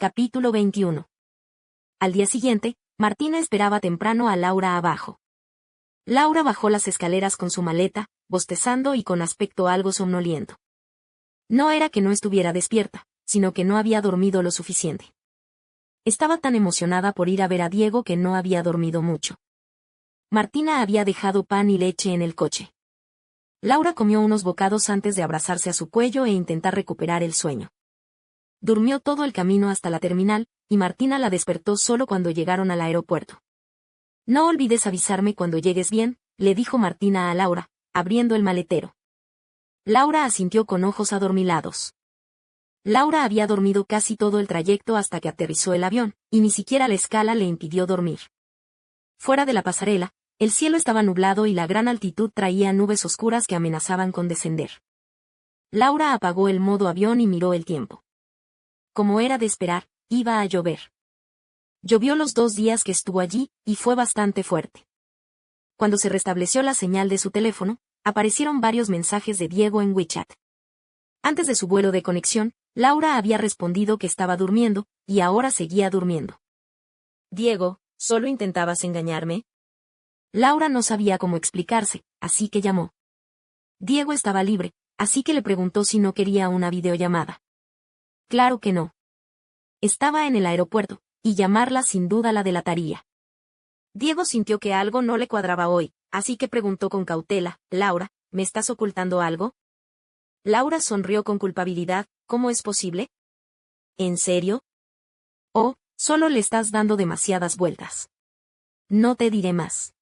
Capítulo 21. Al día siguiente, Martina esperaba temprano a Laura abajo. Laura bajó las escaleras con su maleta, bostezando y con aspecto algo somnoliento. No era que no estuviera despierta, sino que no había dormido lo suficiente. Estaba tan emocionada por ir a ver a Diego que no había dormido mucho. Martina había dejado pan y leche en el coche. Laura comió unos bocados antes de abrazarse a su cuello e intentar recuperar el sueño. Durmió todo el camino hasta la terminal, y Martina la despertó solo cuando llegaron al aeropuerto. «No olvides avisarme cuando llegues bien», le dijo Martina a Laura, abriendo el maletero. Laura asintió con ojos adormilados. Laura había dormido casi todo el trayecto hasta que aterrizó el avión, y ni siquiera la escala le impidió dormir. Fuera de la pasarela, el cielo estaba nublado y la gran altitud traía nubes oscuras que amenazaban con descender. Laura apagó el modo avión y miró el tiempo. Como era de esperar, iba a llover. Llovió los 2 días que estuvo allí, y fue bastante fuerte. Cuando se restableció la señal de su teléfono, aparecieron varios mensajes de Diego en WeChat. Antes de su vuelo de conexión, Laura había respondido que estaba durmiendo, y ahora seguía durmiendo. «Diego, ¿solo intentabas engañarme?» Laura no sabía cómo explicarse, así que llamó. Diego estaba libre, así que le preguntó si no quería una videollamada. Claro que no. Estaba en el aeropuerto, y llamarla sin duda la delataría. Diego sintió que algo no le cuadraba hoy, así que preguntó con cautela: «Laura, ¿me estás ocultando algo?» Laura sonrió con culpabilidad. «¿Cómo es posible?» «¿En serio?» «Oh, solo le estás dando demasiadas vueltas. No te diré más.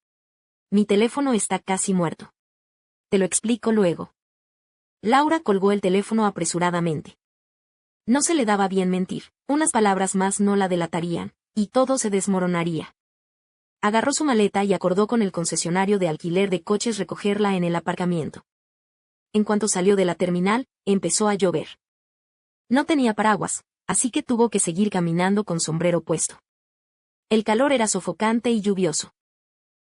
Mi teléfono está casi muerto. Te lo explico luego». Laura colgó el teléfono apresuradamente. No se le daba bien mentir, unas palabras más no la delatarían, y todo se desmoronaría. Agarró su maleta y acordó con el concesionario de alquiler de coches recogerla en el aparcamiento. En cuanto salió de la terminal, empezó a llover. No tenía paraguas, así que tuvo que seguir caminando con sombrero puesto. El calor era sofocante y lluvioso.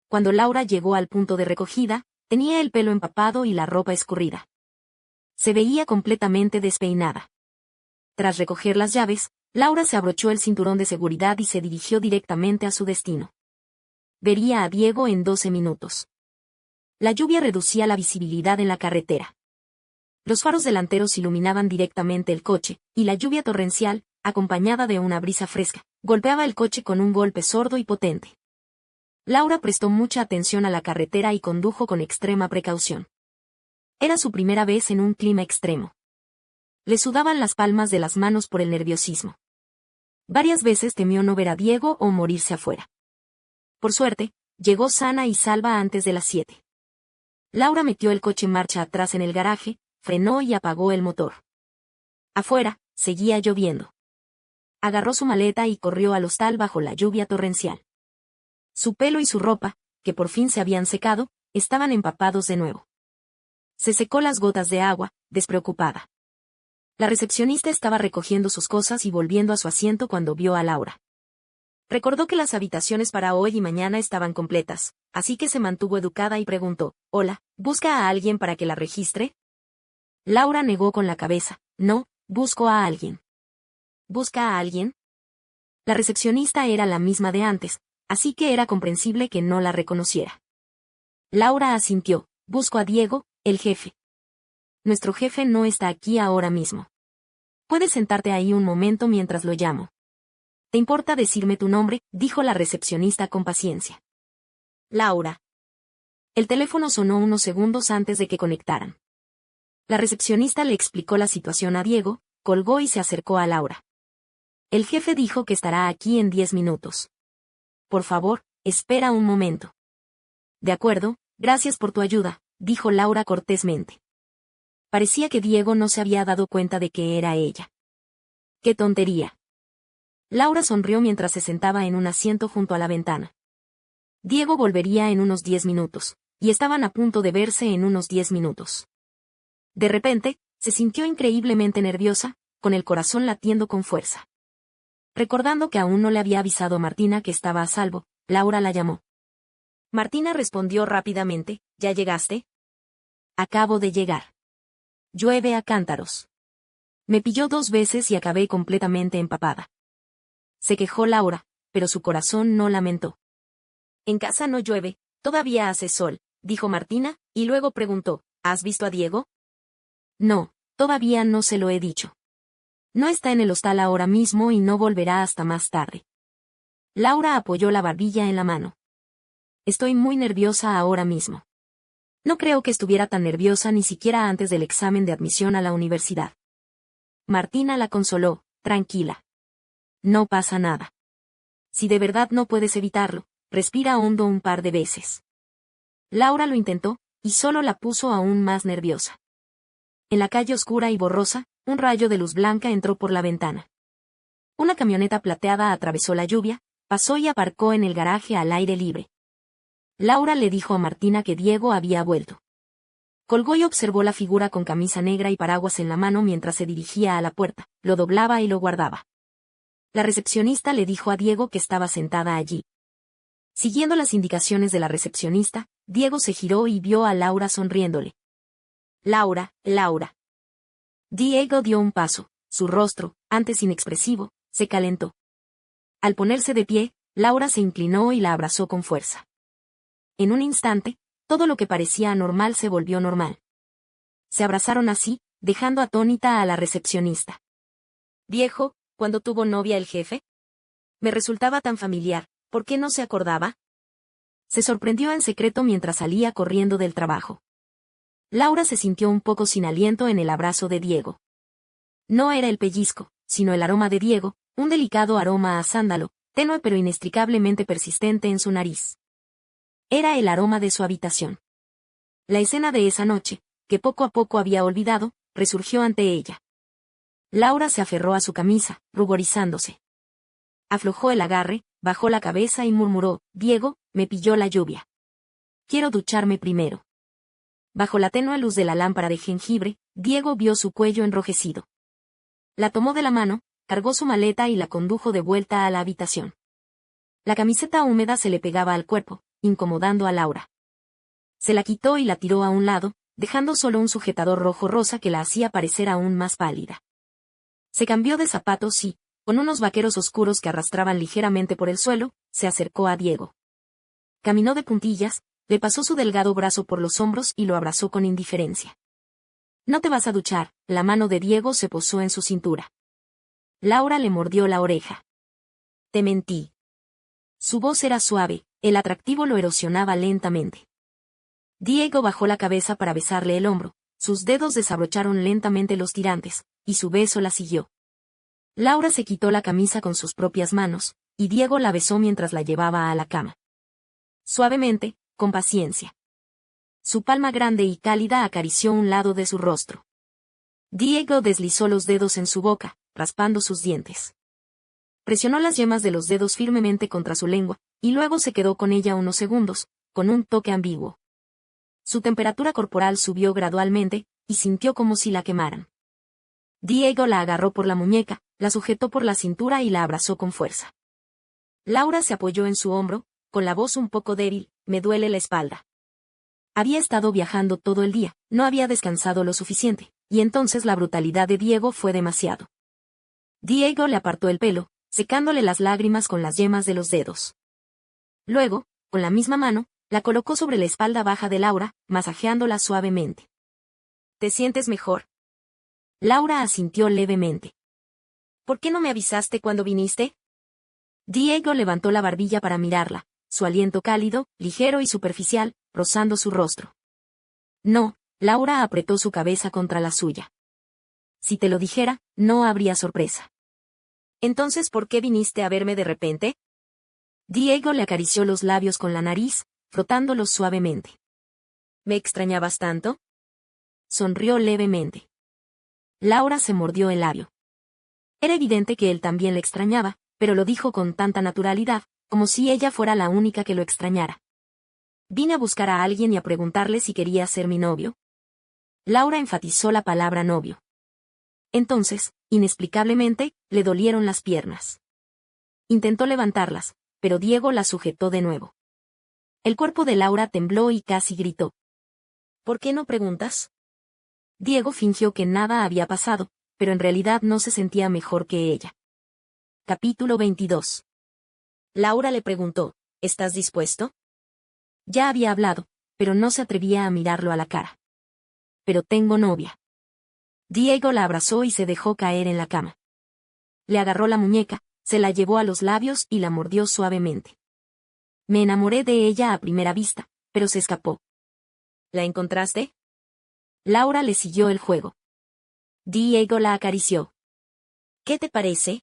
Cuando Laura llegó al punto de recogida, tenía el pelo empapado y la ropa escurrida. Se veía completamente despeinada. Tras recoger las llaves, Laura se abrochó el cinturón de seguridad y se dirigió directamente a su destino. Vería a Diego en 12 minutos. La lluvia reducía la visibilidad en la carretera. Los faros delanteros iluminaban directamente el coche, y la lluvia torrencial, acompañada de una brisa fresca, golpeaba el coche con un golpe sordo y potente. Laura prestó mucha atención a la carretera y condujo con extrema precaución. Era su primera vez en un clima extremo. Le sudaban las palmas de las manos por el nerviosismo. Varias veces temió no ver a Diego o morirse afuera. Por suerte, llegó sana y salva antes de las 7. Laura metió el coche marcha atrás en el garaje, frenó y apagó el motor. Afuera, seguía lloviendo. Agarró su maleta y corrió al hostal bajo la lluvia torrencial. Su pelo y su ropa, que por fin se habían secado, estaban empapados de nuevo. Se secó las gotas de agua, despreocupada. La recepcionista estaba recogiendo sus cosas y volviendo a su asiento cuando vio a Laura. Recordó que las habitaciones para hoy y mañana estaban completas, así que se mantuvo educada y preguntó: «Hola, ¿busca a alguien para que la registre?» Laura negó con la cabeza: «No, busco a alguien». «¿Busca a alguien?» La recepcionista era la misma de antes, así que era comprensible que no la reconociera. Laura asintió: «Busco a Diego, el jefe». «Nuestro jefe no está aquí ahora mismo. Puedes sentarte ahí un momento mientras lo llamo». «¿Te importa decirme tu nombre?», dijo la recepcionista con paciencia. «Laura». El teléfono sonó unos segundos antes de que conectaran. La recepcionista le explicó la situación a Diego, colgó y se acercó a Laura. «El jefe dijo que estará aquí en 10 minutos. Por favor, espera un momento». «De acuerdo, gracias por tu ayuda», dijo Laura cortésmente. Parecía que Diego no se había dado cuenta de que era ella. «¡Qué tontería!». Laura sonrió mientras se sentaba en un asiento junto a la ventana. Diego volvería en unos 10 minutos, y estaban a punto de verse en unos 10 minutos. De repente, se sintió increíblemente nerviosa, con el corazón latiendo con fuerza. Recordando que aún no le había avisado a Martina que estaba a salvo, Laura la llamó. Martina respondió rápidamente: «¿Ya llegaste?» «Acabo de llegar. Llueve a cántaros. Me pilló 2 veces y acabé completamente empapada. se quejó Laura, pero su corazón no lamentó. En casa no llueve, todavía hace sol, dijo Martina, y luego preguntó, ¿has visto a Diego? No, todavía no se lo he dicho. No está en el hostal ahora mismo y no volverá hasta más tarde. Laura apoyó la barbilla en la mano. Estoy muy nerviosa ahora mismo. No creo que estuviera tan nerviosa ni siquiera antes del examen de admisión a la universidad. Martina la consoló, tranquila. No pasa nada. Si de verdad no puedes evitarlo, respira hondo un par de veces. Laura lo intentó, y solo la puso aún más nerviosa. En la calle oscura y borrosa, un rayo de luz blanca entró por la ventana. Una camioneta plateada atravesó la lluvia, pasó y aparcó en el garaje al aire libre. Laura le dijo a Martina que Diego había vuelto. Colgó y observó la figura con camisa negra y paraguas en la mano mientras se dirigía a la puerta, lo doblaba y lo guardaba. La recepcionista le dijo a Diego que estaba sentada allí. Siguiendo las indicaciones de la recepcionista, Diego se giró y vio a Laura sonriéndole. Laura, Laura. Diego dio un paso, su rostro, antes inexpresivo, se calentó. Al ponerse de pie, Laura se inclinó y la abrazó con fuerza. En un instante, todo lo que parecía anormal se volvió normal. Se abrazaron así, dejando atónita a la recepcionista. Viejo, ¿cuándo tuvo novia el jefe? Me resultaba tan familiar, ¿por qué no se acordaba? Se sorprendió en secreto mientras salía corriendo del trabajo. Laura se sintió un poco sin aliento en el abrazo de Diego. No era el pellizco, sino el aroma de Diego, un delicado aroma a sándalo, tenue pero inextricablemente persistente en su nariz. Era el aroma de su habitación. La escena de esa noche, que poco a poco había olvidado, resurgió ante ella. Laura se aferró a su camisa, ruborizándose. Aflojó el agarre, bajó la cabeza y murmuró, Diego, me pilló la lluvia. Quiero ducharme primero. Bajo la tenue luz de la lámpara de jengibre, Diego vio su cuello enrojecido. La tomó de la mano, cargó su maleta y la condujo de vuelta a la habitación. La camiseta húmeda se le pegaba al cuerpo, incomodando a Laura. Se la quitó y la tiró a un lado, dejando solo un sujetador rojo-rosa que la hacía parecer aún más pálida. Se cambió de zapatos y, con unos vaqueros oscuros que arrastraban ligeramente por el suelo, se acercó a Diego. Caminó de puntillas, le pasó su delgado brazo por los hombros y lo abrazó con indiferencia. No te vas a duchar, la mano de Diego se posó en su cintura. Laura le mordió la oreja. Te mentí. Su voz era suave, el atractivo lo erosionaba lentamente. Diego bajó la cabeza para besarle el hombro, sus dedos desabrocharon lentamente los tirantes, y su beso la siguió. Laura se quitó la camisa con sus propias manos, y Diego la besó mientras la llevaba a la cama. Suavemente, con paciencia. Su palma grande y cálida acarició un lado de su rostro. Diego deslizó los dedos en su boca, raspando sus dientes. Presionó las yemas de los dedos firmemente contra su lengua, y luego se quedó con ella unos segundos, con un toque ambiguo. Su temperatura corporal subió gradualmente, y sintió como si la quemaran. Diego la agarró por la muñeca, la sujetó por la cintura y la abrazó con fuerza. Laura se apoyó en su hombro, con la voz un poco débil, me duele la espalda. Había estado viajando todo el día, no había descansado lo suficiente, y entonces la brutalidad de Diego fue demasiado. Diego le apartó el pelo, secándole las lágrimas con las yemas de los dedos. Luego, con la misma mano, la colocó sobre la espalda baja de Laura, masajeándola suavemente. ¿Te sientes mejor? Laura asintió levemente. ¿Por qué no me avisaste cuando viniste? Diego levantó la barbilla para mirarla, su aliento cálido, ligero y superficial, rozando su rostro. No, Laura apretó su cabeza contra la suya. Si te lo dijera, no habría sorpresa. Entonces, ¿por qué viniste a verme de repente? Diego le acarició los labios con la nariz, frotándolos suavemente. ¿Me extrañabas tanto? Sonrió levemente. Laura se mordió el labio. Era evidente que él también le extrañaba, pero lo dijo con tanta naturalidad, como si ella fuera la única que lo extrañara. Vine a buscar a alguien y a preguntarle si quería ser mi novio. Laura enfatizó la palabra novio. Entonces, inexplicablemente, le dolieron las piernas. Intentó levantarlas, pero Diego las sujetó de nuevo. El cuerpo de Laura tembló y casi gritó. ¿Por qué no preguntas? Diego fingió que nada había pasado, pero en realidad no se sentía mejor que ella. Capítulo 22. Laura le preguntó, ¿estás dispuesto? Ya había hablado, pero no se atrevía a mirarlo a la cara. Pero tengo novia. Diego la abrazó y se dejó caer en la cama. Le agarró la muñeca, se la llevó a los labios y la mordió suavemente. Me enamoré de ella a primera vista, pero se escapó. ¿La encontraste? Laura le siguió el juego. Diego la acarició. ¿Qué te parece?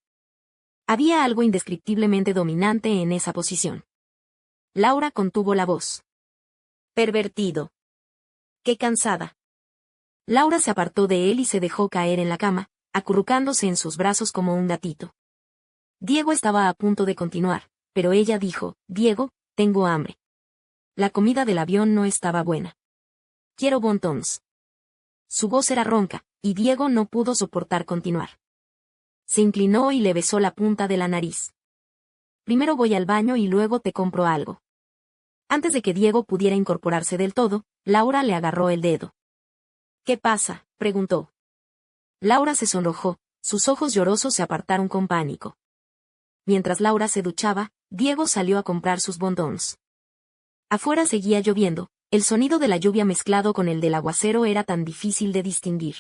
Había algo indescriptiblemente dominante en esa posición. Laura contuvo la voz. Pervertido. Qué cansada. Laura se apartó de él y se dejó caer en la cama, acurrucándose en sus brazos como un gatito. Diego estaba a punto de continuar, pero ella dijo, Diego, tengo hambre. La comida del avión no estaba buena. Quiero wontons. Su voz era ronca, y Diego no pudo soportar continuar. Se inclinó y le besó la punta de la nariz. Primero voy al baño y luego te compro algo. Antes de que Diego pudiera incorporarse del todo, Laura le agarró el dedo. ¿Qué pasa?, preguntó. Laura se sonrojó, sus ojos llorosos se apartaron con pánico. Mientras Laura se duchaba, Diego salió a comprar sus bontons. Afuera seguía lloviendo, el sonido de la lluvia mezclado con el del aguacero era tan difícil de distinguir.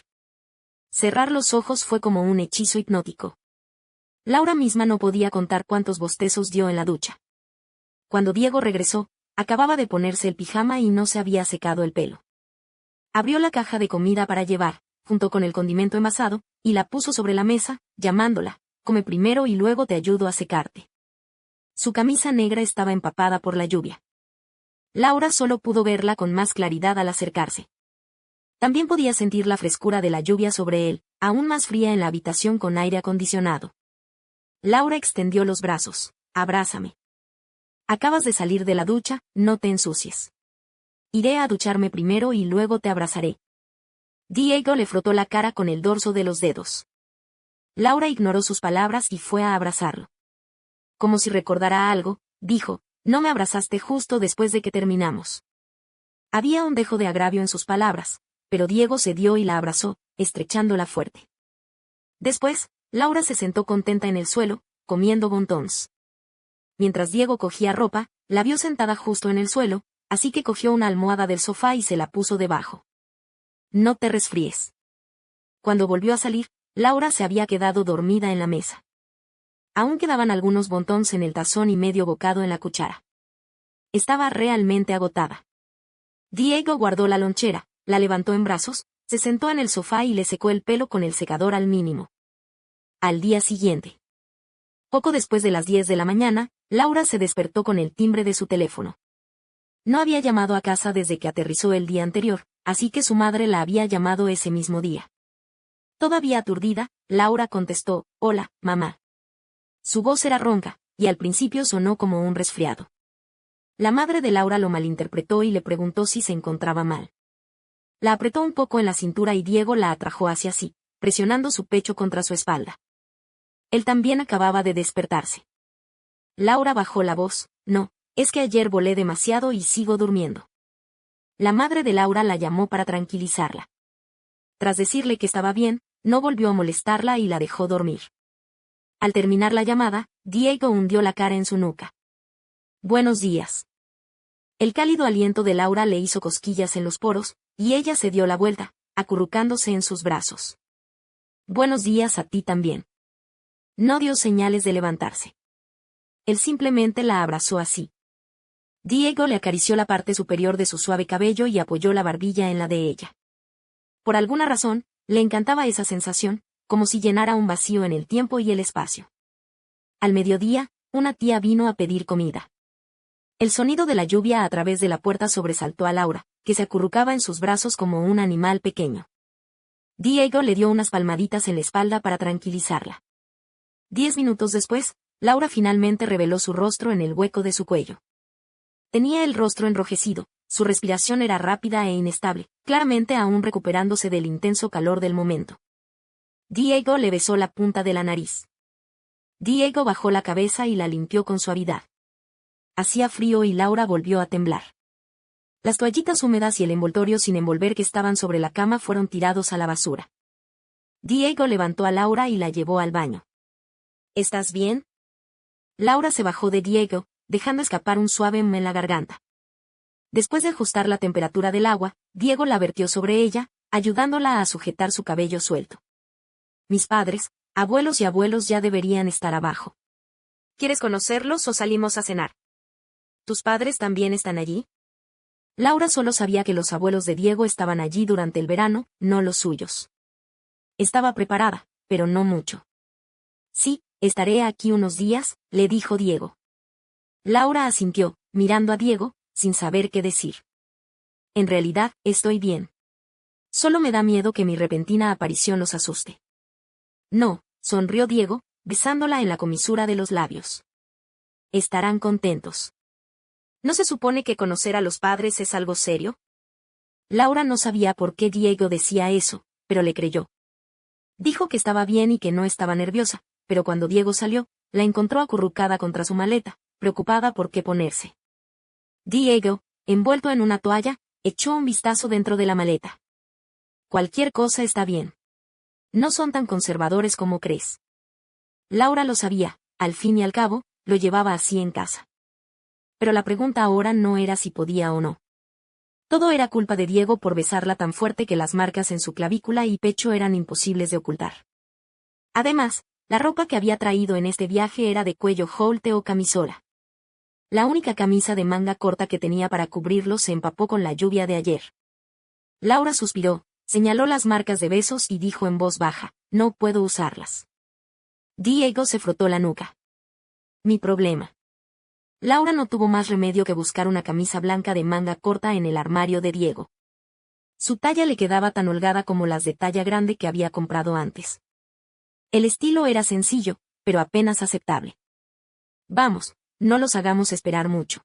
Cerrar los ojos fue como un hechizo hipnótico. Laura misma no podía contar cuántos bostezos dio en la ducha. Cuando Diego regresó, acababa de ponerse el pijama y no se había secado el pelo. Abrió la caja de comida para llevar, junto con el condimento envasado, y la puso sobre la mesa, llamándola, come primero y luego te ayudo a secarte. Su camisa negra estaba empapada por la lluvia. Laura solo pudo verla con más claridad al acercarse. También podía sentir la frescura de la lluvia sobre él, aún más fría en la habitación con aire acondicionado. Laura extendió los brazos. Abrázame. Acabas de salir de la ducha, no te ensucies. Iré a ducharme primero y luego te abrazaré. Diego le frotó la cara con el dorso de los dedos. Laura ignoró sus palabras y fue a abrazarlo. Como si recordara algo, dijo, no me abrazaste justo después de que terminamos. Había un dejo de agravio en sus palabras, pero Diego cedió y la abrazó, estrechándola fuerte. Después, Laura se sentó contenta en el suelo, comiendo bontons. Mientras Diego cogía ropa, la vio sentada justo en el suelo, así que cogió una almohada del sofá y se la puso debajo. No te resfríes. Cuando volvió a salir, Laura se había quedado dormida en la mesa. Aún quedaban algunos bontons en el tazón y medio bocado en la cuchara. Estaba realmente agotada. Diego guardó la lonchera, la levantó en brazos, se sentó en el sofá y le secó el pelo con el secador al mínimo. Al día siguiente. Poco después de las 10 de la mañana, Laura se despertó con el timbre de su teléfono. No había llamado a casa desde que aterrizó el día anterior, así que su madre la había llamado ese mismo día. Todavía aturdida, Laura contestó, «Hola, mamá». Su voz era ronca, y al principio sonó como un resfriado. La madre de Laura lo malinterpretó y le preguntó si se encontraba mal. La apretó un poco en la cintura y Diego la atrajo hacia sí, presionando su pecho contra su espalda. Él también acababa de despertarse. Laura bajó la voz, «No, es que ayer volé demasiado y sigo durmiendo». La madre de Laura la llamó para tranquilizarla. Tras decirle que estaba bien, no volvió a molestarla y la dejó dormir. Al terminar la llamada, Diego hundió la cara en su nuca. «Buenos días». El cálido aliento de Laura le hizo cosquillas en los poros, y ella se dio la vuelta, acurrucándose en sus brazos. «Buenos días a ti también». No dio señales de levantarse. Él simplemente la abrazó así. Diego le acarició la parte superior de su suave cabello y apoyó la barbilla en la de ella. Por alguna razón, le encantaba esa sensación, como si llenara un vacío en el tiempo y el espacio. Al mediodía, una tía vino a pedir comida. El sonido de la lluvia a través de la puerta sobresaltó a Laura, que se acurrucaba en sus brazos como un animal pequeño. Diego le dio unas palmaditas en la espalda para tranquilizarla. 10 minutos después, Laura finalmente reveló su rostro en el hueco de su cuello. Tenía el rostro enrojecido, su respiración era rápida e inestable, claramente aún recuperándose del intenso calor del momento. Diego le besó la punta de la nariz. Diego bajó la cabeza y la limpió con suavidad. Hacía frío y Laura volvió a temblar. Las toallitas húmedas y el envoltorio sin envolver que estaban sobre la cama fueron tirados a la basura. Diego levantó a Laura y la llevó al baño. ¿Estás bien? Laura se bajó de Diego, dejando escapar un suave en la garganta. Después de ajustar la temperatura del agua, Diego la vertió sobre ella, ayudándola a sujetar su cabello suelto. Mis padres, abuelos y abuelos ya deberían estar abajo. ¿Quieres conocerlos o salimos a cenar? ¿Tus padres también están allí? Laura solo sabía que los abuelos de Diego estaban allí durante el verano, no los suyos. Estaba preparada, pero no mucho. Sí, estaré aquí unos días, le dijo Diego. Laura asintió, mirando a Diego, sin saber qué decir. En realidad, estoy bien. Solo me da miedo que mi repentina aparición los asuste. No, sonrió Diego, besándola en la comisura de los labios. Estarán contentos. ¿No se supone que conocer a los padres es algo serio? Laura no sabía por qué Diego decía eso, pero le creyó. Dijo que estaba bien y que no estaba nerviosa, pero cuando Diego salió, la encontró acurrucada contra su maleta, preocupada por qué ponerse. Diego, envuelto en una toalla, echó un vistazo dentro de la maleta. Cualquier cosa está bien. No son tan conservadores como crees. Laura lo sabía, al fin y al cabo, lo llevaba así en casa. Pero la pregunta ahora no era si podía o no. Todo era culpa de Diego por besarla tan fuerte que las marcas en su clavícula y pecho eran imposibles de ocultar. Además, la ropa que había traído en este viaje era de cuello holte o camisola. La única camisa de manga corta que tenía para cubrirlo se empapó con la lluvia de ayer. Laura suspiró, señaló las marcas de besos y dijo en voz baja, no puedo usarlas. Diego se frotó la nuca. Mi problema. Laura no tuvo más remedio que buscar una camisa blanca de manga corta en el armario de Diego. Su talla le quedaba tan holgada como las de talla grande que había comprado antes. El estilo era sencillo, pero apenas aceptable. Vamos, no los hagamos esperar mucho.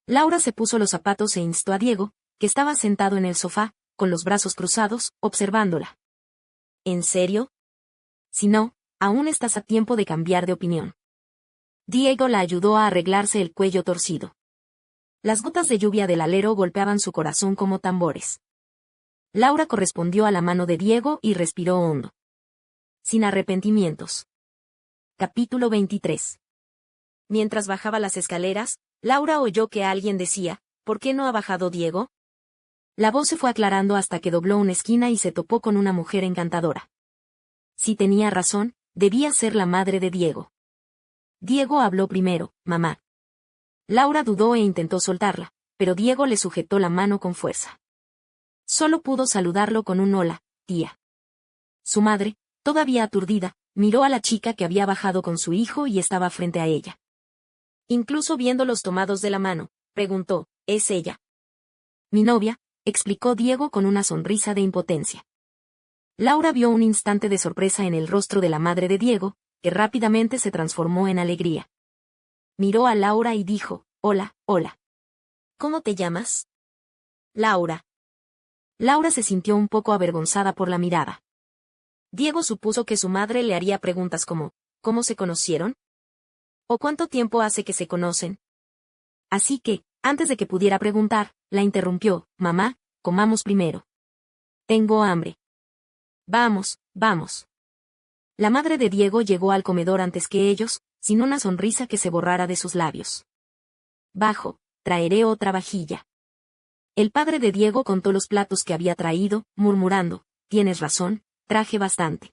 Laura se puso los zapatos e instó a Diego, que estaba sentado en el sofá, con los brazos cruzados, observándola. ¿En serio? Si no, aún estás a tiempo de cambiar de opinión. Diego la ayudó a arreglarse el cuello torcido. Las gotas de lluvia del alero golpeaban su corazón como tambores. Laura correspondió a la mano de Diego y respiró hondo. Sin arrepentimientos. Capítulo 23. Mientras bajaba las escaleras, Laura oyó que alguien decía, ¿por qué no ha bajado Diego? La voz se fue aclarando hasta que dobló una esquina y se topó con una mujer encantadora. Si tenía razón, debía ser la madre de Diego. Diego habló primero, mamá. Laura dudó e intentó soltarla, pero Diego le sujetó la mano con fuerza. Solo pudo saludarlo con un hola, tía. Su madre, todavía aturdida, miró a la chica que había bajado con su hijo y estaba frente a ella. Incluso viéndolos tomados de la mano, preguntó, ¿es ella? Mi novia, explicó Diego con una sonrisa de impotencia. Laura vio un instante de sorpresa en el rostro de la madre de Diego, que rápidamente se transformó en alegría. Miró a Laura y dijo, hola, hola. ¿Cómo te llamas? Laura. Laura se sintió un poco avergonzada por la mirada. Diego supuso que su madre le haría preguntas como, ¿cómo se conocieron? ¿O cuánto tiempo hace que se conocen? Así que, antes de que pudiera preguntar, la interrumpió, mamá, comamos primero. Tengo hambre. Vamos, vamos. La madre de Diego llegó al comedor antes que ellos, sin una sonrisa que se borrara de sus labios. Bajo, traeré otra vajilla. El padre de Diego contó los platos que había traído, murmurando, tienes razón, traje bastante.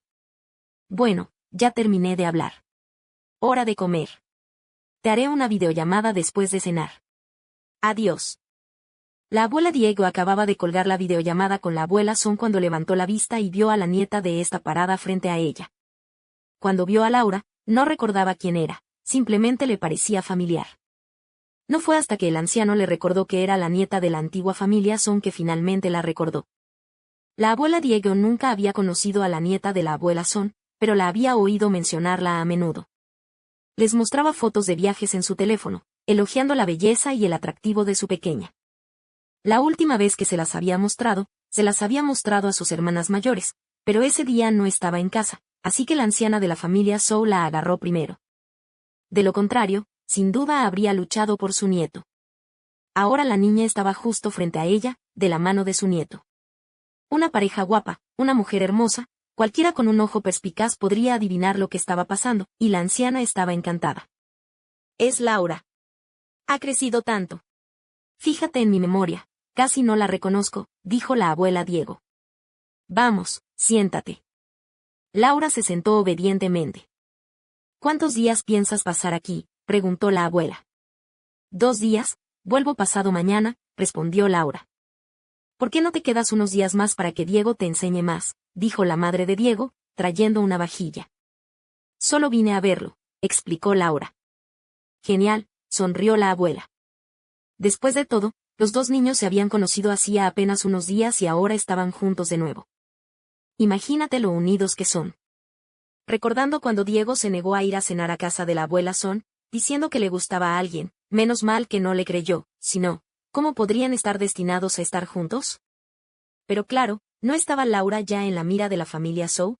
Bueno, ya terminé de hablar. Hora de comer. Te haré una videollamada después de cenar. Adiós. La abuela Diego acababa de colgar la videollamada con la abuela Son cuando levantó la vista y vio a la nieta de esta parada frente a ella. Cuando vio a Laura, no recordaba quién era, simplemente le parecía familiar. No fue hasta que el anciano le recordó que era la nieta de la antigua familia Son que finalmente la recordó. La abuela Diego nunca había conocido a la nieta de la abuela Son, pero la había oído mencionarla a menudo. Les mostraba fotos de viajes en su teléfono, elogiando la belleza y el atractivo de su pequeña. La última vez que se las había mostrado a sus hermanas mayores, pero ese día no estaba en casa, así que la anciana de la familia Zhou la agarró primero. De lo contrario, sin duda habría luchado por su nieto. Ahora la niña estaba justo frente a ella, de la mano de su nieto. Una pareja guapa, una mujer hermosa, Cualquiera con un ojo perspicaz podría adivinar lo que estaba pasando, y la anciana estaba encantada. Es Laura. Ha crecido tanto. Fíjate en mi memoria, casi no la reconozco, dijo la abuela Diego. Vamos, siéntate. Laura se sentó obedientemente. ¿Cuántos días piensas pasar aquí?, preguntó la abuela. 2 días, vuelvo pasado mañana, respondió Laura. ¿Por qué no te quedas unos días más para que Diego te enseñe más?, dijo la madre de Diego, trayendo una vajilla. Solo vine a verlo, explicó Laura. Genial, sonrió la abuela. Después de todo, los 2 niños se habían conocido hacía apenas unos días y ahora estaban juntos de nuevo. Imagínate lo unidos que son. Recordando cuando Diego se negó a ir a cenar a casa de la abuela Son, diciendo que le gustaba a alguien, menos mal que no le creyó, si no, ¿cómo podrían estar destinados a estar juntos? Pero claro, ¿no estaba Laura ya en la mira de la familia Sou?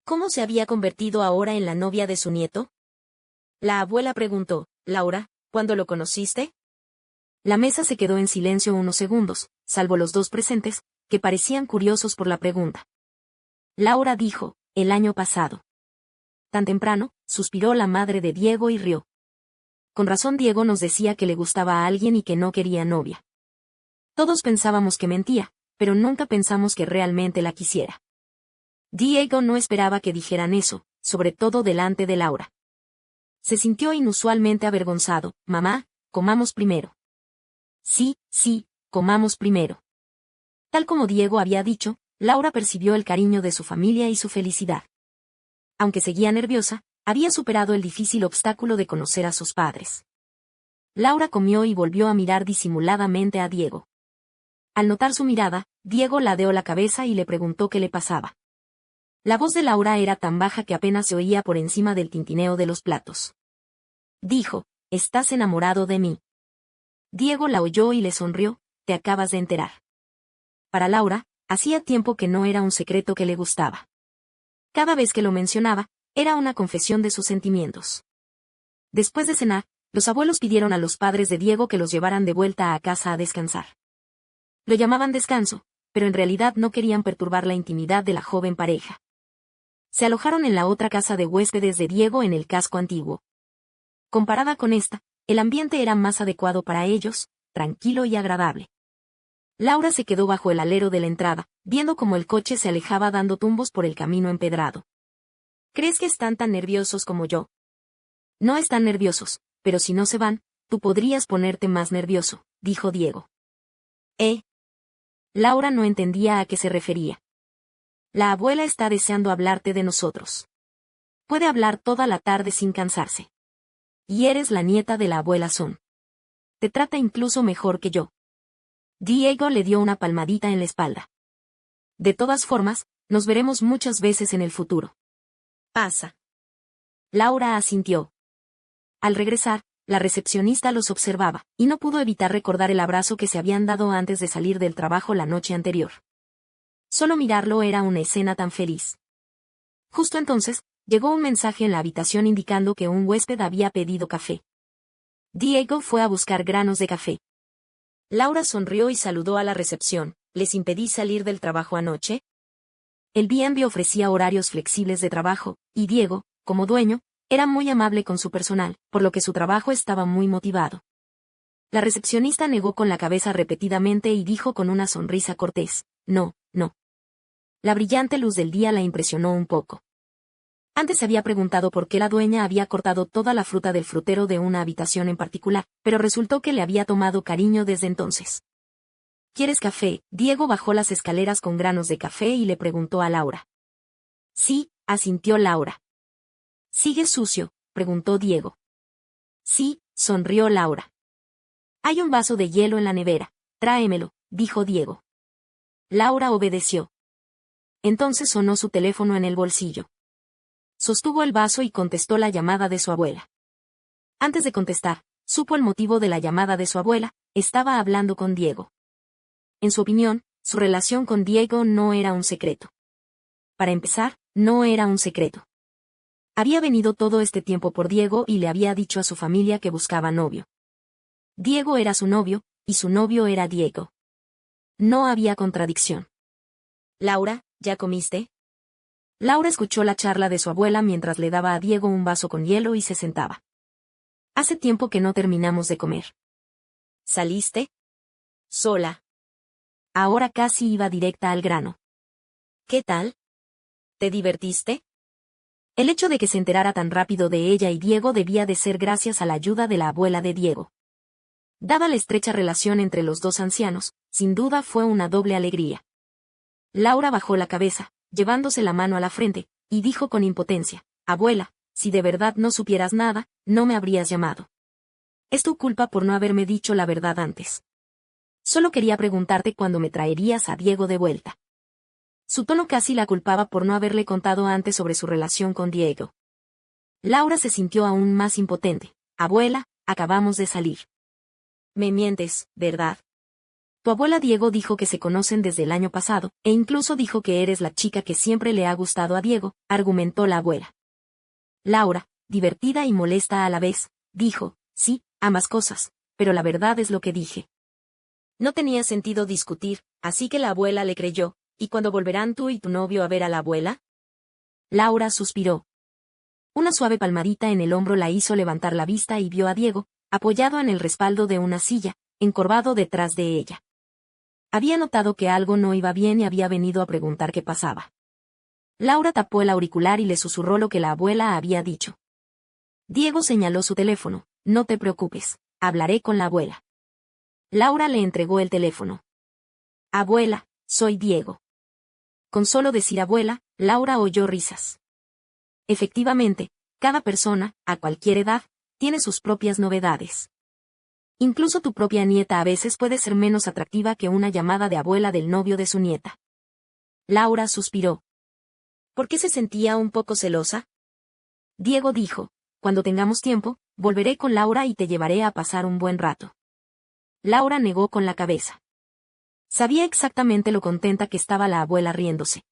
¿Cómo se había convertido ahora en la novia de su nieto? La abuela preguntó, Laura, ¿cuándo lo conociste? La mesa se quedó en silencio unos segundos, salvo los 2 presentes, que parecían curiosos por la pregunta. Laura dijo, el año pasado. Tan temprano, suspiró la madre de Diego y rió. Con razón Diego nos decía que le gustaba a alguien y que no quería novia. Todos pensábamos que mentía, pero nunca pensamos que realmente la quisiera. Diego no esperaba que dijeran eso, sobre todo delante de Laura. Se sintió inusualmente avergonzado. Mamá, comamos primero. Sí, comamos primero. Tal como Diego había dicho, Laura percibió el cariño de su familia y su felicidad. Aunque seguía nerviosa, había superado el difícil obstáculo de conocer a sus padres. Laura comió y volvió a mirar disimuladamente a Diego. Al notar su mirada, Diego ladeó la cabeza y le preguntó qué le pasaba. La voz de Laura era tan baja que apenas se oía por encima del tintineo de los platos. Dijo, ¿estás enamorado de mí? Diego la oyó y le sonrió, te acabas de enterar. Para Laura, hacía tiempo que no era un secreto que le gustaba. Cada vez que lo mencionaba, era una confesión de sus sentimientos. Después de cenar, los abuelos pidieron a los padres de Diego que los llevaran de vuelta a casa a descansar. Lo llamaban descanso, pero en realidad no querían perturbar la intimidad de la joven pareja. Se alojaron en la otra casa de huéspedes de Diego en el casco antiguo. Comparada con esta, el ambiente era más adecuado para ellos, tranquilo y agradable. Laura se quedó bajo el alero de la entrada, viendo cómo el coche se alejaba dando tumbos por el camino empedrado. ¿Crees que están tan nerviosos como yo? No están nerviosos, pero si no se van, tú podrías ponerte más nervioso, dijo Diego. Laura no entendía a qué se refería. La abuela está deseando hablarte de nosotros. Puede hablar toda la tarde sin cansarse. Y eres la nieta de la abuela Son. Te trata incluso mejor que yo. Diego le dio una palmadita en la espalda. De todas formas, nos veremos muchas veces en el futuro. Pasa. Laura asintió. Al regresar, la recepcionista los observaba, y no pudo evitar recordar el abrazo que se habían dado antes de salir del trabajo la noche anterior. Solo mirarlo era una escena tan feliz. Justo entonces, llegó un mensaje en la habitación indicando que un huésped había pedido café. Diego fue a buscar granos de café. Laura sonrió y saludó a la recepción. ¿Les impedí salir del trabajo anoche? El B&B ofrecía horarios flexibles de trabajo, y Diego, como dueño, era muy amable con su personal, por lo que su trabajo estaba muy motivado. La recepcionista negó con la cabeza repetidamente y dijo con una sonrisa cortés, no. La brillante luz del día la impresionó un poco. Antes se había preguntado por qué la dueña había cortado toda la fruta del frutero de una habitación en particular, pero resultó que le había tomado cariño desde entonces. ¿Quieres café? Diego bajó las escaleras con granos de café y le preguntó a Laura. Sí, asintió Laura. ¿Sigue sucio?, preguntó Diego. Sí, sonrió Laura. Hay un vaso de hielo en la nevera, tráemelo, dijo Diego. Laura obedeció. Entonces sonó su teléfono en el bolsillo. Sostuvo el vaso y contestó la llamada de su abuela. Antes de contestar, supo el motivo de la llamada de su abuela, estaba hablando con Diego. En su opinión, su relación con Diego no era un secreto. Para empezar, no era un secreto. Había venido todo este tiempo por Diego y le había dicho a su familia que buscaba novio. Diego era su novio, y su novio era Diego. No había contradicción. Laura, ¿ya comiste? Laura escuchó la charla de su abuela mientras le daba a Diego un vaso con hielo y se sentaba. Hace tiempo que no terminamos de comer. ¿Saliste? Sola. Ahora casi iba directa al grano. ¿Qué tal? ¿Te divertiste? El hecho de que se enterara tan rápido de ella y Diego debía de ser gracias a la ayuda de la abuela de Diego. Dada la estrecha relación entre los dos ancianos, sin duda fue una doble alegría. Laura bajó la cabeza, llevándose la mano a la frente, y dijo con impotencia: «Abuela, si de verdad no supieras nada, no me habrías llamado. Es tu culpa por no haberme dicho la verdad antes. Solo quería preguntarte cuándo me traerías a Diego de vuelta». Su tono casi la culpaba por no haberle contado antes sobre su relación con Diego. Laura se sintió aún más impotente. «Abuela, acabamos de salir». «Me mientes, ¿verdad? Tu abuela Diego dijo que se conocen desde el año pasado, e incluso dijo que eres la chica que siempre le ha gustado a Diego», argumentó la abuela. Laura, divertida y molesta a la vez, dijo: «Sí, ambas cosas, pero la verdad es lo que dije». No tenía sentido discutir, así que la abuela le creyó. «¿Y cuándo volverán tú y tu novio a ver a la abuela?». Laura suspiró. Una suave palmadita en el hombro la hizo levantar la vista y vio a Diego, apoyado en el respaldo de una silla, encorvado detrás de ella. Había notado que algo no iba bien y había venido a preguntar qué pasaba. Laura tapó el auricular y le susurró lo que la abuela había dicho. Diego señaló su teléfono. «No te preocupes, hablaré con la abuela». Laura le entregó el teléfono. «Abuela, soy Diego». Con solo decir abuela, Laura oyó risas. Efectivamente, cada persona, a cualquier edad, tiene sus propias novedades. Incluso tu propia nieta a veces puede ser menos atractiva que una llamada de abuela del novio de su nieta. Laura suspiró. ¿Por qué se sentía un poco celosa? Diego dijo: «Cuando tengamos tiempo, volveré con Laura y te llevaré a pasar un buen rato». Laura negó con la cabeza. Sabía exactamente lo contenta que estaba la abuela riéndose.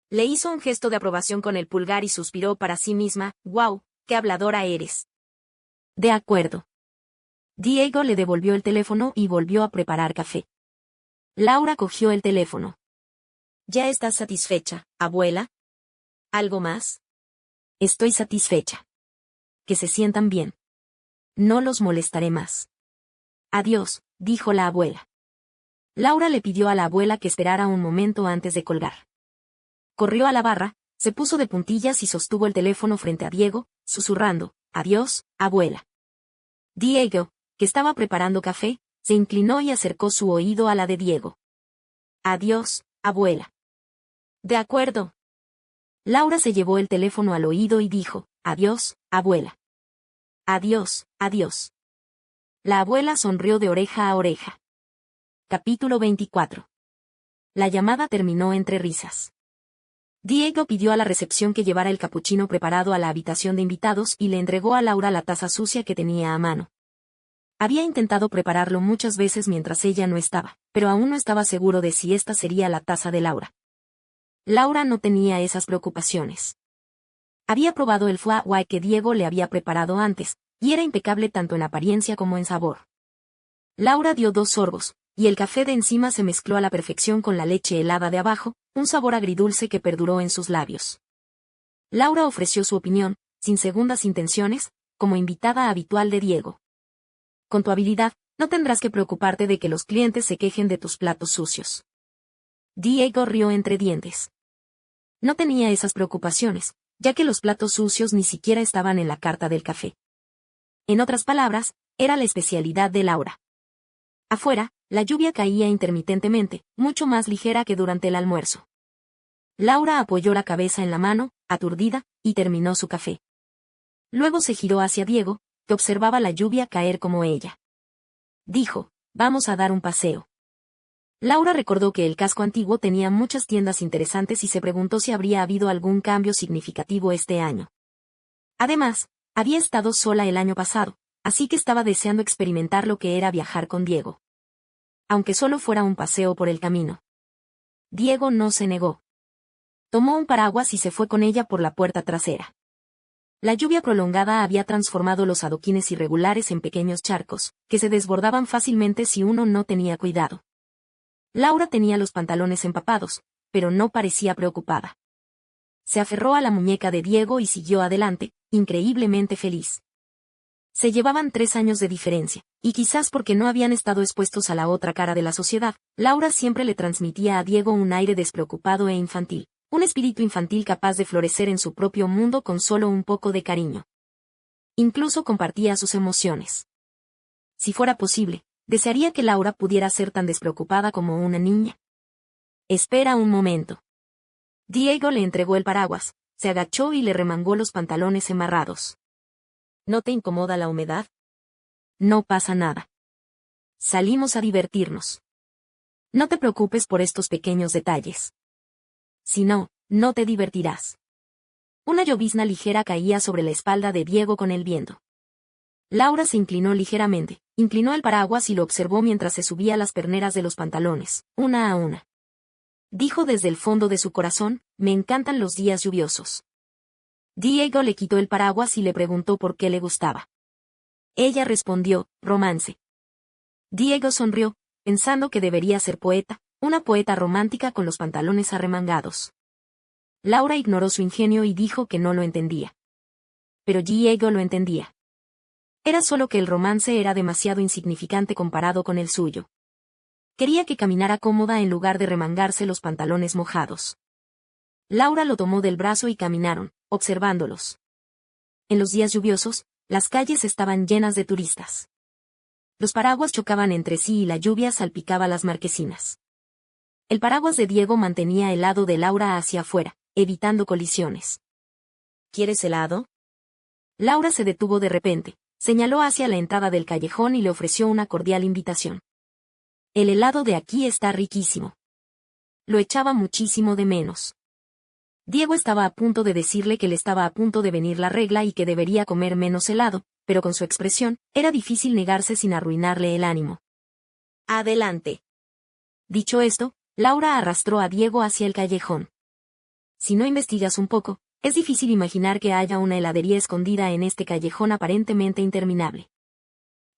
Le hizo un gesto de aprobación con el pulgar y suspiró para sí misma: «¡Guau, qué habladora eres!». De acuerdo. Diego le devolvió el teléfono y volvió a preparar café. Laura cogió el teléfono. «¿Ya estás satisfecha, abuela? ¿Algo más?». «Estoy satisfecha. Que se sientan bien. No los molestaré más». «Adiós», dijo la abuela. Laura le pidió a la abuela que esperara un momento antes de colgar. Corrió a la barra, se puso de puntillas y sostuvo el teléfono frente a Diego, susurrando: «Adiós, abuela». Diego, que estaba preparando café, se inclinó y acercó su oído a la de Diego. «Adiós, abuela». «De acuerdo». Laura se llevó el teléfono al oído y dijo: «Adiós, abuela». «Adiós, adiós». La abuela sonrió de oreja a oreja. Capítulo 24. La llamada terminó entre risas. Diego pidió a la recepción que llevara el capuchino preparado a la habitación de invitados y le entregó a Laura la taza sucia que tenía a mano. Había intentado prepararlo muchas veces mientras ella no estaba, pero aún no estaba seguro de si esta sería la taza de Laura. Laura no tenía esas preocupaciones. Había probado el foie gras que Diego le había preparado antes, y era impecable tanto en apariencia como en sabor. Laura dio 2 sorbos, y el café de encima se mezcló a la perfección con la leche helada de abajo, un sabor agridulce que perduró en sus labios. Laura ofreció su opinión, sin segundas intenciones, como invitada habitual de Diego. «Con tu habilidad, no tendrás que preocuparte de que los clientes se quejen de tus platos sucios». Diego rió entre dientes. No tenía esas preocupaciones, ya que los platos sucios ni siquiera estaban en la carta del café. En otras palabras, era la especialidad de Laura. Afuera, la lluvia caía intermitentemente, mucho más ligera que durante el almuerzo. Laura apoyó la cabeza en la mano, aturdida, y terminó su café. Luego se giró hacia Diego, que observaba la lluvia caer como ella. Dijo: «Vamos a dar un paseo». Laura recordó que el casco antiguo tenía muchas tiendas interesantes y se preguntó si habría habido algún cambio significativo este año. Además, había estado sola el año pasado, así que estaba deseando experimentar lo que era viajar con Diego. Aunque solo fuera un paseo por el camino. Diego no se negó. Tomó un paraguas y se fue con ella por la puerta trasera. La lluvia prolongada había transformado los adoquines irregulares en pequeños charcos, que se desbordaban fácilmente si uno no tenía cuidado. Laura tenía los pantalones empapados, pero no parecía preocupada. Se aferró a la muñeca de Diego y siguió adelante, increíblemente feliz. Se llevaban 3 años de diferencia, y quizás porque no habían estado expuestos a la otra cara de la sociedad, Laura siempre le transmitía a Diego un aire despreocupado e infantil, un espíritu infantil capaz de florecer en su propio mundo con solo un poco de cariño. Incluso compartía sus emociones. Si fuera posible, desearía que Laura pudiera ser tan despreocupada como una niña. Espera un momento. Diego le entregó el paraguas, se agachó y le remangó los pantalones embarrados. ¿No te incomoda la humedad? No pasa nada. Salimos a divertirnos. No te preocupes por estos pequeños detalles. Si no, no te divertirás. Una llovizna ligera caía sobre la espalda de Diego con el viento. Laura se inclinó ligeramente, inclinó el paraguas y lo observó mientras se subía las perneras de los pantalones, una a una. Dijo desde el fondo de su corazón, me encantan los días lluviosos. Diego le quitó el paraguas y le preguntó por qué le gustaba. Ella respondió, romance. Diego sonrió, pensando que debería ser poeta, una poeta romántica con los pantalones arremangados. Laura ignoró su ingenio y dijo que no lo entendía. Pero Diego lo entendía. Era solo que el romance era demasiado insignificante comparado con el suyo. Quería que caminara cómoda en lugar de remangarse los pantalones mojados. Laura lo tomó del brazo y caminaron, observándolos. En los días lluviosos, las calles estaban llenas de turistas. Los paraguas chocaban entre sí y la lluvia salpicaba las marquesinas. El paraguas de Diego mantenía el lado de Laura hacia afuera, evitando colisiones. ¿Quieres helado? Laura se detuvo de repente, señaló hacia la entrada del callejón y le ofreció una cordial invitación. El helado de aquí está riquísimo. Lo echaba muchísimo de menos. Diego estaba a punto de decirle que le estaba a punto de venir la regla y que debería comer menos helado, pero con su expresión, era difícil negarse sin arruinarle el ánimo. Adelante. Dicho esto, Laura arrastró a Diego hacia el callejón. Si no investigas un poco, es difícil imaginar que haya una heladería escondida en este callejón aparentemente interminable.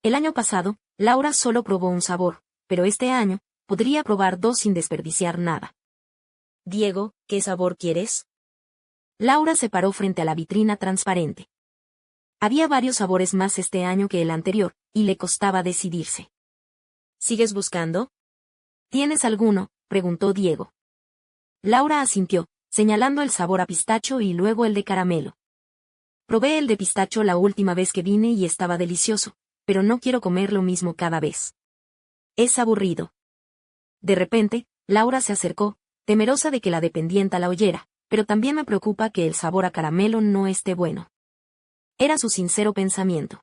El año pasado, Laura solo probó un sabor, pero este año, podría probar 2 sin desperdiciar nada. Diego, ¿qué sabor quieres? Laura se paró frente a la vitrina transparente. Había varios sabores más este año que el anterior, y le costaba decidirse. ¿Sigues buscando? ¿Tienes alguno?, preguntó Diego. Laura asintió, señalando el sabor a pistacho y luego el de caramelo. Probé el de pistacho la última vez que vine y estaba delicioso, pero no quiero comer lo mismo cada vez. Es aburrido. De repente, Laura se acercó, temerosa de que la dependienta la oyera, pero también me preocupa que el sabor a caramelo no esté bueno. Era su sincero pensamiento.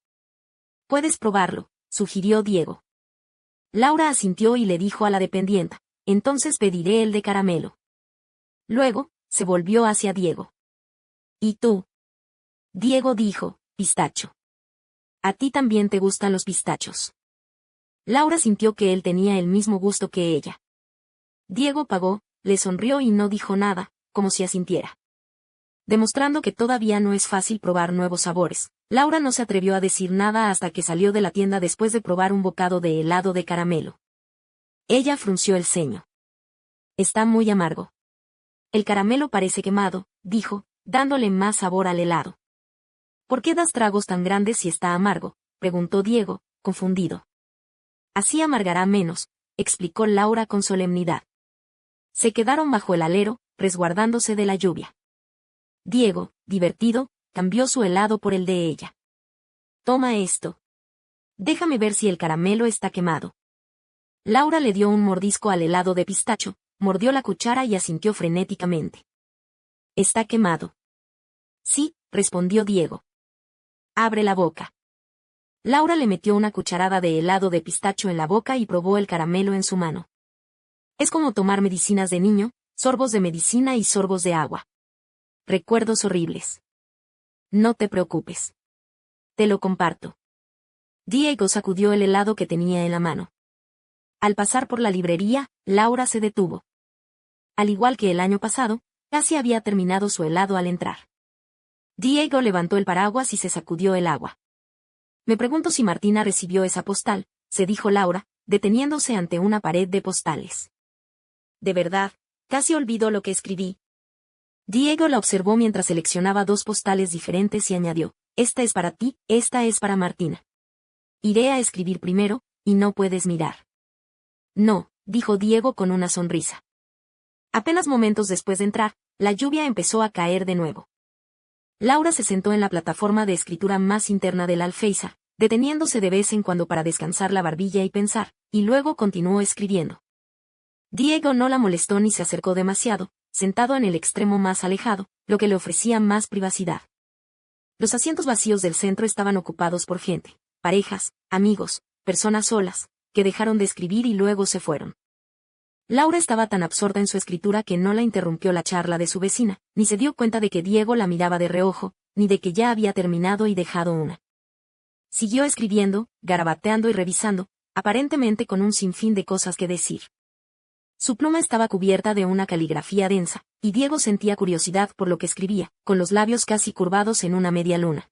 Puedes probarlo, sugirió Diego. Laura asintió y le dijo a la dependienta, entonces pediré el de caramelo. Luego, se volvió hacia Diego. ¿Y tú? Diego dijo, pistacho. ¿A ti también te gustan los pistachos? Laura sintió que él tenía el mismo gusto que ella. Diego pagó, le sonrió y no dijo nada, como si asintiera. Demostrando que todavía no es fácil probar nuevos sabores, Laura no se atrevió a decir nada hasta que salió de la tienda después de probar un bocado de helado de caramelo. Ella frunció el ceño. Está muy amargo. El caramelo parece quemado, dijo, dándole más sabor al helado. ¿Por qué das tragos tan grandes si está amargo?, preguntó Diego, confundido. Así amargará menos, explicó Laura con solemnidad. Se quedaron bajo el alero, resguardándose de la lluvia. Diego, divertido, cambió su helado por el de ella. Toma esto. Déjame ver si el caramelo está quemado. Laura le dio un mordisco al helado de pistacho, mordió la cuchara y asintió frenéticamente. Está quemado. Sí, respondió Diego. Abre la boca. Laura le metió una cucharada de helado de pistacho en la boca y probó el caramelo en su mano. Es como tomar medicinas de niño, sorbos de medicina y sorbos de agua. Recuerdos horribles. No te preocupes. Te lo comparto. Diego sacudió el helado que tenía en la mano. Al pasar por la librería, Laura se detuvo. Al igual que el año pasado, casi había terminado su helado al entrar. Diego levantó el paraguas y se sacudió el agua. Me pregunto si Martina recibió esa postal, se dijo Laura, deteniéndose ante una pared de postales. De verdad, casi olvido lo que escribí. Diego la observó mientras seleccionaba dos postales diferentes y añadió, esta es para ti, esta es para Martina. Iré a escribir primero, y no puedes mirar. No, dijo Diego con una sonrisa. Apenas momentos después de entrar, la lluvia empezó a caer de nuevo. Laura se sentó en la plataforma de escritura más interna del alféizar, deteniéndose de vez en cuando para descansar la barbilla y pensar, y luego continuó escribiendo. Diego no la molestó ni se acercó demasiado, sentado en el extremo más alejado, lo que le ofrecía más privacidad. Los asientos vacíos del centro estaban ocupados por gente, parejas, amigos, personas solas, que dejaron de escribir y luego se fueron. Laura estaba tan absorta en su escritura que no la interrumpió la charla de su vecina, ni se dio cuenta de que Diego la miraba de reojo, ni de que ya había terminado y dejado una. Siguió escribiendo, garabateando y revisando, aparentemente con un sinfín de cosas que decir. Su pluma estaba cubierta de una caligrafía densa, y Diego sentía curiosidad por lo que escribía, con los labios casi curvados en una media luna.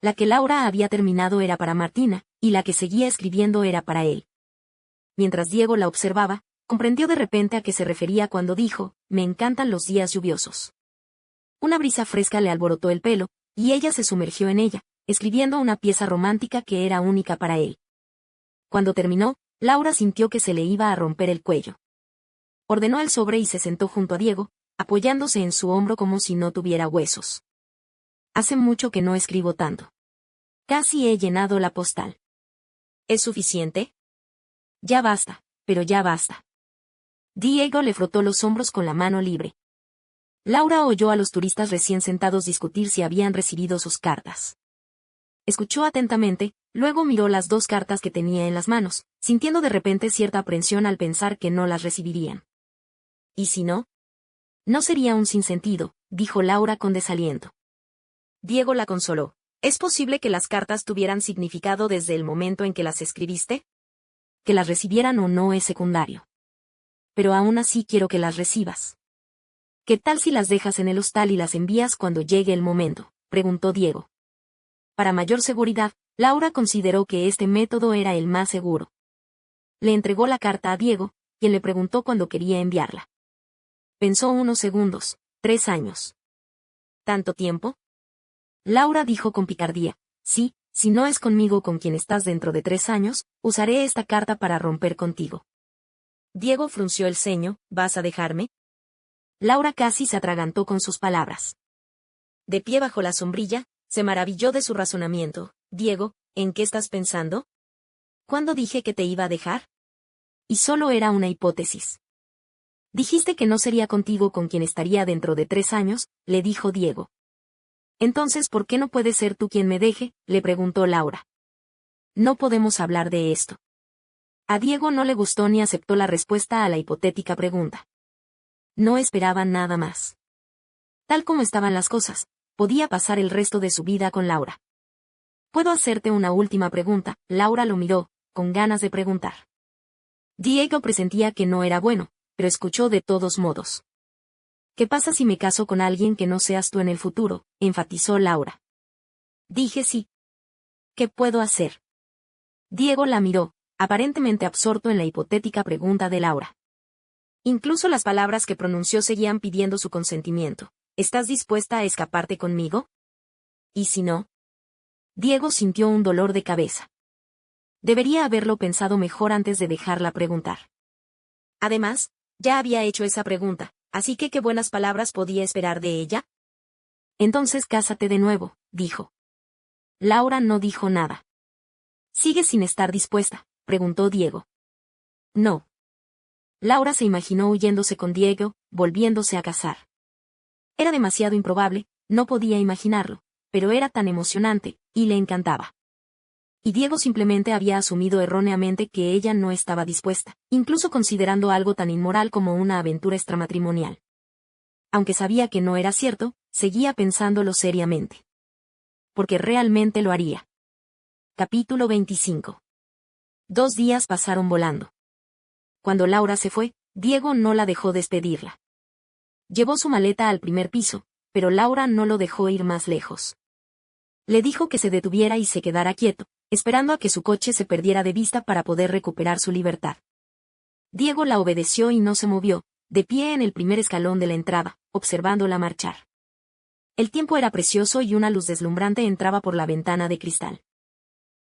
La que Laura había terminado era para Martina, y la que seguía escribiendo era para él. Mientras Diego la observaba, comprendió de repente a qué se refería cuando dijo, me encantan los días lluviosos. Una brisa fresca le alborotó el pelo, y ella se sumergió en ella, escribiendo una pieza romántica que era única para él. Cuando terminó, Laura sintió que se le iba a romper el cuello. Ordenó el sobre y se sentó junto a Diego, apoyándose en su hombro como si no tuviera huesos. Hace mucho que no escribo tanto. Casi he llenado la postal. ¿Es suficiente? Ya basta, pero ya basta. Diego le frotó los hombros con la mano libre. Laura oyó a los turistas recién sentados discutir si habían recibido sus cartas. Escuchó atentamente, luego miró las dos cartas que tenía en las manos, sintiendo de repente cierta aprensión al pensar que no las recibirían. ¿Y si no? No sería un sinsentido, dijo Laura con desaliento. Diego la consoló. ¿Es posible que las cartas tuvieran significado desde el momento en que las escribiste? Que las recibieran o no es secundario. Pero aún así quiero que las recibas. ¿Qué tal si las dejas en el hostal y las envías cuando llegue el momento?, preguntó Diego. Para mayor seguridad, Laura consideró que este método era el más seguro. Le entregó la carta a Diego, quien le preguntó cuándo quería enviarla. Pensó unos segundos. 3 años. ¿Tanto tiempo? Laura dijo con picardía, sí, si no es conmigo con quien estás dentro de 3 años, usaré esta carta para romper contigo. Diego frunció el ceño, ¿vas a dejarme? Laura casi se atragantó con sus palabras. De pie bajo la sombrilla, se maravilló de su razonamiento. Diego, ¿en qué estás pensando? ¿Cuándo dije que te iba a dejar? Y solo era una hipótesis. Dijiste que no sería contigo con quien estaría dentro de 3 años, le dijo Diego. Entonces, ¿por qué no puedes ser tú quien me deje?, le preguntó Laura. No podemos hablar de esto. A Diego no le gustó ni aceptó la respuesta a la hipotética pregunta. No esperaba nada más. Tal como estaban las cosas, podía pasar el resto de su vida con Laura. ¿Puedo hacerte una última pregunta? Laura lo miró, con ganas de preguntar. Diego presentía que no era bueno, pero escuchó de todos modos. ¿Qué pasa si me caso con alguien que no seas tú en el futuro?, enfatizó Laura. Dije sí. ¿Qué puedo hacer? Diego la miró, aparentemente absorto en la hipotética pregunta de Laura. Incluso las palabras que pronunció seguían pidiendo su consentimiento. ¿Estás dispuesta a escaparte conmigo? ¿Y si no? Diego sintió un dolor de cabeza. Debería haberlo pensado mejor antes de dejarla preguntar. Además, ya había hecho esa pregunta, así que ¿qué buenas palabras podía esperar de ella? Entonces cásate de nuevo, dijo. Laura no dijo nada. ¿Sigues sin estar dispuesta?, preguntó Diego. No. Laura se imaginó huyéndose con Diego, volviéndose a casar. Era demasiado improbable, no podía imaginarlo, pero era tan emocionante, y le encantaba. Y Diego simplemente había asumido erróneamente que ella no estaba dispuesta, incluso considerando algo tan inmoral como una aventura extramatrimonial. Aunque sabía que no era cierto, seguía pensándolo seriamente. Porque realmente lo haría. Capítulo 25. 2 días pasaron volando. Cuando Laura se fue, Diego no la dejó despedirla. Llevó su maleta al primer piso, pero Laura no lo dejó ir más lejos. Le dijo que se detuviera y se quedara quieto, esperando a que su coche se perdiera de vista para poder recuperar su libertad. Diego la obedeció y no se movió, de pie en el primer escalón de la entrada, observándola marchar. El tiempo era precioso y una luz deslumbrante entraba por la ventana de cristal.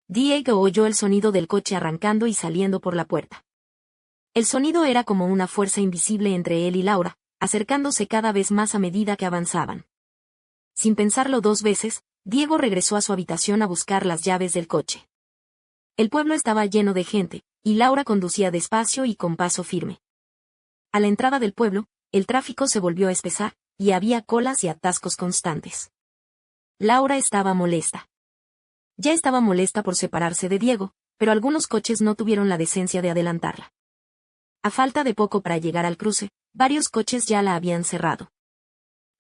Diego oyó el sonido del coche arrancando y saliendo por la puerta. El sonido era como una fuerza invisible entre él y Laura, acercándose cada vez más a medida que avanzaban. Sin pensarlo dos veces, Diego regresó a su habitación a buscar las llaves del coche. El pueblo estaba lleno de gente, y Laura conducía despacio y con paso firme. A la entrada del pueblo, el tráfico se volvió a espesar, y había colas y atascos constantes. Laura estaba molesta. Ya estaba molesta por separarse de Diego, pero algunos coches no tuvieron la decencia de adelantarla. A falta de poco para llegar al cruce, varios coches ya la habían cerrado.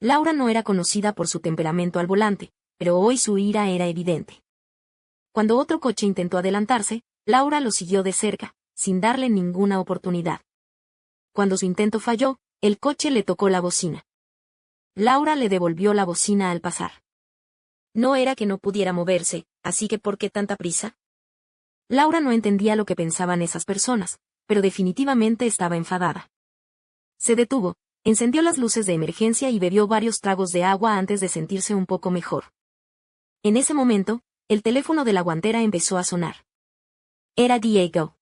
Laura no era conocida por su temperamento al volante, pero hoy su ira era evidente. Cuando otro coche intentó adelantarse, Laura lo siguió de cerca, sin darle ninguna oportunidad. Cuando su intento falló, el coche le tocó la bocina. Laura le devolvió la bocina al pasar. No era que no pudiera moverse, así que ¿por qué tanta prisa? Laura no entendía lo que pensaban esas personas, pero definitivamente estaba enfadada. Se detuvo, encendió las luces de emergencia y bebió varios tragos de agua antes de sentirse un poco mejor. En ese momento, el teléfono de la guantera empezó a sonar. Era Diego.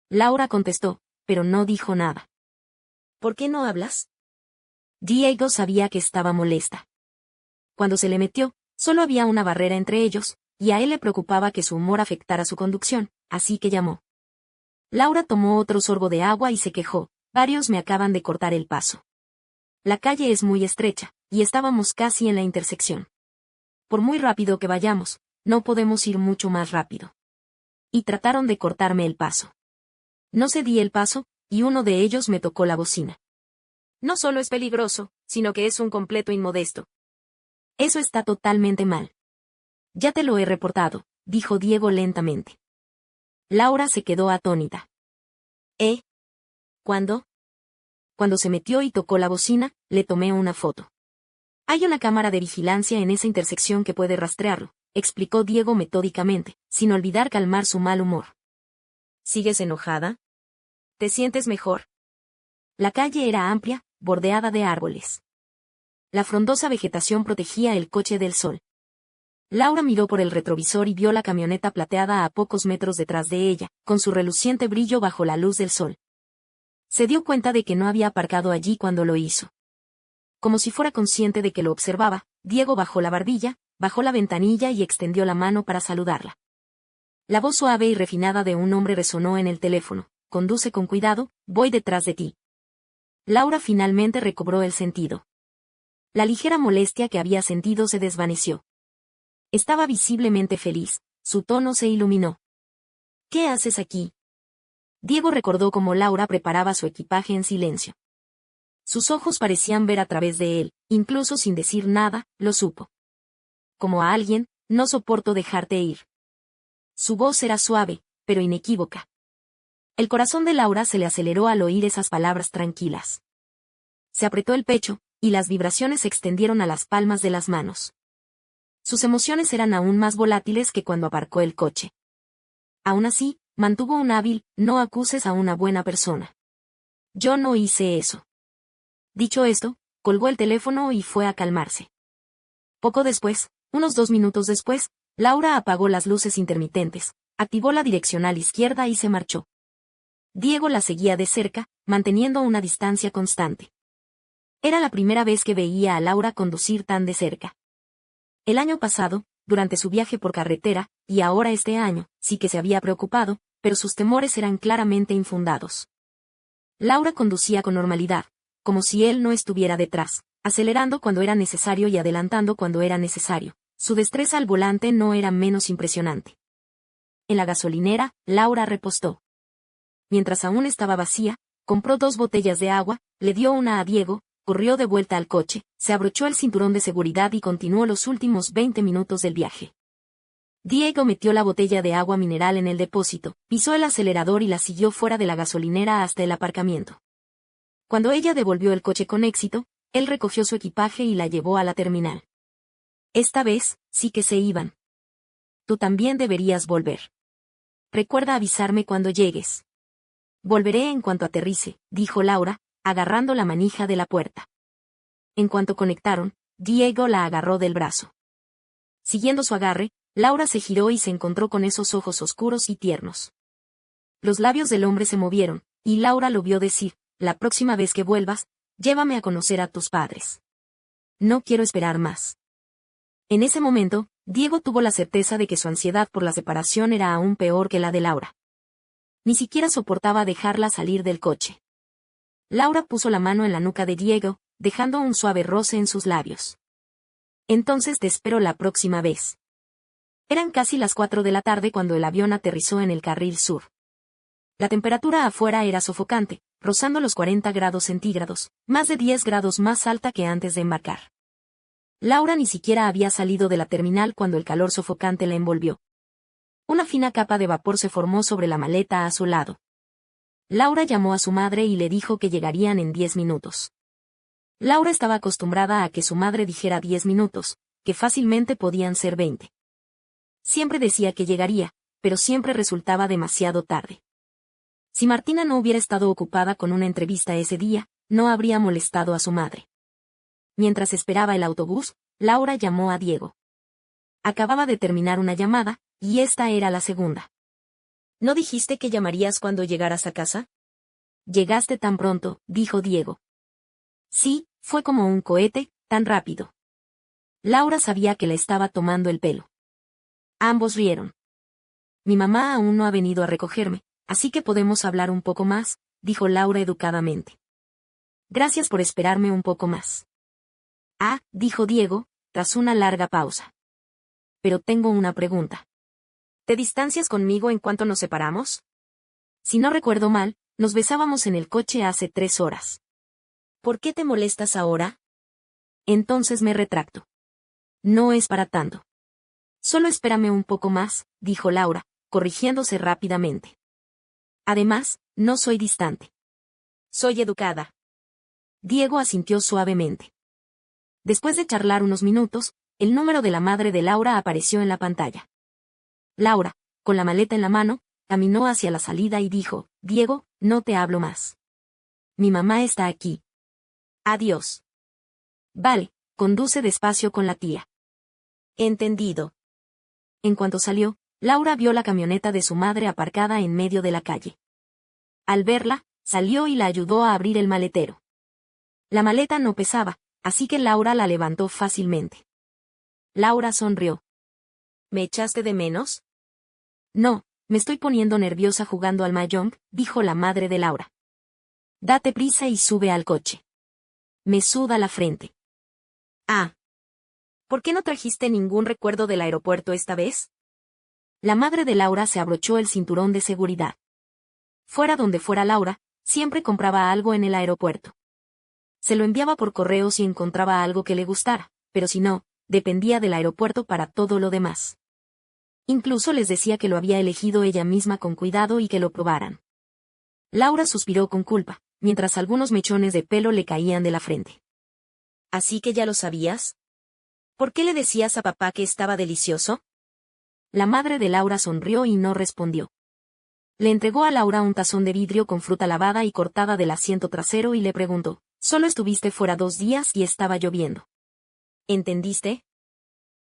Laura contestó, pero no dijo nada. ¿Por qué no hablas? Diego sabía que estaba molesta. Cuando se le metió, solo había una barrera entre ellos, y a él le preocupaba que su humor afectara su conducción, así que llamó. Laura tomó otro sorbo de agua y se quejó, varios me acaban de cortar el paso. La calle es muy estrecha, y estábamos casi en la intersección. Por muy rápido que vayamos, no podemos ir mucho más rápido. Y trataron de cortarme el paso. No cedí el paso, y uno de ellos me tocó la bocina. No solo es peligroso, sino que es un completo inmodesto. Eso está totalmente mal. Ya te lo he reportado, dijo Diego lentamente. Laura se quedó atónita. ¿Cuándo? Cuando se metió y tocó la bocina, le tomé una foto. Hay una cámara de vigilancia en esa intersección que puede rastrearlo, explicó Diego metódicamente, sin olvidar calmar su mal humor. ¿Sigues enojada? ¿Te sientes mejor? La calle era amplia, bordeada de árboles. La frondosa vegetación protegía el coche del sol. Laura miró por el retrovisor y vio la camioneta plateada a pocos metros detrás de ella, con su reluciente brillo bajo la luz del sol. Se dio cuenta de que no había aparcado allí cuando lo hizo. Como si fuera consciente de que lo observaba, Diego bajó la barbilla, bajó la ventanilla y extendió la mano para saludarla. La voz suave y refinada de un hombre resonó en el teléfono. Conduce con cuidado, voy detrás de ti. Laura finalmente recobró el sentido. La ligera molestia que había sentido se desvaneció. Estaba visiblemente feliz, su tono se iluminó. ¿Qué haces aquí? Diego recordó cómo Laura preparaba su equipaje en silencio. Sus ojos parecían ver a través de él, incluso sin decir nada, lo supo. Como a alguien, no soporto dejarte ir. Su voz era suave, pero inequívoca. El corazón de Laura se le aceleró al oír esas palabras tranquilas. Se apretó el pecho, y las vibraciones se extendieron a las palmas de las manos. Sus emociones eran aún más volátiles que cuando aparcó el coche. Aún así, mantuvo un hábil, no acuses a una buena persona. Yo no hice eso. Dicho esto, colgó el teléfono y fue a calmarse. Poco después, unos 2 minutos después, Laura apagó las luces intermitentes, activó la direccional izquierda y se marchó. Diego la seguía de cerca, manteniendo una distancia constante. Era la primera vez que veía a Laura conducir tan de cerca. El año pasado, durante su viaje por carretera, y ahora este año, sí que se había preocupado, pero sus temores eran claramente infundados. Laura conducía con normalidad, como si él no estuviera detrás, acelerando cuando era necesario y adelantando cuando era necesario. Su destreza al volante no era menos impresionante. En la gasolinera, Laura repostó. Mientras aún estaba vacía, compró 2 botellas de agua, le dio una a Diego, corrió de vuelta al coche, se abrochó el cinturón de seguridad y continuó los últimos 20 minutos del viaje. Diego metió la botella de agua mineral en el depósito, pisó el acelerador y la siguió fuera de la gasolinera hasta el aparcamiento. Cuando ella devolvió el coche con éxito, él recogió su equipaje y la llevó a la terminal. Esta vez, sí que se iban. Tú también deberías volver. Recuerda avisarme cuando llegues. Volveré en cuanto aterrice, dijo Laura, agarrando la manija de la puerta. En cuanto conectaron, Diego la agarró del brazo. Siguiendo su agarre, Laura se giró y se encontró con esos ojos oscuros y tiernos. Los labios del hombre se movieron, y Laura lo vio decir: la próxima vez que vuelvas, llévame a conocer a tus padres. No quiero esperar más. En ese momento, Diego tuvo la certeza de que su ansiedad por la separación era aún peor que la de Laura. Ni siquiera soportaba dejarla salir del coche. Laura puso la mano en la nuca de Diego, dejando un suave roce en sus labios. Entonces te espero la próxima vez. Eran casi las 4 de la tarde cuando el avión aterrizó en el carril sur. La temperatura afuera era sofocante, rozando los 40 grados centígrados, más de 10 grados más alta que antes de embarcar. Laura ni siquiera había salido de la terminal cuando el calor sofocante la envolvió. Una fina capa de vapor se formó sobre la maleta a su lado. Laura llamó a su madre y le dijo que llegarían en 10 minutos. Laura estaba acostumbrada a que su madre dijera 10 minutos, que fácilmente podían ser 20. Siempre decía que llegaría, pero siempre resultaba demasiado tarde. Si Martina no hubiera estado ocupada con una entrevista ese día, no habría molestado a su madre. Mientras esperaba el autobús, Laura llamó a Diego. Acababa de terminar una llamada, y esta era la segunda. ¿No dijiste que llamarías cuando llegaras a casa? Llegaste tan pronto, dijo Diego. Sí, fue como un cohete, tan rápido. Laura sabía que le estaba tomando el pelo. Ambos rieron. Mi mamá aún no ha venido a recogerme, así que podemos hablar un poco más, dijo Laura educadamente. Gracias por esperarme un poco más. Ah, dijo Diego, tras una larga pausa. Pero tengo una pregunta. ¿Te distancias conmigo en cuanto nos separamos? Si no recuerdo mal, nos besábamos en el coche hace 3 horas. ¿Por qué te molestas ahora? Entonces me retracto. No es para tanto. Solo espérame un poco más, dijo Laura, corrigiéndose rápidamente. Además, no soy distante. Soy educada. Diego asintió suavemente. Después de charlar unos minutos, el número de la madre de Laura apareció en la pantalla. Laura, con la maleta en la mano, caminó hacia la salida y dijo: Diego, no te hablo más. Mi mamá está aquí. Adiós. Vale, conduce despacio con la tía. Entendido. En cuanto salió, Laura vio la camioneta de su madre aparcada en medio de la calle. Al verla, salió y la ayudó a abrir el maletero. La maleta no pesaba, así que Laura la levantó fácilmente. Laura sonrió. ¿Me echaste de menos? No, me estoy poniendo nerviosa jugando al mahjong, dijo la madre de Laura. Date prisa y sube al coche. Me suda la frente. Ah. ¿Por qué no trajiste ningún recuerdo del aeropuerto esta vez? La madre de Laura se abrochó el cinturón de seguridad. Fuera donde fuera Laura, siempre compraba algo en el aeropuerto. Se lo enviaba por correo si encontraba algo que le gustara, pero si no, dependía del aeropuerto para todo lo demás. Incluso les decía que lo había elegido ella misma con cuidado y que lo probaran. Laura suspiró con culpa, mientras algunos mechones de pelo le caían de la frente. ¿Así que ya lo sabías? ¿Por qué le decías a papá que estaba delicioso? La madre de Laura sonrió y no respondió. Le entregó a Laura un tazón de vidrio con fruta lavada y cortada del asiento trasero y le preguntó: «Solo estuviste fuera 2 días y estaba lloviendo. ¿Entendiste?»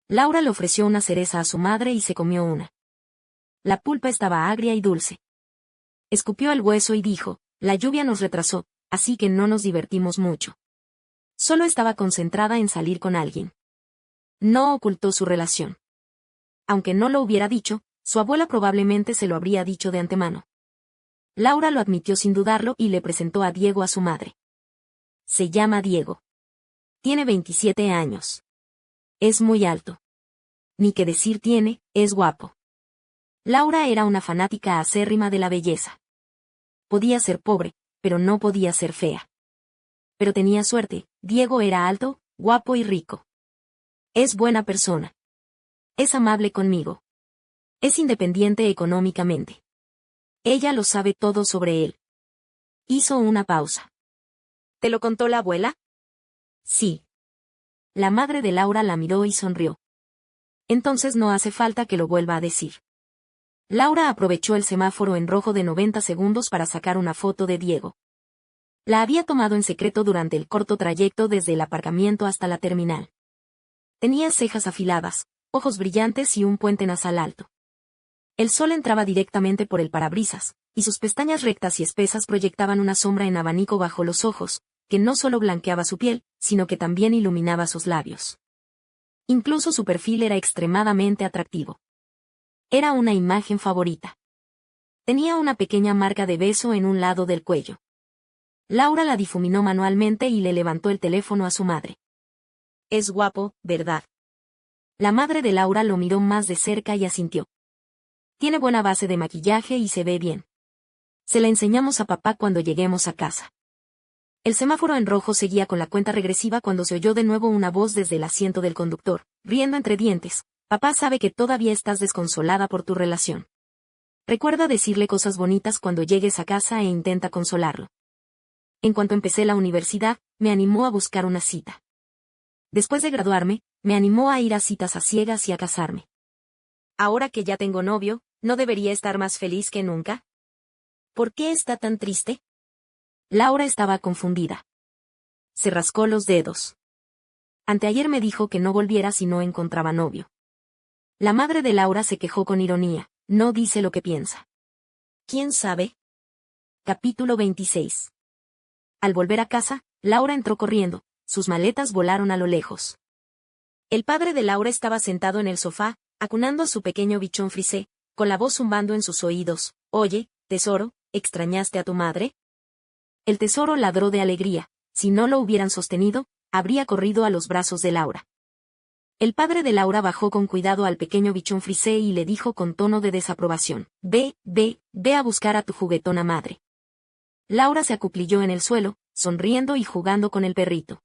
Laura le ofreció una cereza a su madre y se comió una. La pulpa estaba agria y dulce. Escupió el hueso y dijo: «La lluvia nos retrasó, así que no nos divertimos mucho». Solo estaba concentrada en salir con alguien. No ocultó su relación. Aunque no lo hubiera dicho, su abuela probablemente se lo habría dicho de antemano. Laura lo admitió sin dudarlo y le presentó a Diego a su madre. Se llama Diego. Tiene 27 años. Es muy alto. Ni que decir tiene, es guapo. Laura era una fanática acérrima de la belleza. Podía ser pobre, pero no podía ser fea. Pero tenía suerte, Diego era alto, guapo y rico. Es buena persona. Es amable conmigo. Es independiente económicamente. Ella lo sabe todo sobre él. Hizo una pausa. ¿Te lo contó la abuela? Sí. La madre de Laura la miró y sonrió. Entonces no hace falta que lo vuelva a decir. Laura aprovechó el semáforo en rojo de 90 segundos para sacar una foto de Diego. La había tomado en secreto durante el corto trayecto desde el aparcamiento hasta la terminal. Tenía cejas afiladas, ojos brillantes y un puente nasal alto. El sol entraba directamente por el parabrisas, y sus pestañas rectas y espesas proyectaban una sombra en abanico bajo los ojos, que no solo blanqueaba su piel, sino que también iluminaba sus labios. Incluso su perfil era extremadamente atractivo. Era una imagen favorita. Tenía una pequeña marca de beso en un lado del cuello. Laura la difuminó manualmente y le levantó el teléfono a su madre. Es guapo, ¿verdad? La madre de Laura lo miró más de cerca y asintió. Tiene buena base de maquillaje y se ve bien. Se la enseñamos a papá cuando lleguemos a casa. El semáforo en rojo seguía con la cuenta regresiva cuando se oyó de nuevo una voz desde el asiento del conductor, riendo entre dientes. Papá sabe que todavía estás desconsolada por tu relación. Recuerda decirle cosas bonitas cuando llegues a casa e intenta consolarlo. En cuanto empecé la universidad, me animó a buscar una cita. Después de graduarme, me animó a ir a citas a ciegas y a casarme. Ahora que ya tengo novio, ¿no debería estar más feliz que nunca? ¿Por qué está tan triste? Laura estaba confundida. Se rascó los dedos. Anteayer me dijo que no volviera si no encontraba novio. La madre de Laura se quejó con ironía, no dice lo que piensa. ¿Quién sabe? Capítulo 26. Al volver a casa, Laura entró corriendo, sus maletas volaron a lo lejos. El padre de Laura estaba sentado en el sofá, acunando a su pequeño bichón frisé, con la voz zumbando en sus oídos. Oye, tesoro, ¿extrañaste a tu madre? El tesoro ladró de alegría, si no lo hubieran sostenido, habría corrido a los brazos de Laura. El padre de Laura bajó con cuidado al pequeño bichón frisé y le dijo con tono de desaprobación, ve a buscar a tu juguetona madre. Laura se acuclilló en el suelo, sonriendo y jugando con el perrito.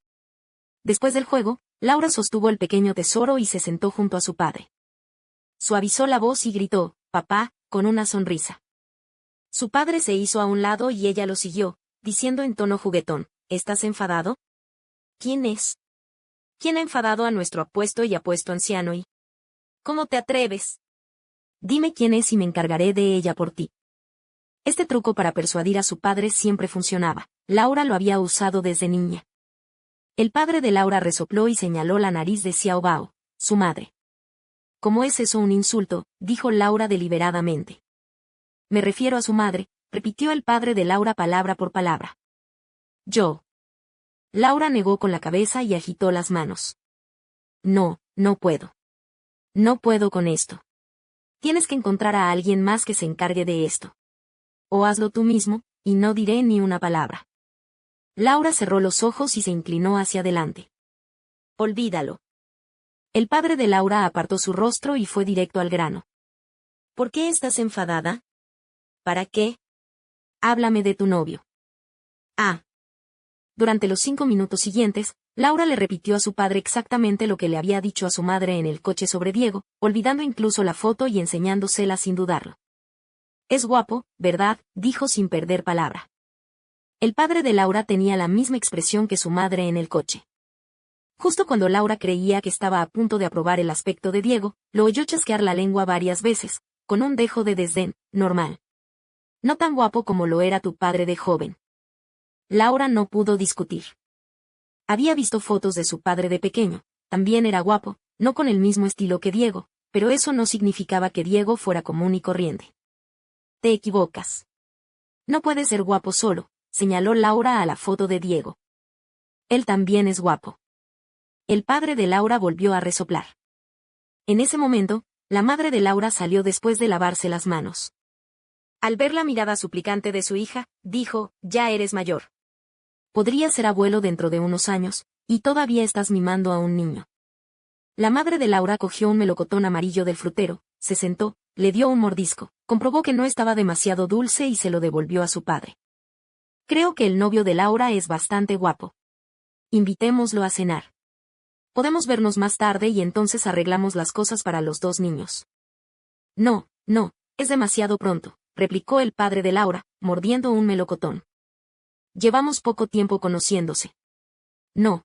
Después del juego, Laura sostuvo el pequeño tesoro y se sentó junto a su padre. Suavizó la voz y gritó, papá, con una sonrisa. Su padre se hizo a un lado y ella lo siguió, diciendo en tono juguetón, ¿estás enfadado? ¿Quién es? ¿Quién ha enfadado a nuestro apuesto y apuesto anciano y? ¿Cómo te atreves? Dime quién es y me encargaré de ella por ti. Este truco para persuadir a su padre siempre funcionaba. Laura lo había usado desde niña. El padre de Laura resopló y señaló la nariz de Xiao Bao, su madre. ¿Cómo es eso un insulto?, dijo Laura deliberadamente. Me refiero a su madre, repitió el padre de Laura palabra por palabra. Yo. Laura negó con la cabeza y agitó las manos. No puedo. No puedo con esto. Tienes que encontrar a alguien más que se encargue de esto. O hazlo tú mismo, y no diré ni una palabra. Laura cerró los ojos y se inclinó hacia adelante. Olvídalo. El padre de Laura apartó su rostro y fue directo al grano. ¿Por qué estás enfadada? ¿Para qué? Háblame de tu novio. Ah. Durante los 5 minutos siguientes, Laura le repitió a su padre exactamente lo que le había dicho a su madre en el coche sobre Diego, olvidando incluso la foto y enseñándosela sin dudarlo. Es guapo, ¿verdad?, dijo sin perder palabra. El padre de Laura tenía la misma expresión que su madre en el coche. Justo cuando Laura creía que estaba a punto de aprobar el aspecto de Diego, lo oyó chasquear la lengua varias veces, con un dejo de desdén, normal. No tan guapo como lo era tu padre de joven. Laura no pudo discutir. Había visto fotos de su padre de pequeño, también era guapo, no con el mismo estilo que Diego, pero eso no significaba que Diego fuera común y corriente. Te equivocas. No puede ser guapo solo, señaló Laura a la foto de Diego. Él también es guapo. El padre de Laura volvió a resoplar. En ese momento, la madre de Laura salió después de lavarse las manos. Al ver la mirada suplicante de su hija, dijo, ya eres mayor. Podría ser abuelo dentro de unos años, y todavía estás mimando a un niño. La madre de Laura cogió un melocotón amarillo del frutero, se sentó, le dio un mordisco, comprobó que no estaba demasiado dulce y se lo devolvió a su padre. Creo que el novio de Laura es bastante guapo. Invitémoslo a cenar. Podemos vernos más tarde y entonces arreglamos las cosas para los 2 niños. No, es demasiado pronto, replicó el padre de Laura, mordiendo un melocotón. Llevamos poco tiempo conociéndose. No,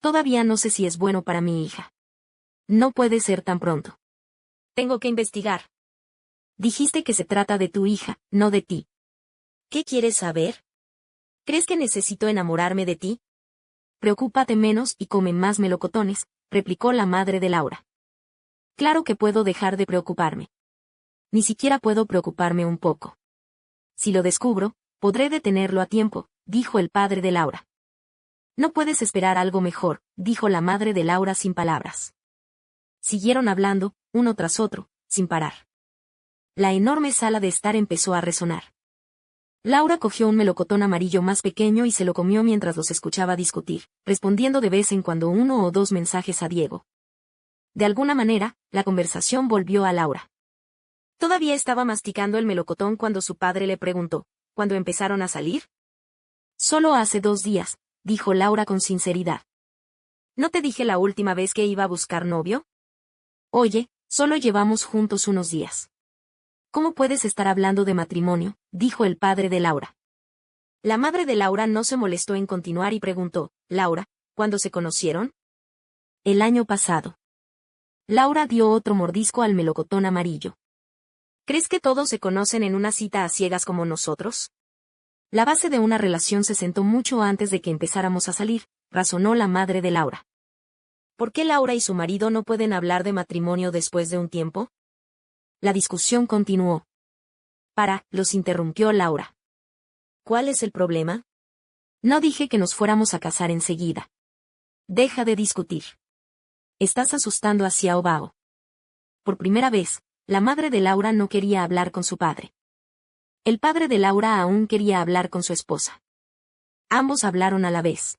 todavía no sé si es bueno para mi hija. No puede ser tan pronto. Tengo que investigar. Dijiste que se trata de tu hija, no de ti. ¿Qué quieres saber? ¿Crees que necesito enamorarme de ti? Preocúpate menos y come más melocotones, replicó la madre de Laura. Claro que puedo dejar de preocuparme. Ni siquiera puedo preocuparme un poco. Si lo descubro, podré detenerlo a tiempo, dijo el padre de Laura. No puedes esperar algo mejor, dijo la madre de Laura sin palabras. Siguieron hablando, uno tras otro, sin parar. La enorme sala de estar empezó a resonar. Laura cogió un melocotón amarillo más pequeño y se lo comió mientras los escuchaba discutir, respondiendo de vez en cuando uno o dos mensajes a Diego. De alguna manera, la conversación volvió a Laura. Todavía estaba masticando el melocotón cuando su padre le preguntó, ¿cuándo empezaron a salir? Solo hace 2 días, dijo Laura con sinceridad. ¿No te dije la última vez que iba a buscar novio? Oye, solo llevamos juntos unos días. ¿Cómo puedes estar hablando de matrimonio?, dijo el padre de Laura. La madre de Laura no se molestó en continuar y preguntó, Laura, ¿cuándo se conocieron? El año pasado. Laura dio otro mordisco al melocotón amarillo. ¿Crees que todos se conocen en una cita a ciegas como nosotros? La base de una relación se sentó mucho antes de que empezáramos a salir, razonó la madre de Laura. ¿Por qué Laura y su marido no pueden hablar de matrimonio después de un tiempo? La discusión continuó. Los interrumpió Laura. ¿Cuál es el problema? No dije que nos fuéramos a casar enseguida. Deja de discutir. Estás asustando a Xiao Bao. Por primera vez, la madre de Laura no quería hablar con su padre. El padre de Laura aún quería hablar con su esposa. Ambos hablaron a la vez.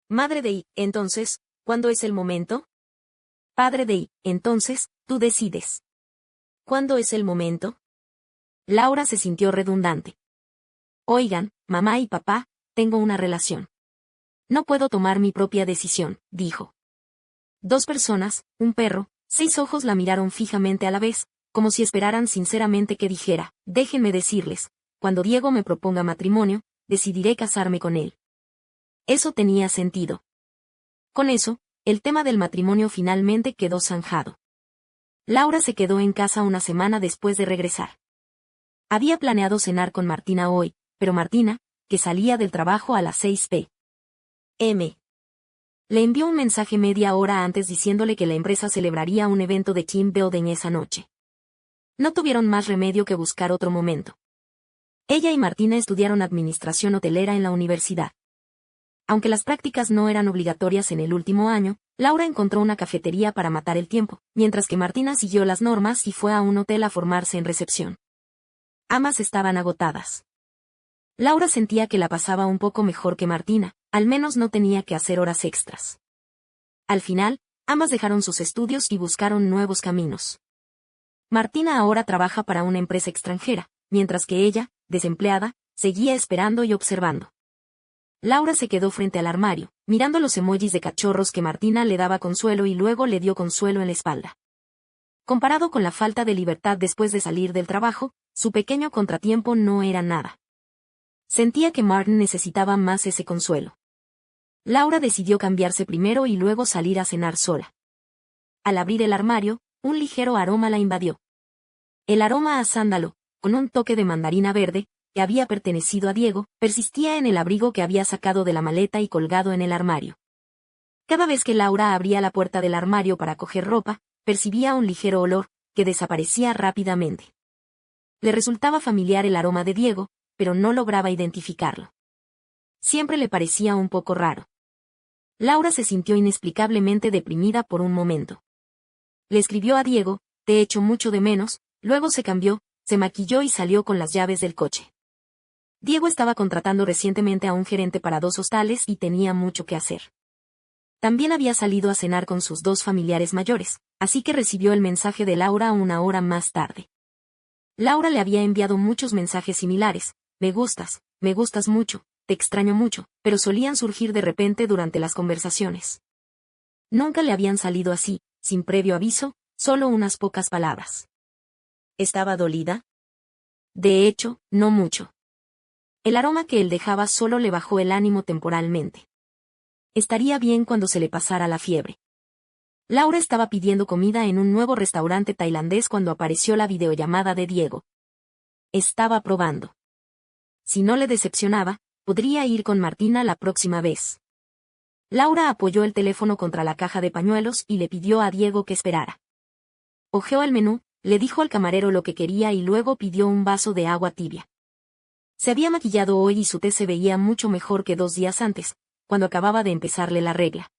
Madre de I, entonces, ¿cuándo es el momento? Padre de I, entonces, tú decides. ¿Cuándo es el momento? Laura se sintió redundante. Oigan, mamá y papá, tengo una relación. No puedo tomar mi propia decisión, dijo. 2 personas, un perro, 6 ojos la miraron fijamente a la vez, como si esperaran sinceramente que dijera, déjenme decirles, cuando Diego me proponga matrimonio, decidiré casarme con él. Eso tenía sentido. Con eso, el tema del matrimonio finalmente quedó zanjado. Laura se quedó en casa una semana después de regresar. Había planeado cenar con Martina hoy, pero Martina, que salía del trabajo a las 6 p.m., le envió un mensaje media hora antes diciéndole que la empresa celebraría un evento de team building esa noche. No tuvieron más remedio que buscar otro momento. Ella y Martina estudiaron administración hotelera en la universidad. Aunque las prácticas no eran obligatorias en el último año, Laura encontró una cafetería para matar el tiempo, mientras que Martina siguió las normas y fue a un hotel a formarse en recepción. Ambas estaban agotadas. Laura sentía que la pasaba un poco mejor que Martina, al menos no tenía que hacer horas extras. Al final, ambas dejaron sus estudios y buscaron nuevos caminos. Martina ahora trabaja para una empresa extranjera, mientras que ella, desempleada, seguía esperando y observando. Laura se quedó frente al armario, mirando los emojis de cachorros que Martina le daba consuelo y luego le dio consuelo en la espalda. Comparado con la falta de libertad después de salir del trabajo, su pequeño contratiempo no era nada. Sentía que Martin necesitaba más ese consuelo. Laura decidió cambiarse primero y luego salir a cenar sola. Al abrir el armario, un ligero aroma la invadió. El aroma a sándalo, con un toque de mandarina verde, que había pertenecido a Diego, persistía en el abrigo que había sacado de la maleta y colgado en el armario. Cada vez que Laura abría la puerta del armario para coger ropa, percibía un ligero olor, que desaparecía rápidamente. Le resultaba familiar el aroma de Diego, pero no lograba identificarlo. Siempre le parecía un poco raro. Laura se sintió inexplicablemente deprimida por un momento. Le escribió a Diego, te echo mucho de menos, luego se cambió, se maquilló y salió con las llaves del coche. Diego estaba contratando recientemente a un gerente para 2 hostales y tenía mucho que hacer. También había salido a cenar con sus 2 familiares mayores, así que recibió el mensaje de Laura 1 hora más tarde. Laura le había enviado muchos mensajes similares, me gustas mucho, te extraño mucho, pero solían surgir de repente durante las conversaciones. Nunca le habían salido así, sin previo aviso, solo unas pocas palabras. ¿Estaba dolida? De hecho, no mucho. El aroma que él dejaba solo le bajó el ánimo temporalmente. Estaría bien cuando se le pasara la fiebre. Laura estaba pidiendo comida en un nuevo restaurante tailandés cuando apareció la videollamada de Diego. Estaba probando. Si no le decepcionaba, podría ir con Martina la próxima vez. Laura apoyó el teléfono contra la caja de pañuelos y le pidió a Diego que esperara. Hojeó el menú, le dijo al camarero lo que quería y luego pidió un vaso de agua tibia. Se había maquillado hoy y su tez se veía mucho mejor que 2 días antes, cuando acababa de empezarle la regla.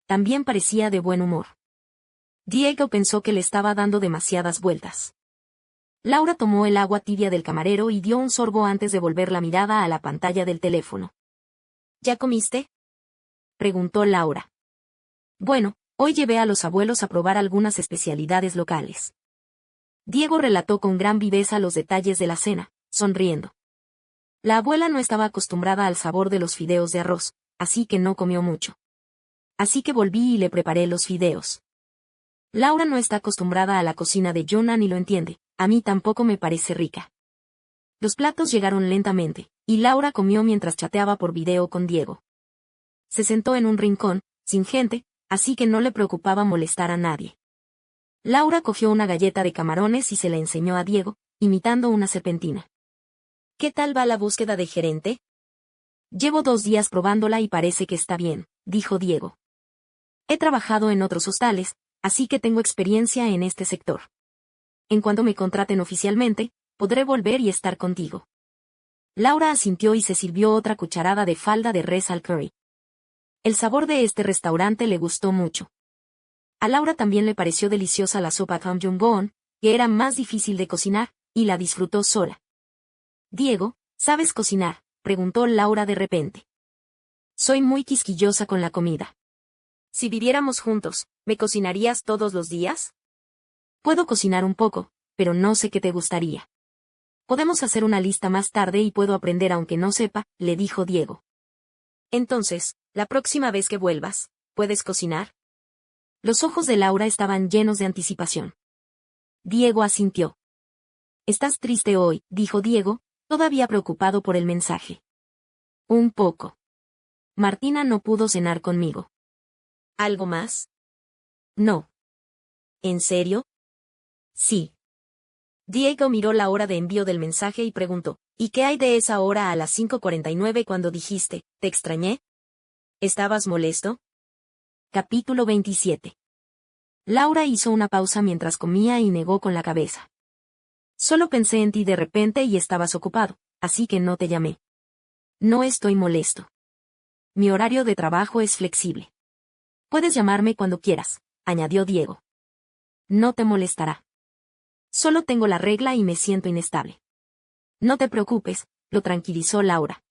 También parecía de buen humor. Diego pensó que le estaba dando demasiadas vueltas. Laura tomó el agua tibia del camarero y dio un sorbo antes de volver la mirada a la pantalla del teléfono. ¿Ya comiste?, preguntó Laura. Bueno, hoy llevé a los abuelos a probar algunas especialidades locales. Diego relató con gran viveza los detalles de la cena, sonriendo. La abuela no estaba acostumbrada al sabor de los fideos de arroz, así que no comió mucho. Así que volví y le preparé los fideos. Laura no está acostumbrada a la cocina de Jonah ni lo entiende, a mí tampoco me parece rica. Los platos llegaron lentamente, y Laura comió mientras chateaba por video con Diego. Se sentó en un rincón, sin gente, así que no le preocupaba molestar a nadie. Laura cogió una galleta de camarones y se la enseñó a Diego, imitando una serpentina. ¿Qué tal va la búsqueda de gerente? Llevo 2 días probándola y parece que está bien, dijo Diego. He trabajado en otros hostales, así que tengo experiencia en este sector. En cuanto me contraten oficialmente, podré volver y estar contigo. Laura asintió y se sirvió otra cucharada de falda de res al curry. El sabor de este restaurante le gustó mucho. A Laura también le pareció deliciosa la sopa tom yum goong, que era más difícil de cocinar, y la disfrutó sola. Diego, ¿sabes cocinar?, preguntó Laura de repente. Soy muy quisquillosa con la comida. Si viviéramos juntos, ¿me cocinarías todos los días? Puedo cocinar un poco, pero no sé qué te gustaría. Podemos hacer una lista más tarde y puedo aprender aunque no sepa, le dijo Diego. Entonces, la próxima vez que vuelvas, ¿puedes cocinar? Los ojos de Laura estaban llenos de anticipación. Diego asintió. ¿Estás triste hoy?, dijo Diego, todavía preocupado por el mensaje. Un poco. Martina no pudo cenar conmigo. ¿Algo más? No. ¿En serio? Sí. Diego miró la hora de envío del mensaje y preguntó, ¿y qué hay de esa hora a las 5:49 cuando dijiste, te extrañé? ¿Estabas molesto? Capítulo 27. Laura hizo una pausa mientras comía y negó con la cabeza. Solo pensé en ti de repente y estabas ocupado, así que no te llamé. No estoy molesto. Mi horario de trabajo es flexible. Puedes llamarme cuando quieras, añadió Diego. No te molestará. Solo tengo la regla y me siento inestable. No te preocupes, lo tranquilizó Laura.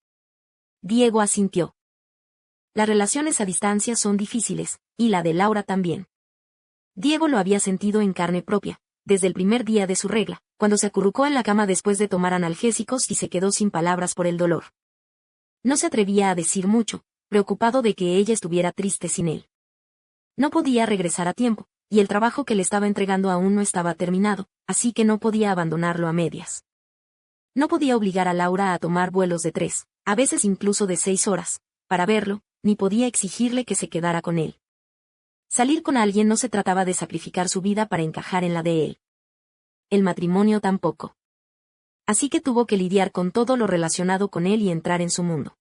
Diego asintió. Las relaciones a distancia son difíciles, y la de Laura también. Diego lo había sentido en carne propia, desde el primer día de su regla, cuando se acurrucó en la cama después de tomar analgésicos y se quedó sin palabras por el dolor. No se atrevía a decir mucho, preocupado de que ella estuviera triste sin él. No podía regresar a tiempo, y el trabajo que le estaba entregando aún no estaba terminado, así que no podía abandonarlo a medias. No podía obligar a Laura a tomar vuelos de 3, a veces incluso de 6 horas, para verlo, ni podía exigirle que se quedara con él. Salir con alguien no se trataba de sacrificar su vida para encajar en la de él. El matrimonio tampoco. Así que tuvo que lidiar con todo lo relacionado con él y entrar en su mundo.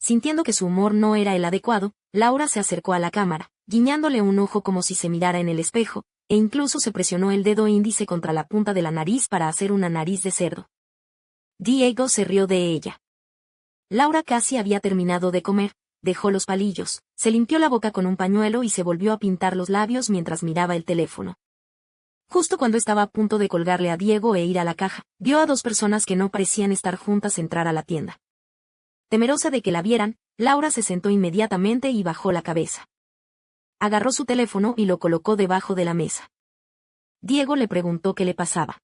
Sintiendo que su humor no era el adecuado, Laura se acercó a la cámara, guiñándole un ojo como si se mirara en el espejo, e incluso se presionó el dedo índice contra la punta de la nariz para hacer una nariz de cerdo. Diego se rió de ella. Laura casi había terminado de comer, dejó los palillos, se limpió la boca con un pañuelo y se volvió a pintar los labios mientras miraba el teléfono. Justo cuando estaba a punto de colgarle a Diego e ir a la caja, vio a 2 personas que no parecían estar juntas entrar a la tienda. Temerosa de que la vieran, Laura se sentó inmediatamente y bajó la cabeza. Agarró su teléfono y lo colocó debajo de la mesa. Diego le preguntó qué le pasaba.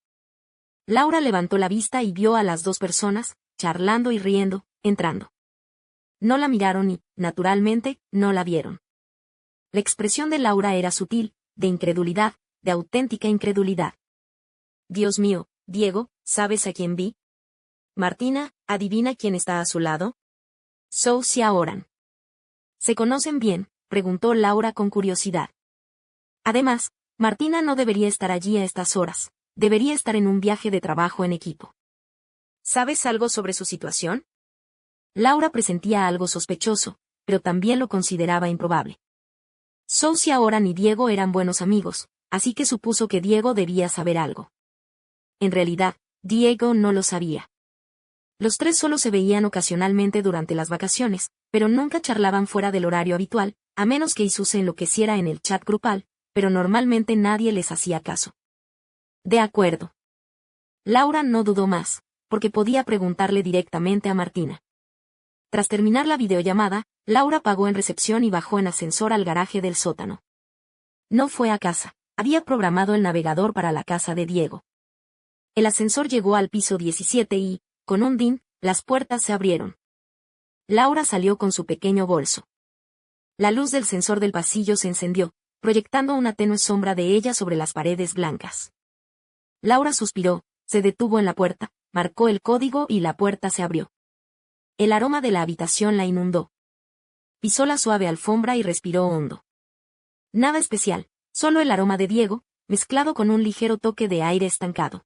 Laura levantó la vista y vio a las 2 personas, charlando y riendo, entrando. No la miraron y, naturalmente, no la vieron. La expresión de Laura era sutil, de incredulidad, de auténtica incredulidad. Dios mío, Diego, ¿sabes a quién vi? Martina, ¿adivina quién está a su lado? Zhou Xiaoran. ¿Se conocen bien?, preguntó Laura con curiosidad. Además, Martina no debería estar allí a estas horas, debería estar en un viaje de trabajo en equipo. ¿Sabes algo sobre su situación? Laura presentía algo sospechoso, pero también lo consideraba improbable. Sousi ahora ni Diego eran buenos amigos, así que supuso que Diego debía saber algo. En realidad, Diego no lo sabía. Los tres solo se veían ocasionalmente durante las vacaciones, pero nunca charlaban fuera del horario habitual, a menos que Isu se enloqueciera en el chat grupal, pero normalmente nadie les hacía caso. De acuerdo. Laura no dudó más, porque podía preguntarle directamente a Martina. Tras terminar la videollamada, Laura pagó en recepción y bajó en ascensor al garaje del sótano. No fue a casa, había programado el navegador para la casa de Diego. El ascensor llegó al piso 17 y, con un din, las puertas se abrieron. Laura salió con su pequeño bolso. La luz del sensor del pasillo se encendió, proyectando una tenue sombra de ella sobre las paredes blancas. Laura suspiró, se detuvo en la puerta, marcó el código y la puerta se abrió. El aroma de la habitación la inundó. Pisó la suave alfombra y respiró hondo. Nada especial, solo el aroma de Diego, mezclado con un ligero toque de aire estancado.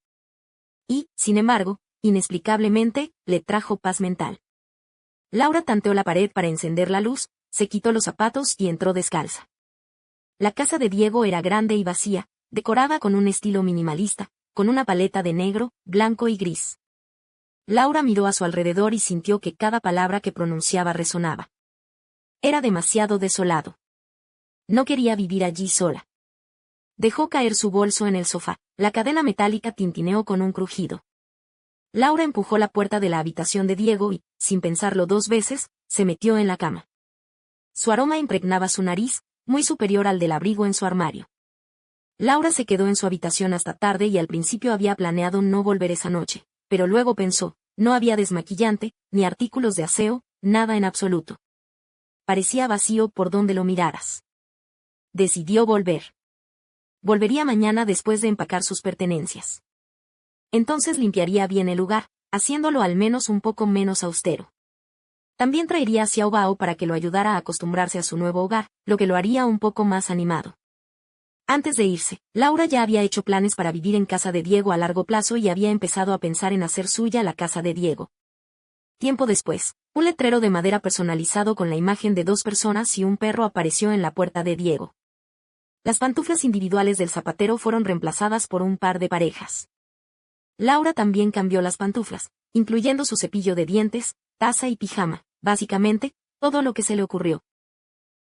Y, sin embargo, inexplicablemente, le trajo paz mental. Laura tanteó la pared para encender la luz, se quitó los zapatos y entró descalza. La casa de Diego era grande y vacía, decorada con un estilo minimalista, con una paleta de negro, blanco y gris. Laura miró a su alrededor y sintió que cada palabra que pronunciaba resonaba. Era demasiado desolado. No quería vivir allí sola. Dejó caer su bolso en el sofá, la cadena metálica tintineó con un crujido. Laura empujó la puerta de la habitación de Diego y, sin pensarlo dos veces, se metió en la cama. Su aroma impregnaba su nariz, muy superior al del abrigo en su armario. Laura se quedó en su habitación hasta tarde y al principio había planeado no volver esa noche, pero luego pensó, no había desmaquillante, ni artículos de aseo, nada en absoluto. Parecía vacío por donde lo miraras. Decidió volver. Volvería mañana después de empacar sus pertenencias. Entonces limpiaría bien el lugar, haciéndolo al menos un poco menos austero. También traería a Xiao Bao para que lo ayudara a acostumbrarse a su nuevo hogar, lo que lo haría un poco más animado. Antes de irse, Laura ya había hecho planes para vivir en casa de Diego a largo plazo y había empezado a pensar en hacer suya la casa de Diego. Tiempo después, un letrero de madera personalizado con la imagen de dos personas y un perro apareció en la puerta de Diego. Las pantuflas individuales del zapatero fueron reemplazadas por un par de parejas. Laura también cambió las pantuflas, incluyendo su cepillo de dientes, taza y pijama, básicamente, todo lo que se le ocurrió.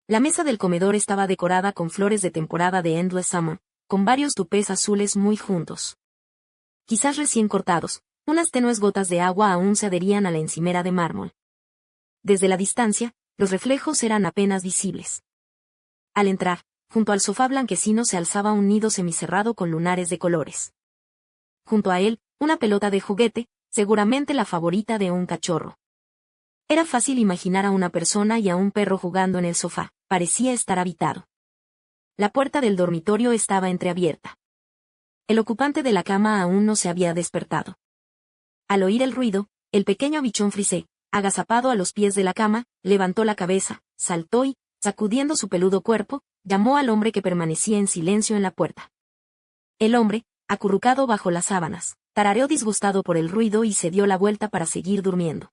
La mesa del comedor estaba decorada con flores de temporada de Endless Summer, con varios tupés azules muy juntos. Quizás recién cortados, unas tenues gotas de agua aún se adherían a la encimera de mármol. Desde la distancia, los reflejos eran apenas visibles. Al entrar, junto al sofá blanquecino se alzaba un nido semicerrado con lunares de colores. Junto a él, una pelota de juguete, seguramente la favorita de un cachorro. Era fácil imaginar a una persona y a un perro jugando en el sofá, parecía estar habitado. La puerta del dormitorio estaba entreabierta. El ocupante de la cama aún no se había despertado. Al oír el ruido, el pequeño bichón frisé, agazapado a los pies de la cama, levantó la cabeza, saltó y, sacudiendo su peludo cuerpo, llamó al hombre que permanecía en silencio en la puerta. El hombre, acurrucado bajo las sábanas, tarareó disgustado por el ruido y se dio la vuelta para seguir durmiendo.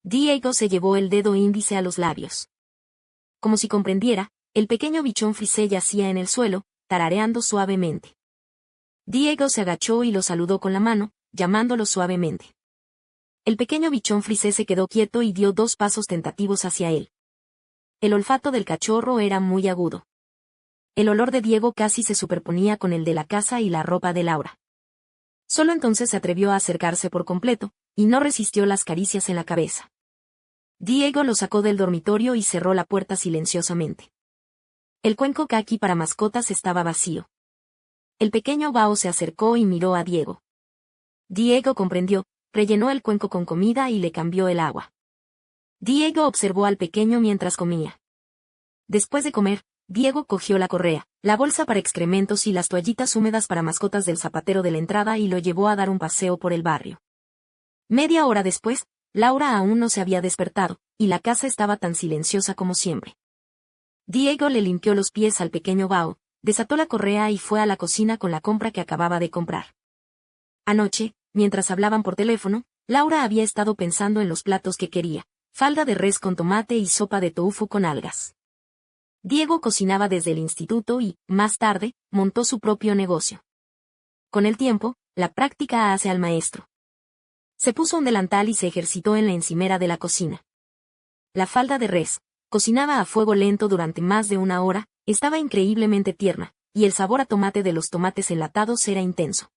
Diego se llevó el dedo índice a los labios. Como si comprendiera, el pequeño bichón frisé yacía en el suelo, tarareando suavemente. Diego se agachó y lo saludó con la mano, llamándolo suavemente. El pequeño bichón frisé se quedó quieto y dio 2 pasos tentativos hacia él. El olfato del cachorro era muy agudo. El olor de Diego casi se superponía con el de la casa y la ropa de Laura. Solo entonces se atrevió a acercarse por completo, y no resistió las caricias en la cabeza. Diego lo sacó del dormitorio y cerró la puerta silenciosamente. El cuenco caqui para mascotas estaba vacío. El pequeño Bao se acercó y miró a Diego. Diego comprendió, rellenó el cuenco con comida y le cambió el agua. Diego observó al pequeño mientras comía. Después de comer, Diego cogió la correa, la bolsa para excrementos y las toallitas húmedas para mascotas del zapatero de la entrada y lo llevó a dar un paseo por el barrio. Media hora después, Laura aún no se había despertado, y la casa estaba tan silenciosa como siempre. Diego le limpió los pies al pequeño Bao, desató la correa y fue a la cocina con la compra que acababa de comprar. Anoche, mientras hablaban por teléfono, Laura había estado pensando en los platos que quería, falda de res con tomate y sopa de tofu con algas. Diego cocinaba desde el instituto y, más tarde, montó su propio negocio. Con el tiempo, la práctica hace al maestro. Se puso un delantal y se ejercitó en la encimera de la cocina. La falda de res, cocinada a fuego lento durante más de una hora, estaba increíblemente tierna, y el sabor a tomate de los tomates enlatados era intenso.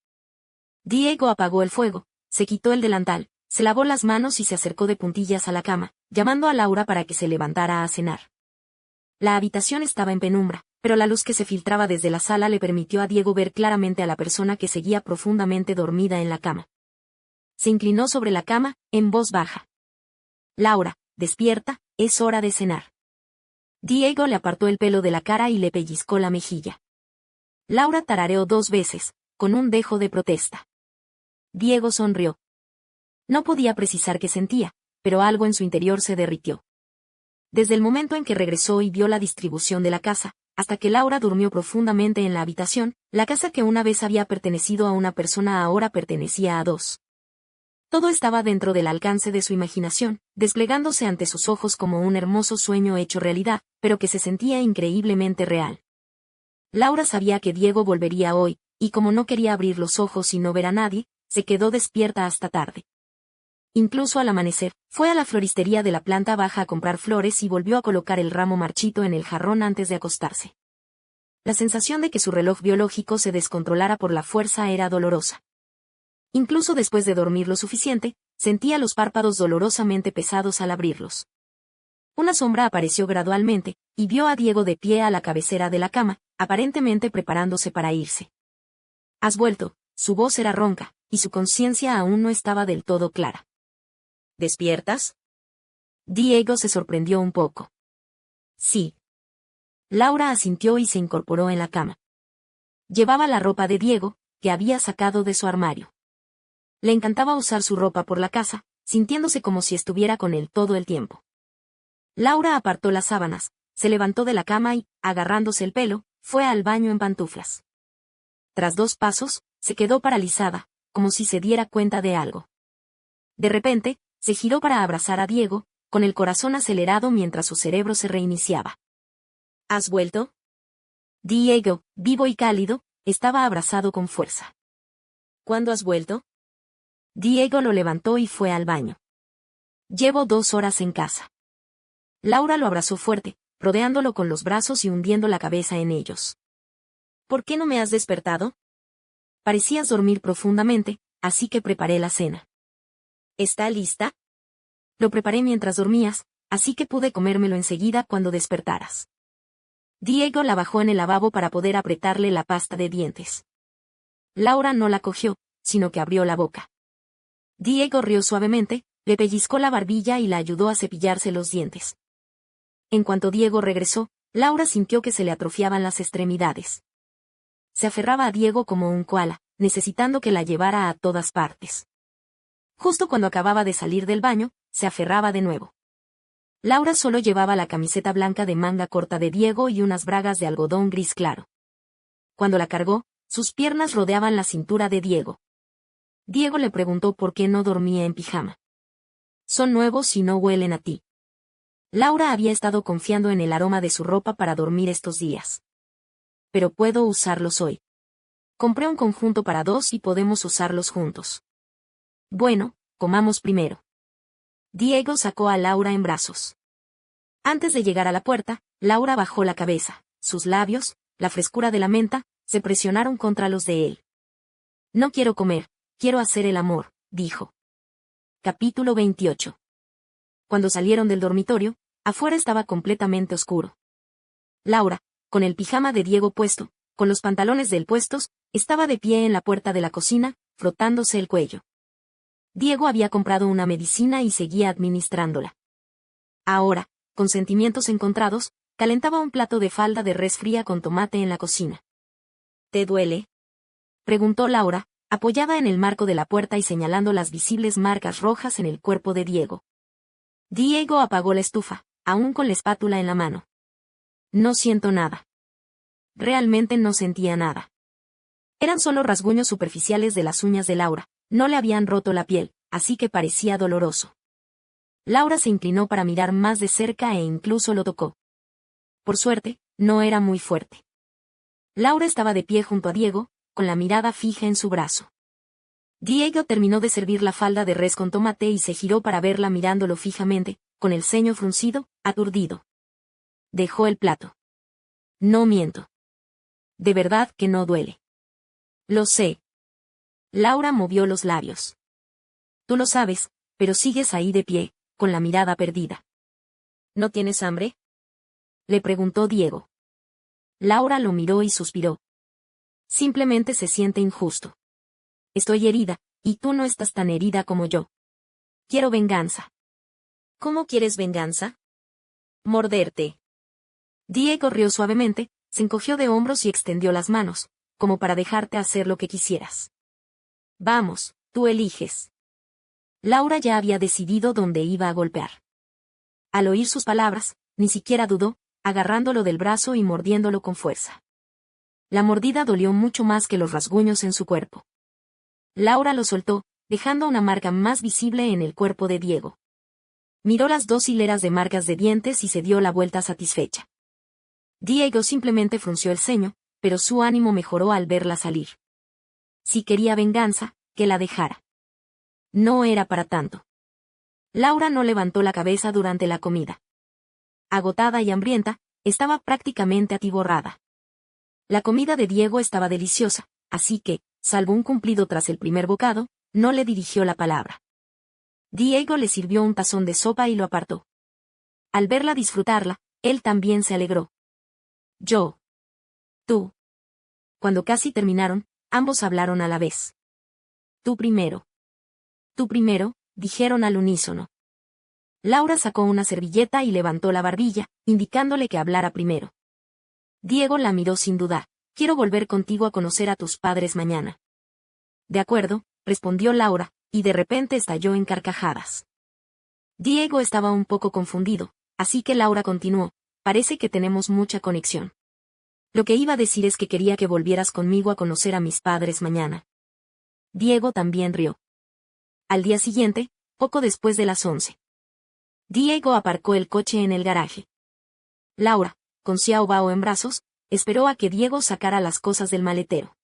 Diego apagó el fuego, se quitó el delantal, se lavó las manos y se acercó de puntillas a la cama, llamando a Laura para que se levantara a cenar. La habitación estaba en penumbra, pero la luz que se filtraba desde la sala le permitió a Diego ver claramente a la persona que seguía profundamente dormida en la cama. Se inclinó sobre la cama, en voz baja. Laura, despierta, es hora de cenar. Diego le apartó el pelo de la cara y le pellizcó la mejilla. Laura tarareó 2 veces, con un dejo de protesta. Diego sonrió. No podía precisar qué sentía, pero algo en su interior se derritió. Desde el momento en que regresó y vio la distribución de la casa, hasta que Laura durmió profundamente en la habitación, la casa que una vez había pertenecido a una persona ahora pertenecía a 2. Todo estaba dentro del alcance de su imaginación, desplegándose ante sus ojos como un hermoso sueño hecho realidad, pero que se sentía increíblemente real. Laura sabía que Diego volvería hoy, y como no quería abrir los ojos y no ver a nadie, se quedó despierta hasta tarde. Incluso al amanecer, fue a la floristería de la planta baja a comprar flores y volvió a colocar el ramo marchito en el jarrón antes de acostarse. La sensación de que su reloj biológico se descontrolara por la fuerza era dolorosa. Incluso después de dormir lo suficiente, sentía los párpados dolorosamente pesados al abrirlos. Una sombra apareció gradualmente, y vio a Diego de pie a la cabecera de la cama, aparentemente preparándose para irse. «Has vuelto», su voz era ronca, y su conciencia aún no estaba del todo clara. ¿Despiertas? Diego se sorprendió un poco. Sí. Laura asintió y se incorporó en la cama. Llevaba la ropa de Diego, que había sacado de su armario. Le encantaba usar su ropa por la casa, sintiéndose como si estuviera con él todo el tiempo. Laura apartó las sábanas, se levantó de la cama y, agarrándose el pelo, fue al baño en pantuflas. Tras 2 pasos, se quedó paralizada, como si se diera cuenta de algo. De repente, se giró para abrazar a Diego, con el corazón acelerado mientras su cerebro se reiniciaba. ¿Has vuelto? Diego, vivo y cálido, estaba abrazado con fuerza. ¿Cuándo has vuelto? Diego lo levantó y fue al baño. Llevo 2 horas en casa. Laura lo abrazó fuerte, rodeándolo con los brazos y hundiendo la cabeza en ellos. ¿Por qué no me has despertado? Parecías dormir profundamente, así que preparé la cena. ¿Está lista? Lo preparé mientras dormías, así que pude comérmelo enseguida cuando despertaras. Diego la bajó en el lavabo para poder apretarle la pasta de dientes. Laura no la cogió, sino que abrió la boca. Diego rió suavemente, le pellizcó la barbilla y la ayudó a cepillarse los dientes. En cuanto Diego regresó, Laura sintió que se le atrofiaban las extremidades. Se aferraba a Diego como un koala, necesitando que la llevara a todas partes. Justo cuando acababa de salir del baño, se aferraba de nuevo. Laura solo llevaba la camiseta blanca de manga corta de Diego y unas bragas de algodón gris claro. Cuando la cargó, sus piernas rodeaban la cintura de Diego. Diego le preguntó por qué no dormía en pijama. Son nuevos y no huelen a ti. Laura había estado confiando en el aroma de su ropa para dormir estos días. Pero puedo usarlos hoy. Compré un conjunto para 2 y podemos usarlos juntos. Bueno, comamos primero. Diego sacó a Laura en brazos. Antes de llegar a la puerta, Laura bajó la cabeza, sus labios, la frescura de la menta, se presionaron contra los de él. No quiero comer, quiero hacer el amor, dijo. Capítulo 28. Cuando salieron del dormitorio, afuera estaba completamente oscuro. Laura, con el pijama de Diego puesto, con los pantalones de él puestos, estaba de pie en la puerta de la cocina, frotándose el cuello. Diego había comprado una medicina y seguía administrándola. Ahora, con sentimientos encontrados, calentaba un plato de falda de res fría con tomate en la cocina. ¿Te duele?, preguntó Laura, apoyada en el marco de la puerta y señalando las visibles marcas rojas en el cuerpo de Diego. Diego apagó la estufa, aún con la espátula en la mano. No siento nada. Realmente no sentía nada. Eran solo rasguños superficiales de las uñas de Laura, no le habían roto la piel, así que parecía doloroso. Laura se inclinó para mirar más de cerca e incluso lo tocó. Por suerte, no era muy fuerte. Laura estaba de pie junto a Diego, con la mirada fija en su brazo. Diego terminó de servir la falda de res con tomate y se giró para verla mirándolo fijamente, con el ceño fruncido, aturdido. Dejó el plato. No miento. De verdad que no duele. Lo sé. Laura movió los labios. Tú lo sabes, pero sigues ahí de pie, con la mirada perdida. ¿No tienes hambre? Le preguntó Diego. Laura lo miró y suspiró. Simplemente se siente injusto. Estoy herida, y tú no estás tan herida como yo. Quiero venganza. ¿Cómo quieres venganza? Morderte. Diego rió suavemente, se encogió de hombros y extendió las manos, como para dejarte hacer lo que quisieras. Vamos, tú eliges. Laura ya había decidido dónde iba a golpear. Al oír sus palabras, ni siquiera dudó, agarrándolo del brazo y mordiéndolo con fuerza. La mordida dolió mucho más que los rasguños en su cuerpo. Laura lo soltó, dejando una marca más visible en el cuerpo de Diego. Miró las 2 hileras de marcas de dientes y se dio la vuelta satisfecha. Diego simplemente frunció el ceño, pero su ánimo mejoró al verla salir. Si quería venganza, que la dejara. No era para tanto. Laura no levantó la cabeza durante la comida. Agotada y hambrienta, estaba prácticamente atiborrada. La comida de Diego estaba deliciosa, así que, salvo un cumplido tras el primer bocado, no le dirigió la palabra. Diego le sirvió un tazón de sopa y lo apartó. Al verla disfrutarla, él también se alegró. Yo. Tú. Cuando casi terminaron, ambos hablaron a la vez. Tú primero. Tú primero, dijeron al unísono. Laura sacó una servilleta y levantó la barbilla, indicándole que hablara primero. Diego la miró sin dudar. Quiero volver contigo a conocer a tus padres mañana. De acuerdo, respondió Laura, y de repente estalló en carcajadas. Diego estaba un poco confundido, así que Laura continuó, parece que tenemos mucha conexión. Lo que iba a decir es que quería que volvieras conmigo a conocer a mis padres mañana. Diego también rió. Al día siguiente, poco después de las 11. Diego aparcó el coche en el garaje. Laura, con Xiao Bao en brazos, esperó a que Diego sacara las cosas del maletero.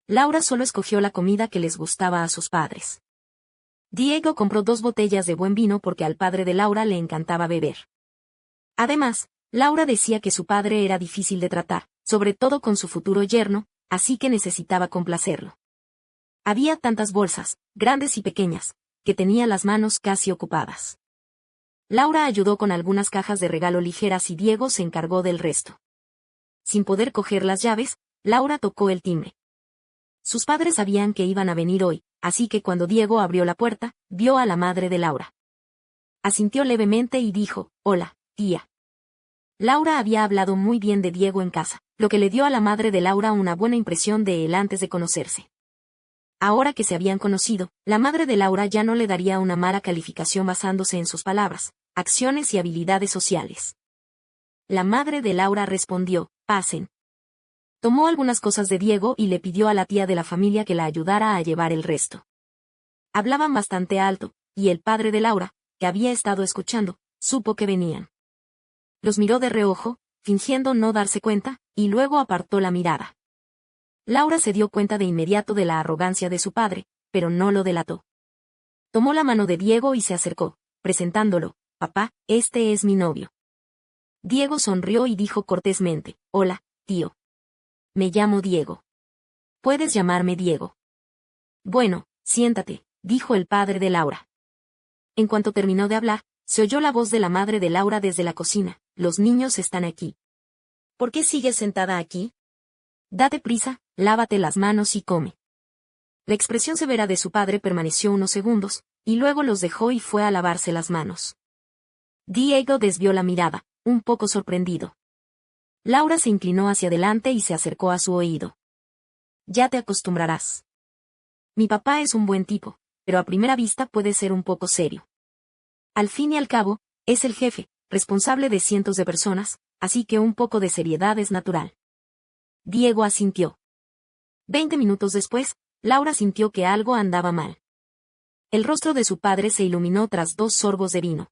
Laura solo escogió la comida que les gustaba a sus padres. Diego compró 2 botellas de buen vino porque al padre de Laura le encantaba beber. Además, Laura decía que su padre era difícil de tratar, sobre todo con su futuro yerno, así que necesitaba complacerlo. Había tantas bolsas, grandes y pequeñas, que tenía las manos casi ocupadas. Laura ayudó con algunas cajas de regalo ligeras y Diego se encargó del resto. Sin poder coger las llaves, Laura tocó el timbre. Sus padres sabían que iban a venir hoy, así que cuando Diego abrió la puerta, vio a la madre de Laura. Asintió levemente y dijo, «Hola, tía». Laura había hablado muy bien de Diego en casa, lo que le dio a la madre de Laura una buena impresión de él antes de conocerse. Ahora que se habían conocido, la madre de Laura ya no le daría una mala calificación basándose en sus palabras, acciones y habilidades sociales. La madre de Laura respondió, «Pasen». Tomó algunas cosas de Diego y le pidió a la tía de la familia que la ayudara a llevar el resto. Hablaban bastante alto, y el padre de Laura, que había estado escuchando, supo que venían. Los miró de reojo, fingiendo no darse cuenta, y luego apartó la mirada. Laura se dio cuenta de inmediato de la arrogancia de su padre, pero no lo delató. Tomó la mano de Diego y se acercó, presentándolo, «Papá, este es mi novio». Diego sonrió y dijo cortésmente, «Hola, tío. Me llamo Diego. Puedes llamarme Diego». «Bueno, siéntate», dijo el padre de Laura. En cuanto terminó de hablar, se oyó la voz de la madre de Laura desde la cocina, «Los niños están aquí». «¿Por qué sigues sentada aquí? Date prisa, lávate las manos y come». La expresión severa de su padre permaneció unos segundos, y luego los dejó y fue a lavarse las manos. Diego desvió la mirada, un poco sorprendido. Laura se inclinó hacia adelante y se acercó a su oído. «Ya te acostumbrarás. Mi papá es un buen tipo, pero a primera vista puede ser un poco serio. Al fin y al cabo, es el jefe, responsable de cientos de personas, así que un poco de seriedad es natural». Diego asintió. 20 minutos después, Laura sintió que algo andaba mal. El rostro de su padre se iluminó tras 2 sorbos de vino.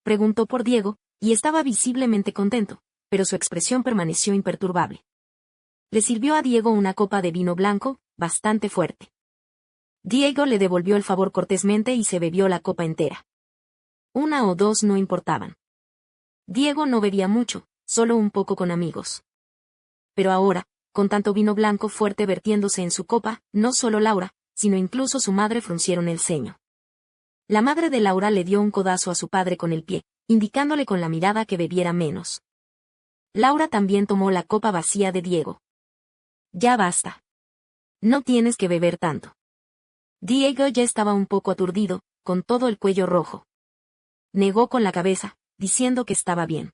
Preguntó por Diego, y estaba visiblemente contento, pero su expresión permaneció imperturbable. Le sirvió a Diego una copa de vino blanco, bastante fuerte. Diego le devolvió el favor cortésmente y se bebió la copa entera. 1 o 2 no importaban. Diego no bebía mucho, solo un poco con amigos. Pero ahora, con tanto vino blanco fuerte vertiéndose en su copa, no solo Laura, sino incluso su madre fruncieron el ceño. La madre de Laura le dio un codazo a su padre con el pie, indicándole con la mirada que bebiera menos. Laura también tomó la copa vacía de Diego. Ya basta. No tienes que beber tanto. Diego ya estaba un poco aturdido, con todo el cuello rojo. Negó con la cabeza, diciendo que estaba bien.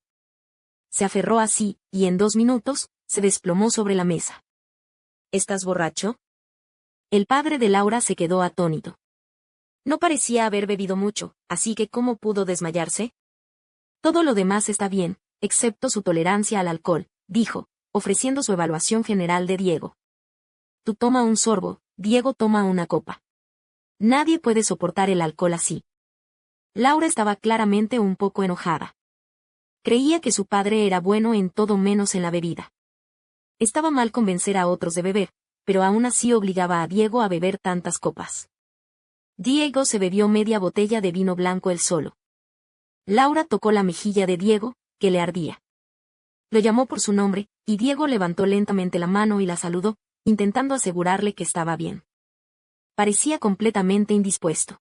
Se aferró así, y en 2 minutos, se desplomó sobre la mesa. ¿Estás borracho? El padre de Laura se quedó atónito. No parecía haber bebido mucho, así que ¿cómo pudo desmayarse? Todo lo demás está bien, excepto su tolerancia al alcohol, dijo, ofreciendo su evaluación general de Diego. Tú toma un sorbo, Diego toma una copa. Nadie puede soportar el alcohol así. Laura estaba claramente un poco enojada. Creía que su padre era bueno en todo menos en la bebida. Estaba mal convencer a otros de beber, pero aún así obligaba a Diego a beber tantas copas. Diego se bebió media botella de vino blanco él solo. Laura tocó la mejilla de Diego, que le ardía. Lo llamó por su nombre, y Diego levantó lentamente la mano y la saludó, intentando asegurarle que estaba bien. Parecía completamente indispuesto.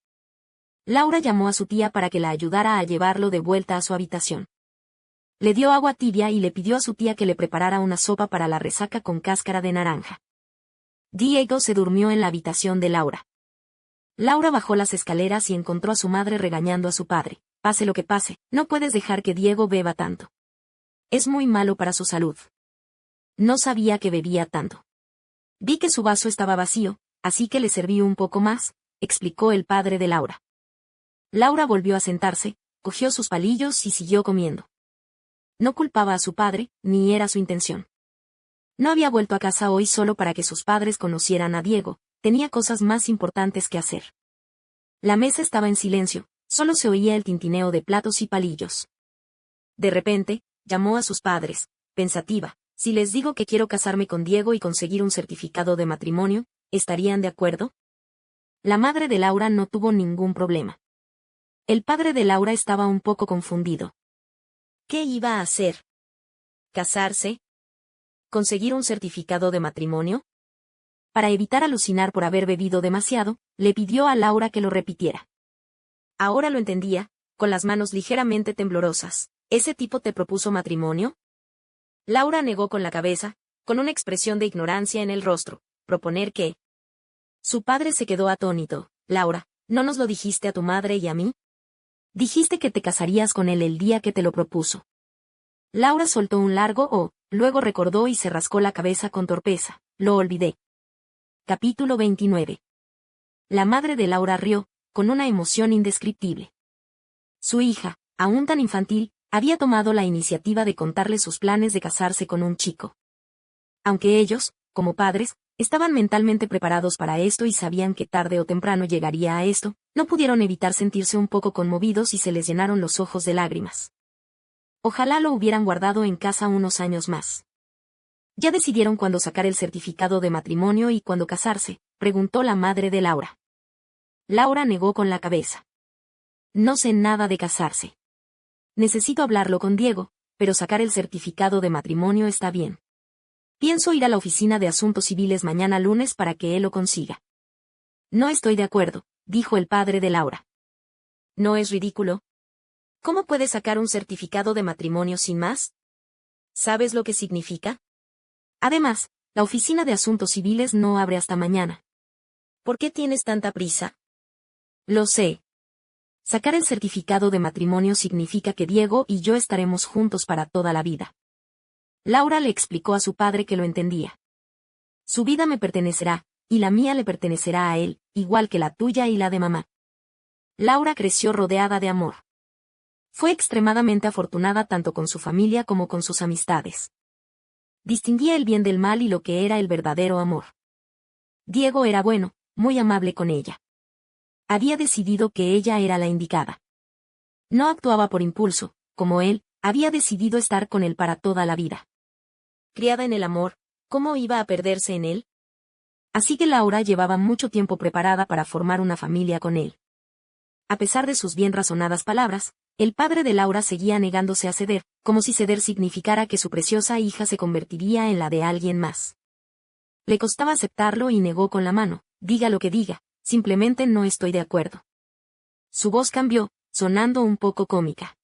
Laura llamó a su tía para que la ayudara a llevarlo de vuelta a su habitación. Le dio agua tibia y le pidió a su tía que le preparara una sopa para la resaca con cáscara de naranja. Diego se durmió en la habitación de Laura. Laura bajó las escaleras y encontró a su madre regañando a su padre. Pase lo que pase, no puedes dejar que Diego beba tanto. Es muy malo para su salud. No sabía que bebía tanto. Vi que su vaso estaba vacío, así que le serví un poco más, explicó el padre de Laura. Laura volvió a sentarse, cogió sus palillos y siguió comiendo. No culpaba a su padre, ni era su intención. No había vuelto a casa hoy solo para que sus padres conocieran a Diego, tenía cosas más importantes que hacer. La mesa estaba en silencio, solo se oía el tintineo de platos y palillos. De repente, llamó a sus padres, pensativa. Si les digo que quiero casarme con Diego y conseguir un certificado de matrimonio, ¿estarían de acuerdo? La madre de Laura no tuvo ningún problema. El padre de Laura estaba un poco confundido. ¿Qué iba a hacer? ¿Casarse? ¿Conseguir un certificado de matrimonio? Para evitar alucinar por haber bebido demasiado, le pidió a Laura que lo repitiera. Ahora lo entendía, con las manos ligeramente temblorosas. ¿Ese tipo te propuso matrimonio? Laura negó con la cabeza, con una expresión de ignorancia en el rostro. ¿Proponer qué? Su padre se quedó atónito. Laura, ¿no nos lo dijiste a tu madre y a mí? Dijiste que te casarías con él el día que te lo propuso. Laura soltó un largo oh, luego recordó y se rascó la cabeza con torpeza. Lo olvidé. Capítulo 29. La madre de Laura rió, con una emoción indescriptible. Su hija, aún tan infantil, había tomado la iniciativa de contarle sus planes de casarse con un chico. Aunque ellos, como padres, estaban mentalmente preparados para esto y sabían que tarde o temprano llegaría a esto, no pudieron evitar sentirse un poco conmovidos y se les llenaron los ojos de lágrimas. Ojalá lo hubieran guardado en casa unos años más. ¿Ya decidieron cuándo sacar el certificado de matrimonio y cuándo casarse?, preguntó la madre de Laura. Laura negó con la cabeza. No sé nada de casarse. Necesito hablarlo con Diego, pero sacar el certificado de matrimonio está bien. Pienso ir a la oficina de asuntos civiles mañana lunes para que él lo consiga. No estoy de acuerdo, dijo el padre de Laura. ¿No es ridículo? ¿Cómo puedes sacar un certificado de matrimonio sin más? ¿Sabes lo que significa? Además, la oficina de asuntos civiles no abre hasta mañana. ¿Por qué tienes tanta prisa? Lo sé. Sacar el certificado de matrimonio significa que Diego y yo estaremos juntos para toda la vida. Laura le explicó a su padre que lo entendía. Su vida me pertenecerá, y la mía le pertenecerá a él, igual que la tuya y la de mamá. Laura creció rodeada de amor. Fue extremadamente afortunada tanto con su familia como con sus amistades. Distinguía el bien del mal y lo que era el verdadero amor. Diego era bueno, muy amable con ella. Había decidido que ella era la indicada. No actuaba por impulso, como él, había decidido estar con él para toda la vida. Criada en el amor, ¿cómo iba a perderse en él? Así que Laura llevaba mucho tiempo preparada para formar una familia con él. A pesar de sus bien razonadas palabras, el padre de Laura seguía negándose a ceder, como si ceder significara que su preciosa hija se convertiría en la de alguien más. Le costaba aceptarlo y negó con la mano, diga lo que diga, simplemente no estoy de acuerdo. Su voz cambió, sonando un poco cómica.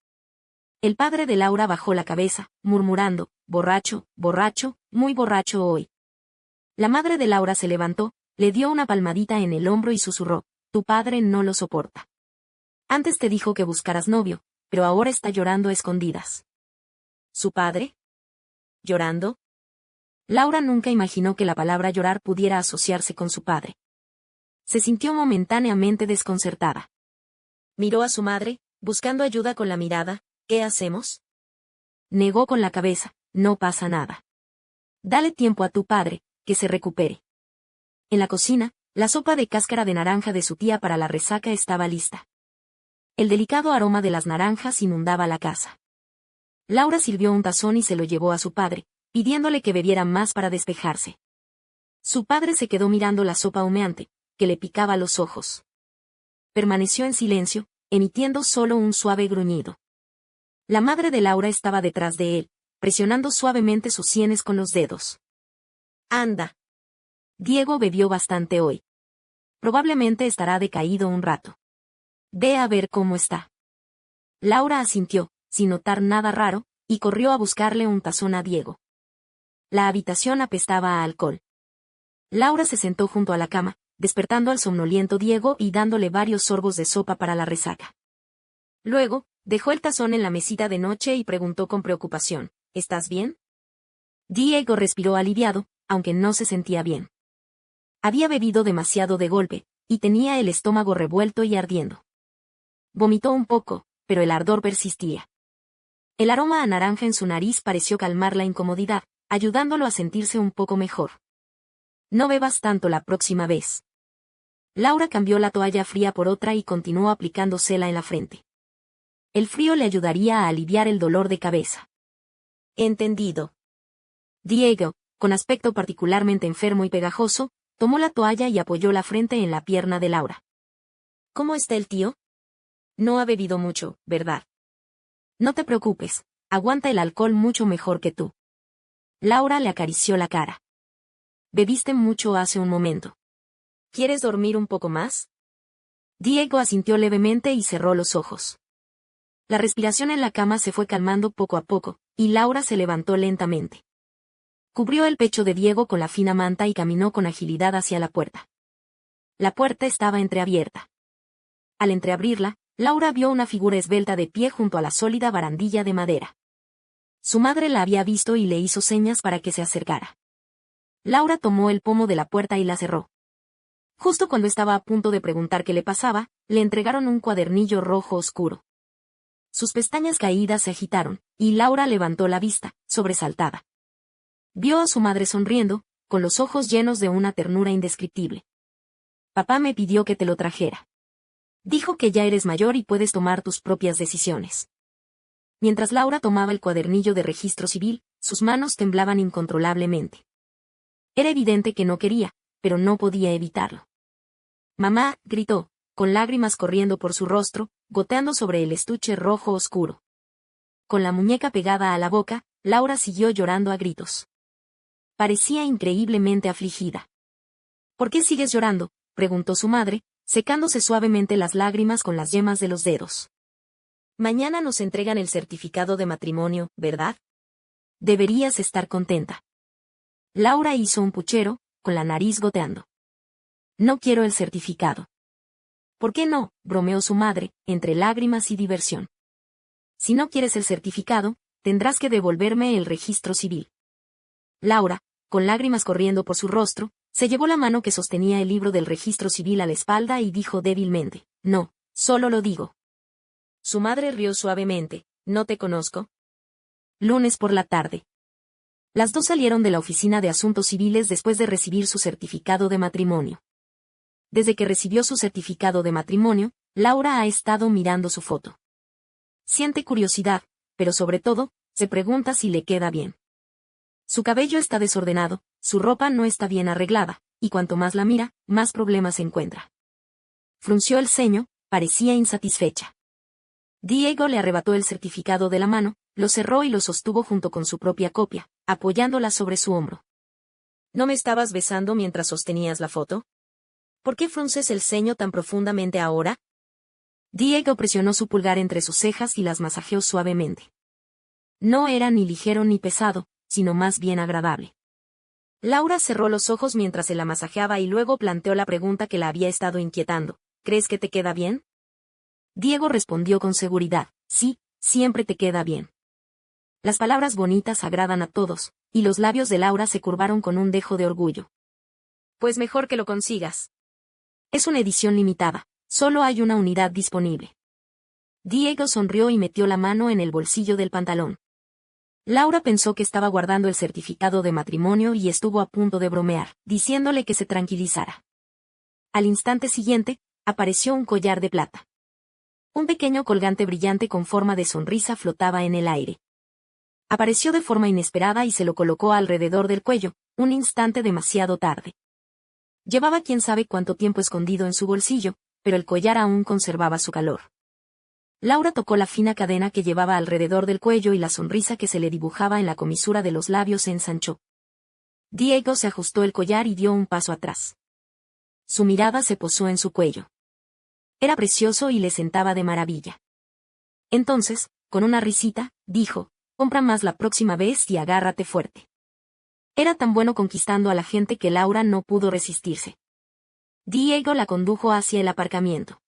El padre de Laura bajó la cabeza, murmurando, borracho, borracho, muy borracho hoy. La madre de Laura se levantó, le dio una palmadita en el hombro y susurró, tu padre no lo soporta. Antes te dijo que buscaras novio, pero ahora está llorando a escondidas. ¿Su padre? ¿Llorando? Laura nunca imaginó que la palabra llorar pudiera asociarse con su padre. Se sintió momentáneamente desconcertada. Miró a su madre, buscando ayuda con la mirada, ¿qué hacemos? Negó con la cabeza, no pasa nada. Dale tiempo a tu padre, que se recupere. En la cocina, la sopa de cáscara de naranja de su tía para la resaca estaba lista. El delicado aroma de las naranjas inundaba la casa. Laura sirvió un tazón y se lo llevó a su padre, pidiéndole que bebiera más para despejarse. Su padre se quedó mirando la sopa humeante, que le picaba los ojos. Permaneció en silencio, emitiendo solo un suave gruñido. La madre de Laura estaba detrás de él, presionando suavemente sus sienes con los dedos. Anda. Diego bebió bastante hoy. Probablemente estará decaído un rato. Ve a ver cómo está. Laura asintió, sin notar nada raro, y corrió a buscarle un tazón a Diego. La habitación apestaba a alcohol. Laura se sentó junto a la cama, despertando al somnoliento Diego y dándole varios sorbos de sopa para la resaca. Luego, dejó el tazón en la mesita de noche y preguntó con preocupación, ¿estás bien? Diego respiró aliviado, aunque no se sentía bien. Había bebido demasiado de golpe, y tenía el estómago revuelto y ardiendo. Vomitó un poco, pero el ardor persistía. El aroma a naranja en su nariz pareció calmar la incomodidad, ayudándolo a sentirse un poco mejor. No bebas tanto la próxima vez. Laura cambió la toalla fría por otra y continuó aplicándosela en la frente. El frío le ayudaría a aliviar el dolor de cabeza. Entendido. Diego, con aspecto particularmente enfermo y pegajoso, tomó la toalla y apoyó la frente en la pierna de Laura. ¿Cómo está el tío? No ha bebido mucho, ¿verdad? No te preocupes, aguanta el alcohol mucho mejor que tú. Laura le acarició la cara. Bebiste mucho hace un momento. ¿Quieres dormir un poco más? Diego asintió levemente y cerró los ojos. La respiración en la cama se fue calmando poco a poco, y Laura se levantó lentamente. Cubrió el pecho de Diego con la fina manta y caminó con agilidad hacia la puerta. La puerta estaba entreabierta. Al entreabrirla, Laura vio una figura esbelta de pie junto a la sólida barandilla de madera. Su madre la había visto y le hizo señas para que se acercara. Laura tomó el pomo de la puerta y la cerró. Justo cuando estaba a punto de preguntar qué le pasaba, le entregaron un cuadernillo rojo oscuro. Sus pestañas caídas se agitaron, y Laura levantó la vista, sobresaltada. Vio a su madre sonriendo, con los ojos llenos de una ternura indescriptible. Papá me pidió que te lo trajera. Dijo que ya eres mayor y puedes tomar tus propias decisiones. Mientras Laura tomaba el cuadernillo de registro civil, sus manos temblaban incontrolablemente. Era evidente que no quería, pero no podía evitarlo. Mamá, gritó, con lágrimas corriendo por su rostro, goteando sobre el estuche rojo oscuro. Con la muñeca pegada a la boca, Laura siguió llorando a gritos. Parecía increíblemente afligida. ¿Por qué sigues llorando?, preguntó su madre, secándose suavemente las lágrimas con las yemas de los dedos. Mañana nos entregan el certificado de matrimonio, ¿verdad? Deberías estar contenta. Laura hizo un puchero, con la nariz goteando. No quiero el certificado. ¿Por qué no?, bromeó su madre, entre lágrimas y diversión. Si no quieres el certificado, tendrás que devolverme el registro civil. Laura, con lágrimas corriendo por su rostro, se llevó la mano que sostenía el libro del registro civil a la espalda y dijo débilmente, no, solo lo digo. Su madre rió suavemente, ¿no te conozco? Lunes por la tarde. Las dos salieron de la oficina de asuntos civiles después de recibir su certificado de matrimonio. Desde que recibió su certificado de matrimonio, Laura ha estado mirando su foto. Siente curiosidad, pero sobre todo, se pregunta si le queda bien. Su cabello está desordenado, su ropa no está bien arreglada, y cuanto más la mira, más problemas encuentra. Frunció el ceño, parecía insatisfecha. Diego le arrebató el certificado de la mano, lo cerró y lo sostuvo junto con su propia copia, apoyándola sobre su hombro. ¿No me estabas besando mientras sostenías la foto? ¿Por qué frunces el ceño tan profundamente ahora? Diego presionó su pulgar entre sus cejas y las masajeó suavemente. No era ni ligero ni pesado, sino más bien agradable. Laura cerró los ojos mientras se la masajeaba y luego planteó la pregunta que la había estado inquietando. ¿Crees que te queda bien? Diego respondió con seguridad. Sí, siempre te queda bien. Las palabras bonitas agradan a todos, y los labios de Laura se curvaron con un dejo de orgullo. Pues mejor que lo consigas. Es una edición limitada, solo hay una unidad disponible. Diego sonrió y metió la mano en el bolsillo del pantalón. Laura pensó que estaba guardando el certificado de matrimonio y estuvo a punto de bromear, diciéndole que se tranquilizara. Al instante siguiente, apareció un collar de plata. Un pequeño colgante brillante con forma de sonrisa flotaba en el aire. Apareció de forma inesperada y se lo colocó alrededor del cuello, un instante demasiado tarde. Llevaba quién sabe cuánto tiempo escondido en su bolsillo, pero el collar aún conservaba su calor. Laura tocó la fina cadena que llevaba alrededor del cuello y la sonrisa que se le dibujaba en la comisura de los labios se ensanchó. Diego se ajustó el collar y dio un paso atrás. Su mirada se posó en su cuello. Era precioso y le sentaba de maravilla. Entonces, con una risita, dijo, compra más la próxima vez y agárrate fuerte. Era tan bueno conquistando a la gente que Laura no pudo resistirse. Diego la condujo hacia el aparcamiento.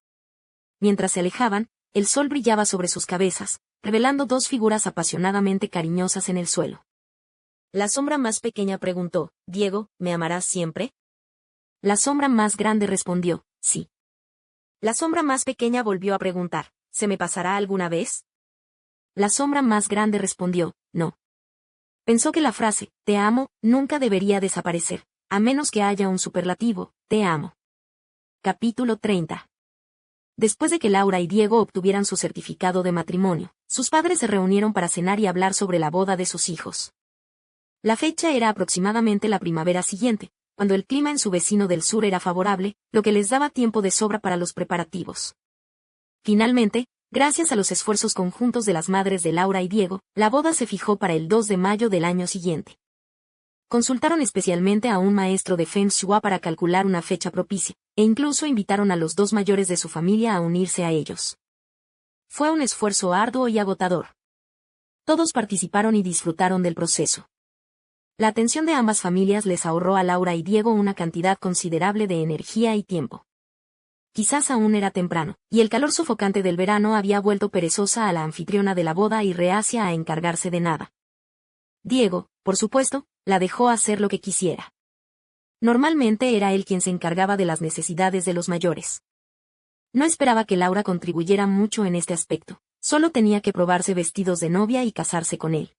Mientras se alejaban, el sol brillaba sobre sus cabezas, revelando dos figuras apasionadamente cariñosas en el suelo. La sombra más pequeña preguntó, Diego, ¿me amarás siempre? La sombra más grande respondió, sí. La sombra más pequeña volvió a preguntar, ¿se me pasará alguna vez? La sombra más grande respondió, no. Pensó que la frase, te amo, nunca debería desaparecer, a menos que haya un superlativo, te amo. Capítulo 30. Después de que Laura y Diego obtuvieran su certificado de matrimonio, sus padres se reunieron para cenar y hablar sobre la boda de sus hijos. La fecha era aproximadamente la primavera siguiente, cuando el clima en su vecino del sur era favorable, lo que les daba tiempo de sobra para los preparativos. Finalmente, gracias a los esfuerzos conjuntos de las madres de Laura y Diego, la boda se fijó para el 2 de mayo del año siguiente. Consultaron especialmente a un maestro de Feng Shui para calcular una fecha propicia, e incluso invitaron a los dos mayores de su familia a unirse a ellos. Fue un esfuerzo arduo y agotador. Todos participaron y disfrutaron del proceso. La atención de ambas familias les ahorró a Laura y Diego una cantidad considerable de energía y tiempo. Quizás aún era temprano, y el calor sofocante del verano había vuelto perezosa a la anfitriona de la boda y reacia a encargarse de nada. Diego, por supuesto, la dejó hacer lo que quisiera. Normalmente era él quien se encargaba de las necesidades de los mayores. No esperaba que Laura contribuyera mucho en este aspecto, solo tenía que probarse vestidos de novia y casarse con él.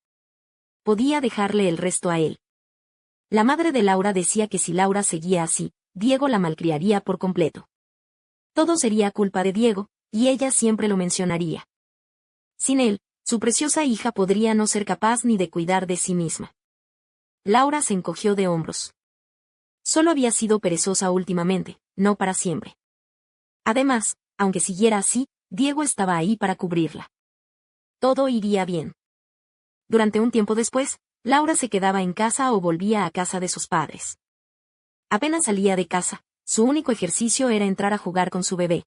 Podía dejarle el resto a él. La madre de Laura decía que si Laura seguía así, Diego la malcriaría por completo. Todo sería culpa de Diego, y ella siempre lo mencionaría. Sin él, su preciosa hija podría no ser capaz ni de cuidar de sí misma. Laura se encogió de hombros. Solo había sido perezosa últimamente, no para siempre. Además, aunque siguiera así, Diego estaba ahí para cubrirla. Todo iría bien. Durante un tiempo después, Laura se quedaba en casa o volvía a casa de sus padres. Apenas salía de casa, su único ejercicio era entrar a jugar con su bebé.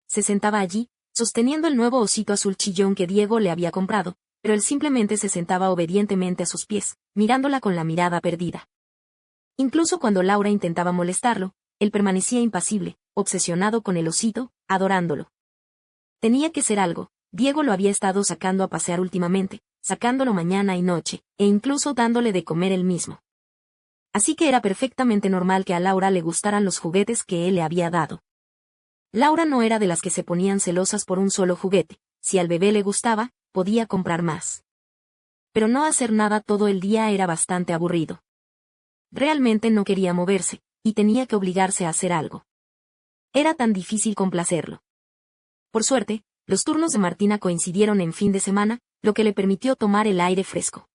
Se sentaba allí, sosteniendo el nuevo osito azul chillón que Diego le había comprado, pero él simplemente se sentaba obedientemente a sus pies, mirándola con la mirada perdida. Incluso cuando Laura intentaba molestarlo, él permanecía impasible, obsesionado con el osito, adorándolo. Tenía que ser algo, Diego lo había estado sacando a pasear últimamente, sacándolo mañana y noche, e incluso dándole de comer él mismo. Así que era perfectamente normal que a Laura le gustaran los juguetes que él le había dado. Laura no era de las que se ponían celosas por un solo juguete, si al bebé le gustaba, podía comprar más. Pero no hacer nada todo el día era bastante aburrido. Realmente no quería moverse, y tenía que obligarse a hacer algo. Era tan difícil complacerlo. Por suerte, los turnos de Martina coincidieron en fin de semana, lo que le permitió tomar el aire fresco.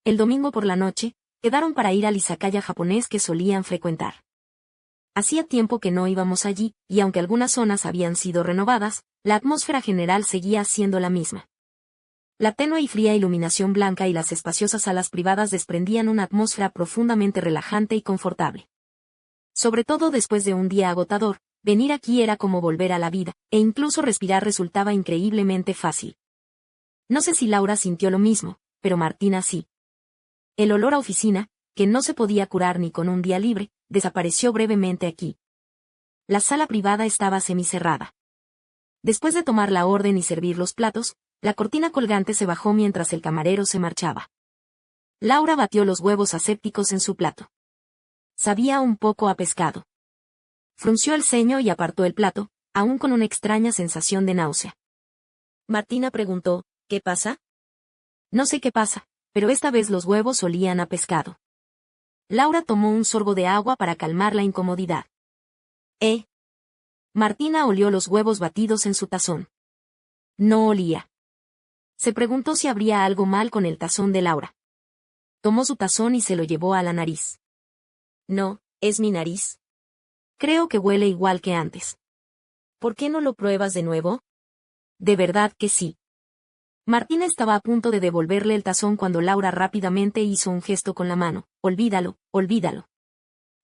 El domingo por la noche, quedaron para ir al izakaya japonés que solían frecuentar. Hacía tiempo que no íbamos allí, y aunque algunas zonas habían sido renovadas, la atmósfera general seguía siendo la misma. La tenue y fría iluminación blanca y las espaciosas salas privadas desprendían una atmósfera profundamente relajante y confortable. Sobre todo después de un día agotador, venir aquí era como volver a la vida, e incluso respirar resultaba increíblemente fácil. No sé si Laura sintió lo mismo, pero Martina sí. El olor a oficina, que no se podía curar ni con un día libre, desapareció brevemente aquí. La sala privada estaba semicerrada. Después de tomar la orden y servir los platos, la cortina colgante se bajó mientras el camarero se marchaba. Laura batió los huevos asépticos en su plato. Sabía un poco a pescado. Frunció el ceño y apartó el plato, aún con una extraña sensación de náusea. Martina preguntó, ¿qué pasa? No sé qué pasa, pero esta vez los huevos olían a pescado. Laura tomó un sorbo de agua para calmar la incomodidad. Martina olió los huevos batidos en su tazón. No olía. Se preguntó si habría algo mal con el tazón de Laura. Tomó su tazón y se lo llevó a la nariz. No, es mi nariz. Creo que huele igual que antes. ¿Por qué no lo pruebas de nuevo? De verdad que sí. Martina estaba a punto de devolverle el tazón cuando Laura rápidamente hizo un gesto con la mano. Olvídalo, olvídalo.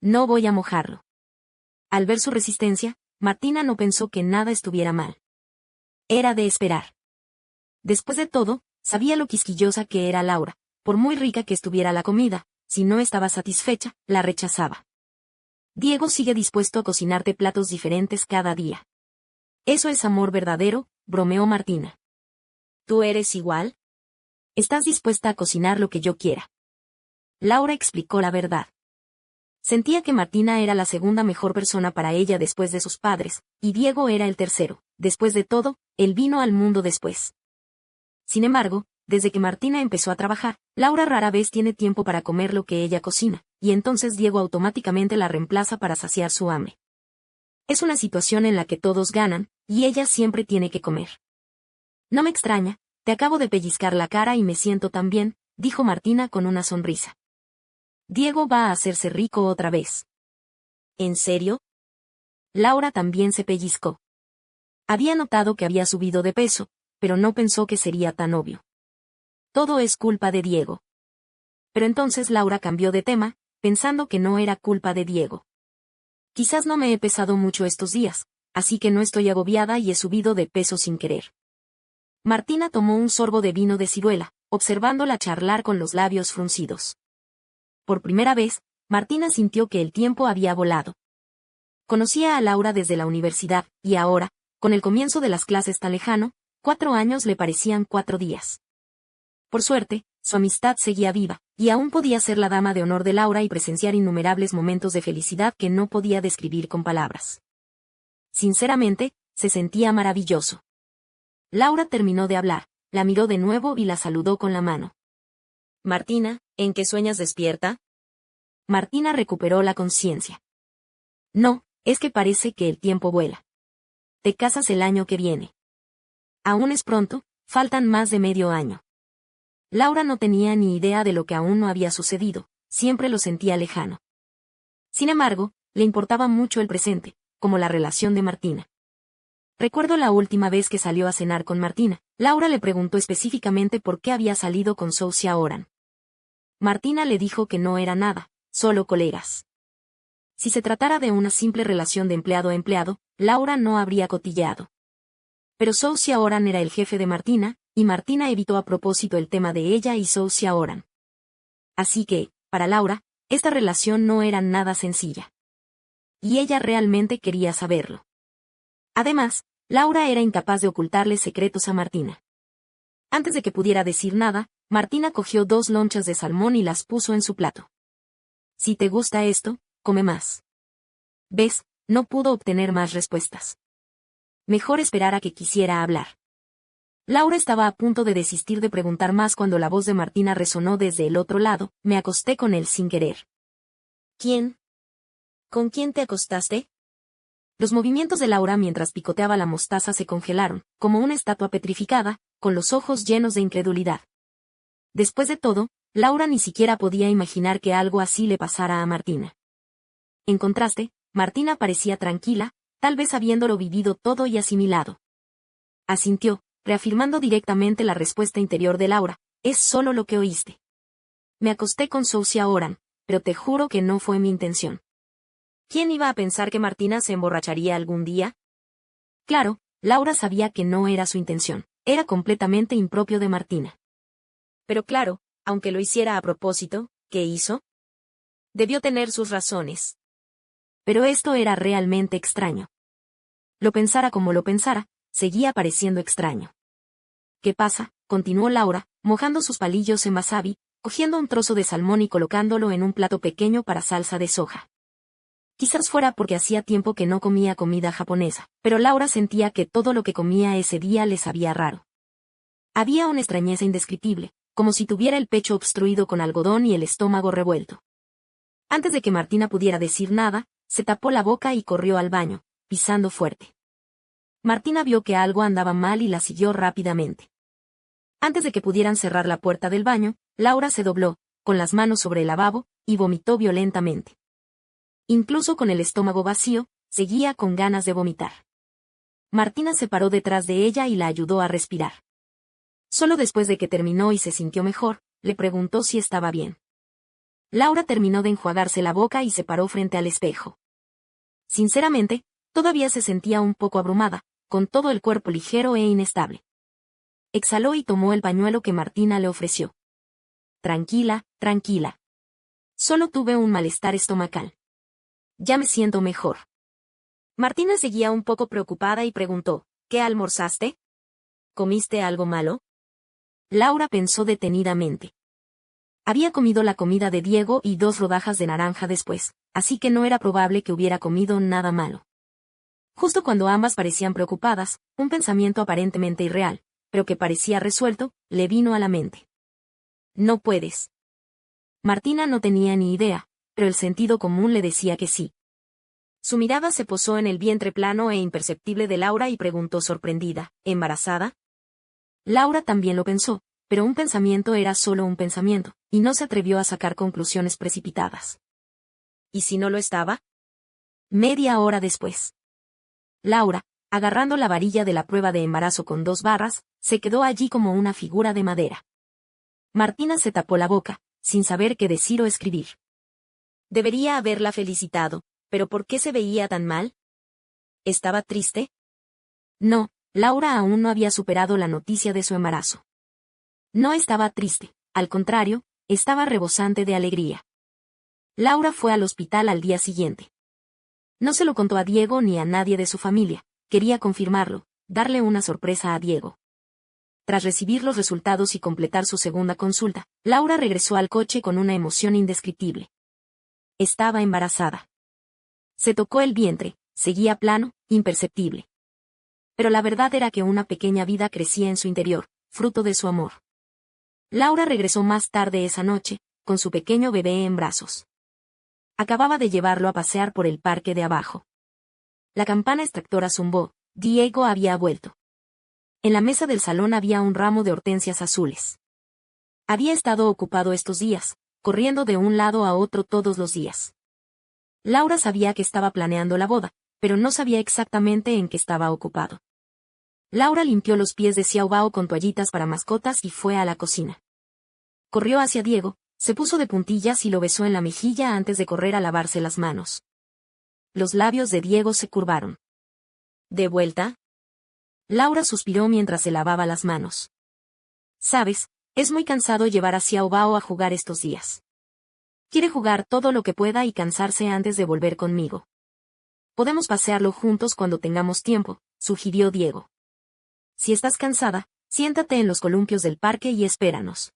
No voy a mojarlo. Al ver su resistencia, Martina no pensó que nada estuviera mal. Era de esperar. Después de todo, sabía lo quisquillosa que era Laura. Por muy rica que estuviera la comida, si no estaba satisfecha, la rechazaba. Diego sigue dispuesto a cocinarte platos diferentes cada día. Eso es amor verdadero, bromeó Martina. ¿Tú eres igual? Estás dispuesta a cocinar lo que yo quiera. Laura explicó la verdad. Sentía que Martina era la segunda mejor persona para ella después de sus padres, y Diego era el tercero. Después de todo, él vino al mundo después. Sin embargo, desde que Martina empezó a trabajar, Laura rara vez tiene tiempo para comer lo que ella cocina, y entonces Diego automáticamente la reemplaza para saciar su hambre. Es una situación en la que todos ganan, y ella siempre tiene que comer. No me extraña, te acabo de pellizcar la cara y me siento tan bien, dijo Martina con una sonrisa. Diego va a hacerse rico otra vez. ¿En serio? Laura también se pellizcó. Había notado que había subido de peso, pero no pensó que sería tan obvio. Todo es culpa de Diego. Pero entonces Laura cambió de tema, pensando que no era culpa de Diego. Quizás no me he pesado mucho estos días, así que no estoy agobiada y he subido de peso sin querer. Martina tomó un sorbo de vino de ciruela, observándola charlar con los labios fruncidos. Por primera vez, Martina sintió que el tiempo había volado. Conocía a Laura desde la universidad, y ahora, con el comienzo de las clases tan lejano, 4 años le parecían 4 días. Por suerte, su amistad seguía viva, y aún podía ser la dama de honor de Laura y presenciar innumerables momentos de felicidad que no podía describir con palabras. Sinceramente, se sentía maravilloso. Laura terminó de hablar, la miró de nuevo y la saludó con la mano. Martina, ¿en qué sueñas despierta? Martina recuperó la conciencia. No, es que parece que el tiempo vuela. Te casas el año que viene. Aún es pronto, faltan más de medio año. Laura no tenía ni idea de lo que aún no había sucedido, siempre lo sentía lejano. Sin embargo, le importaba mucho el presente, como la relación de Martina. Recuerdo la última vez que salió a cenar con Martina, Laura le preguntó específicamente por qué había salido con Zhou Xiaoran. Martina le dijo que no era nada, solo colegas. Si se tratara de una simple relación de empleado a empleado, Laura no habría cotilleado. Pero Zhou Xiaoran era el jefe de Martina, y Martina evitó a propósito el tema de ella y Zhou Xiaoran. Así que, para Laura, esta relación no era nada sencilla. Y ella realmente quería saberlo. Además, Laura era incapaz de ocultarle secretos a Martina. Antes de que pudiera decir nada, Martina cogió 2 lonchas de salmón y las puso en su plato. Si te gusta esto, come más. ¿Ves? No pudo obtener más respuestas. Mejor esperar a que quisiera hablar. Laura estaba a punto de desistir de preguntar más cuando la voz de Martina resonó desde el otro lado. Me acosté con él sin querer. ¿Quién? ¿Con quién te acostaste? Los movimientos de Laura mientras picoteaba la mostaza se congelaron, como una estatua petrificada, con los ojos llenos de incredulidad. Después de todo, Laura ni siquiera podía imaginar que algo así le pasara a Martina. En contraste, Martina parecía tranquila, tal vez habiéndolo vivido todo y asimilado. Asintió, reafirmando directamente la respuesta interior de Laura: es solo lo que oíste. Me acosté con Sousia Oran, pero te juro que no fue mi intención. ¿Quién iba a pensar que Martina se emborracharía algún día? Claro, Laura sabía que no era su intención, era completamente impropio de Martina. Pero claro, aunque lo hiciera a propósito, ¿qué hizo? Debió tener sus razones. Pero esto era realmente extraño. Lo pensara como lo pensara, seguía pareciendo extraño. ¿Qué pasa?, continuó Laura, mojando sus palillos en wasabi, cogiendo un trozo de salmón y colocándolo en un plato pequeño para salsa de soja. Quizás fuera porque hacía tiempo que no comía comida japonesa, pero Laura sentía que todo lo que comía ese día le sabía raro. Había una extrañeza indescriptible, como si tuviera el pecho obstruido con algodón y el estómago revuelto. Antes de que Martina pudiera decir nada, se tapó la boca y corrió al baño, pisando fuerte. Martina vio que algo andaba mal y la siguió rápidamente. Antes de que pudieran cerrar la puerta del baño, Laura se dobló, con las manos sobre el lavabo, y vomitó violentamente. Incluso con el estómago vacío, seguía con ganas de vomitar. Martina se paró detrás de ella y la ayudó a respirar. Solo después de que terminó y se sintió mejor, le preguntó si estaba bien. Laura terminó de enjuagarse la boca y se paró frente al espejo. Sinceramente, todavía se sentía un poco abrumada, con todo el cuerpo ligero e inestable. Exhaló y tomó el pañuelo que Martina le ofreció. Tranquila, tranquila. Solo tuve un malestar estomacal. Ya me siento mejor. Martina seguía un poco preocupada y preguntó: ¿qué almorzaste? ¿Comiste algo malo? Laura pensó detenidamente. Había comido la comida de Diego y 2 rodajas de naranja después, así que no era probable que hubiera comido nada malo. Justo cuando ambas parecían preocupadas, un pensamiento aparentemente irreal, pero que parecía resuelto, le vino a la mente. No puedes. Martina no tenía ni idea, pero el sentido común le decía que sí. Su mirada se posó en el vientre plano e imperceptible de Laura y preguntó sorprendida: ¿embarazada? Laura también lo pensó, pero un pensamiento era solo un pensamiento, y no se atrevió a sacar conclusiones precipitadas. ¿Y si no lo estaba? Media hora después. Laura, agarrando la varilla de la prueba de embarazo con 2 barras, se quedó allí como una figura de madera. Martina se tapó la boca, sin saber qué decir o escribir. Debería haberla felicitado, pero ¿por qué se veía tan mal? ¿Estaba triste? No, Laura aún no había superado la noticia de su embarazo. No estaba triste, al contrario, estaba rebosante de alegría. Laura fue al hospital al día siguiente. No se lo contó a Diego ni a nadie de su familia, quería confirmarlo, darle una sorpresa a Diego. Tras recibir los resultados y completar su segunda consulta, Laura regresó al coche con una emoción indescriptible. Estaba embarazada. Se tocó el vientre, seguía plano, imperceptible. Pero la verdad era que una pequeña vida crecía en su interior, fruto de su amor. Laura regresó más tarde esa noche, con su pequeño bebé en brazos. Acababa de llevarlo a pasear por el parque de abajo. La campana extractora zumbó, Diego había vuelto. En la mesa del salón había un ramo de hortensias azules. Había estado ocupado estos días, corriendo de un lado a otro todos los días. Laura sabía que estaba planeando la boda, pero no sabía exactamente en qué estaba ocupado. Laura limpió los pies de Xiao Bao con toallitas para mascotas y fue a la cocina. Corrió hacia Diego, se puso de puntillas y lo besó en la mejilla antes de correr a lavarse las manos. Los labios de Diego se curvaron. ¿De vuelta? Laura suspiró mientras se lavaba las manos. Sabes, es muy cansado llevar a Xiao Bao a jugar estos días. Quiere jugar todo lo que pueda y cansarse antes de volver conmigo. Podemos pasearlo juntos cuando tengamos tiempo, sugirió Diego. Si estás cansada, siéntate en los columpios del parque y espéranos.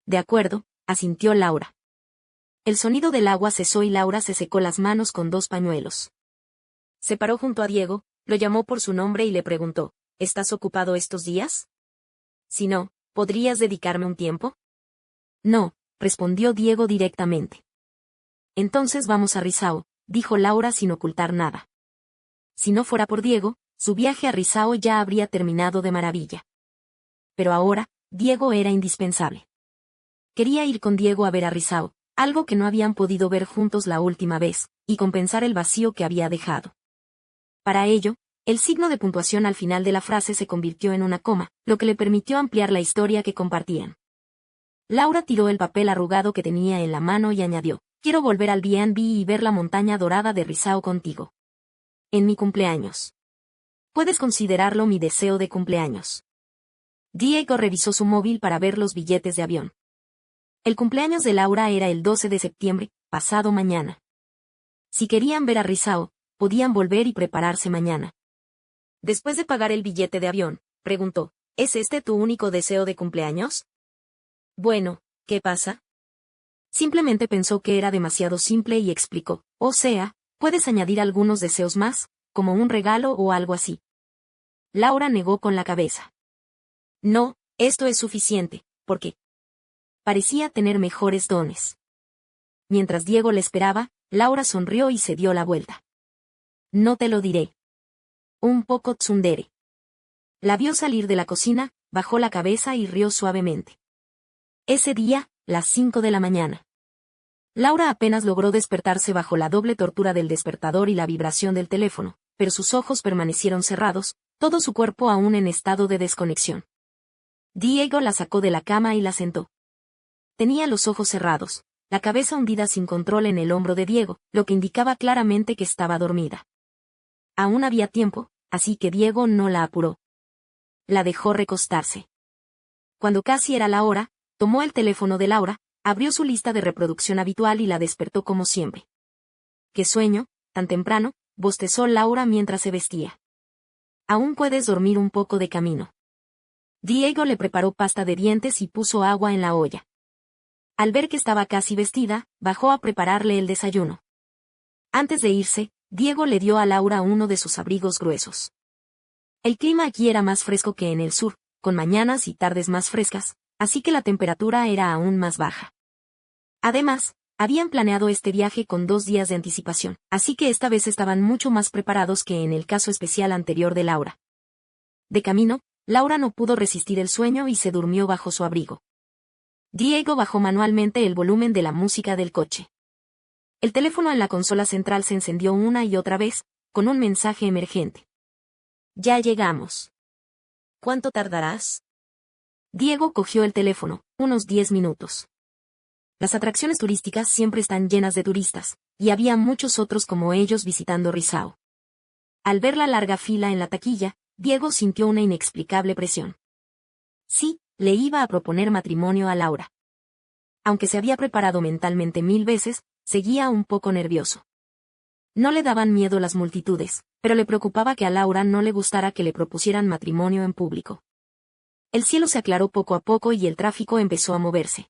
De acuerdo, asintió Laura. El sonido del agua cesó y Laura se secó las manos con 2 pañuelos. Se paró junto a Diego, lo llamó por su nombre y le preguntó: ¿estás ocupado estos días? Si no, ¿podrías dedicarme un tiempo? No, respondió Diego directamente. Entonces vamos a Rizao, dijo Laura sin ocultar nada. Si no fuera por Diego, su viaje a Rizao ya habría terminado de maravilla. Pero ahora, Diego era indispensable. Quería ir con Diego a ver a Rizao, algo que no habían podido ver juntos la última vez, y compensar el vacío que había dejado. Para ello, el signo de puntuación al final de la frase se convirtió en una coma, lo que le permitió ampliar la historia que compartían. Laura tiró el papel arrugado que tenía en la mano y añadió: quiero volver al B&B y ver la montaña dorada de Rizao contigo. En mi cumpleaños. Puedes considerarlo mi deseo de cumpleaños. Diego revisó su móvil para ver los billetes de avión. El cumpleaños de Laura era el 12 de septiembre, pasado mañana. Si querían ver a Rizao, podían volver y prepararse mañana. Después de pagar el billete de avión, preguntó: ¿es este tu único deseo de cumpleaños? Bueno, ¿qué pasa? Simplemente pensó que era demasiado simple y explicó: o sea, puedes añadir algunos deseos más, como un regalo o algo así. Laura negó con la cabeza. No, esto es suficiente, porque parecía tener mejores dones. Mientras Diego le esperaba, Laura sonrió y se dio la vuelta. No te lo diré. Un poco tsundere. La vio salir de la cocina, bajó la cabeza y rió suavemente. Ese día, las 5 de la mañana. Laura apenas logró despertarse bajo la doble tortura del despertador y la vibración del teléfono, pero sus ojos permanecieron cerrados, todo su cuerpo aún en estado de desconexión. Diego la sacó de la cama y la sentó. Tenía los ojos cerrados, la cabeza hundida sin control en el hombro de Diego, lo que indicaba claramente que estaba dormida. Aún había tiempo, así que Diego no la apuró. La dejó recostarse. Cuando casi era la hora, tomó el teléfono de Laura, abrió su lista de reproducción habitual y la despertó como siempre. ¡Qué sueño, tan temprano!, bostezó Laura mientras se vestía. Aún puedes dormir un poco de camino. Diego le preparó pasta de dientes y puso agua en la olla. Al ver que estaba casi vestida, bajó a prepararle el desayuno. Antes de irse, Diego le dio a Laura uno de sus abrigos gruesos. El clima aquí era más fresco que en el sur, con mañanas y tardes más frescas, así que la temperatura era aún más baja. Además, habían planeado este viaje con 2 días de anticipación, así que esta vez estaban mucho más preparados que en el caso especial anterior de Laura. De camino, Laura no pudo resistir el sueño y se durmió bajo su abrigo. Diego bajó manualmente el volumen de la música del coche. El teléfono en la consola central se encendió una y otra vez, con un mensaje emergente. Ya llegamos. ¿Cuánto tardarás? Diego cogió el teléfono, unos 10 minutos. Las atracciones turísticas siempre están llenas de turistas, y había muchos otros como ellos visitando Rizao. Al ver la larga fila en la taquilla, Diego sintió una inexplicable presión. Sí, le iba a proponer matrimonio a Laura. Aunque se había preparado mentalmente 1000 veces, seguía un poco nervioso. No le daban miedo las multitudes, pero le preocupaba que a Laura no le gustara que le propusieran matrimonio en público. El cielo se aclaró poco a poco y el tráfico empezó a moverse.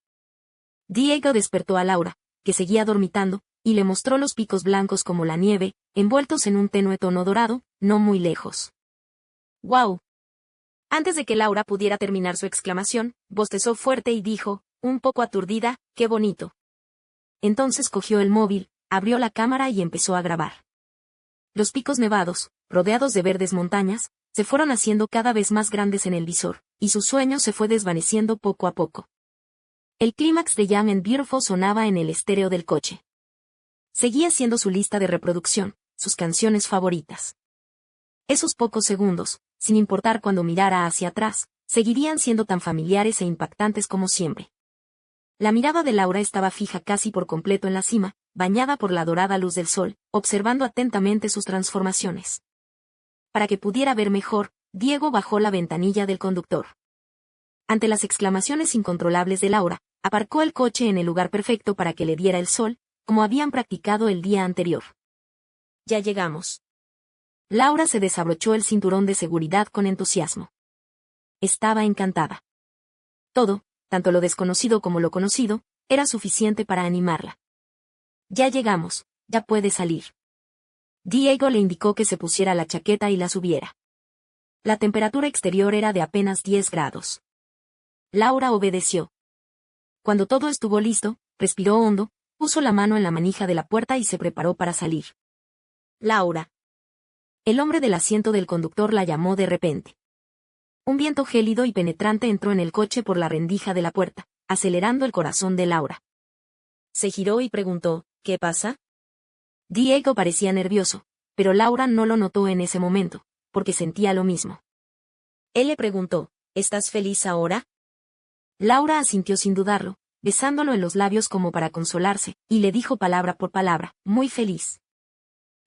Diego despertó a Laura, que seguía dormitando, y le mostró los picos blancos como la nieve, envueltos en un tenue tono dorado, no muy lejos. ¡Guau! Antes de que Laura pudiera terminar su exclamación, bostezó fuerte y dijo, un poco aturdida, ¡qué bonito! Entonces cogió el móvil, abrió la cámara y empezó a grabar. Los picos nevados, rodeados de verdes montañas, se fueron haciendo cada vez más grandes en el visor, y su sueño se fue desvaneciendo poco a poco. El clímax de Young and Beautiful sonaba en el estéreo del coche. Seguía siendo su lista de reproducción, sus canciones favoritas. Esos pocos segundos, sin importar cuando mirara hacia atrás, seguirían siendo tan familiares e impactantes como siempre. La mirada de Laura estaba fija casi por completo en la cima, bañada por la dorada luz del sol, observando atentamente sus transformaciones. Para que pudiera ver mejor, Diego bajó la ventanilla del conductor. Ante las exclamaciones incontrolables de Laura, aparcó el coche en el lugar perfecto para que le diera el sol, como habían practicado el día anterior. Ya llegamos. Laura se desabrochó el cinturón de seguridad con entusiasmo. Estaba encantada. Todo, tanto lo desconocido como lo conocido, era suficiente para animarla. Ya llegamos, ya puede salir. Diego le indicó que se pusiera la chaqueta y la subiera. La temperatura exterior era de apenas 10 grados. Laura obedeció. Cuando todo estuvo listo, respiró hondo, puso la mano en la manija de la puerta y se preparó para salir. Laura. El hombre del asiento del conductor la llamó de repente. Un viento gélido y penetrante entró en el coche por la rendija de la puerta, acelerando el corazón de Laura. Se giró y preguntó, ¿qué pasa? Diego parecía nervioso, pero Laura no lo notó en ese momento, porque sentía lo mismo. Él le preguntó, ¿estás feliz ahora? Laura asintió sin dudarlo, besándolo en los labios como para consolarse, y le dijo palabra por palabra, muy feliz.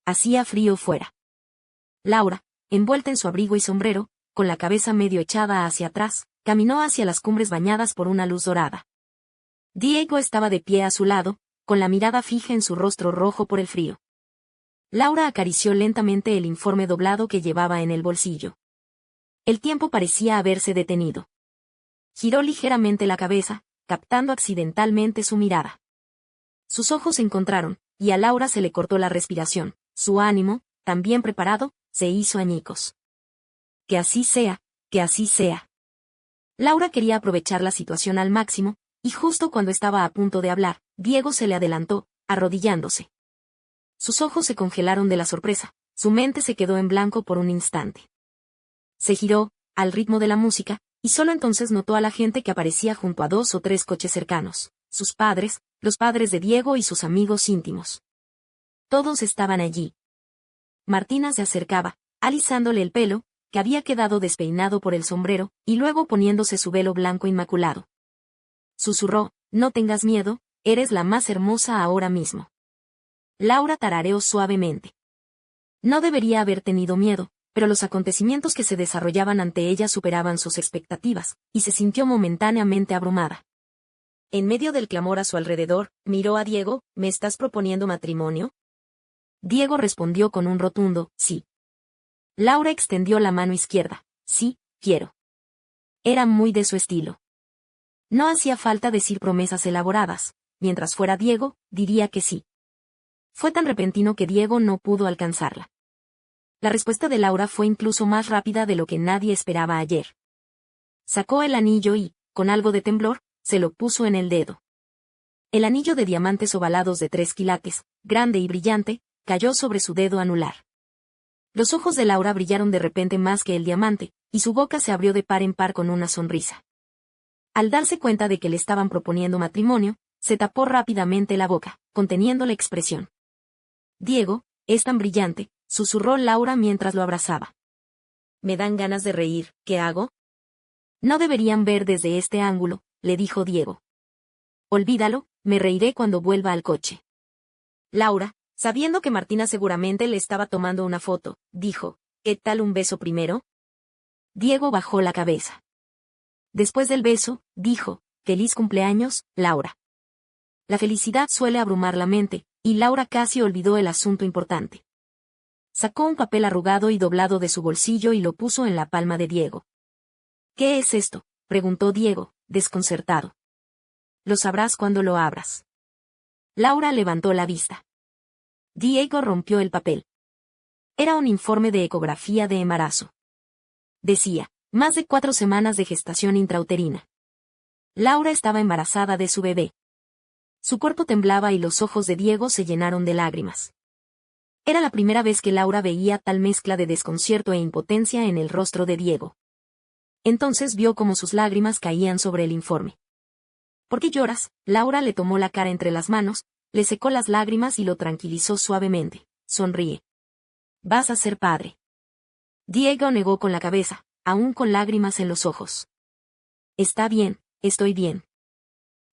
Hacía frío fuera. Laura, envuelta en su abrigo y sombrero, con la cabeza medio echada hacia atrás, caminó hacia las cumbres bañadas por una luz dorada. Diego estaba de pie a su lado, con la mirada fija en su rostro rojo por el frío. Laura acarició lentamente el informe doblado que llevaba en el bolsillo. El tiempo parecía haberse detenido. Giró ligeramente la cabeza, captando accidentalmente su mirada. Sus ojos se encontraron, y a Laura se le cortó la respiración. Su ánimo, tan bien preparado, se hizo añicos. Que así sea, que así sea. Laura quería aprovechar la situación al máximo, y justo cuando estaba a punto de hablar, Diego se le adelantó, arrodillándose. Sus ojos se congelaron de la sorpresa, su mente se quedó en blanco por un instante. Se giró, al ritmo de la música, y solo entonces notó a la gente que aparecía junto a 2 o 3 coches cercanos, sus padres, los padres de Diego y sus amigos íntimos. Todos estaban allí. Martina se acercaba, alisándole el pelo, que había quedado despeinado por el sombrero, y luego poniéndose su velo blanco inmaculado. Susurró, no tengas miedo, eres la más hermosa ahora mismo. Laura tarareó suavemente. No debería haber tenido miedo, pero los acontecimientos que se desarrollaban ante ella superaban sus expectativas, y se sintió momentáneamente abrumada. En medio del clamor a su alrededor, miró a Diego, ¿me estás proponiendo matrimonio? Diego respondió con un rotundo, sí. Laura extendió la mano izquierda, sí, quiero. Era muy de su estilo. No hacía falta decir promesas elaboradas, mientras fuera Diego, diría que sí. Fue tan repentino que Diego no pudo alcanzarla. La respuesta de Laura fue incluso más rápida de lo que nadie esperaba ayer. Sacó el anillo y, con algo de temblor, se lo puso en el dedo. El anillo de diamantes ovalados de 3 quilates, grande y brillante, cayó sobre su dedo anular. Los ojos de Laura brillaron de repente más que el diamante, y su boca se abrió de par en par con una sonrisa. Al darse cuenta de que le estaban proponiendo matrimonio, se tapó rápidamente la boca, conteniendo la expresión. Diego, es tan brillante, susurró Laura mientras lo abrazaba. Me dan ganas de reír, ¿qué hago? No deberían ver desde este ángulo, le dijo Diego. Olvídalo, me reiré cuando vuelva al coche. Laura, sabiendo que Martina seguramente le estaba tomando una foto, dijo, ¿qué tal un beso primero? Diego bajó la cabeza. Después del beso, dijo, feliz cumpleaños, Laura. La felicidad suele abrumar la mente, y Laura casi olvidó el asunto importante. Sacó un papel arrugado y doblado de su bolsillo y lo puso en la palma de Diego. ¿Qué es esto?, preguntó Diego, desconcertado. Lo sabrás cuando lo abras. Laura levantó la vista. Diego rompió el papel. Era un informe de ecografía de embarazo. Decía, más de 4 semanas de gestación intrauterina. Laura estaba embarazada de su bebé. Su cuerpo temblaba y los ojos de Diego se llenaron de lágrimas. Era la primera vez que Laura veía tal mezcla de desconcierto e impotencia en el rostro de Diego. Entonces vio cómo sus lágrimas caían sobre el informe. ¿Por qué lloras? Laura le tomó la cara entre las manos, le secó las lágrimas y lo tranquilizó suavemente. Sonríe. Vas a ser padre. Diego negó con la cabeza, aún con lágrimas en los ojos. Está bien, estoy bien.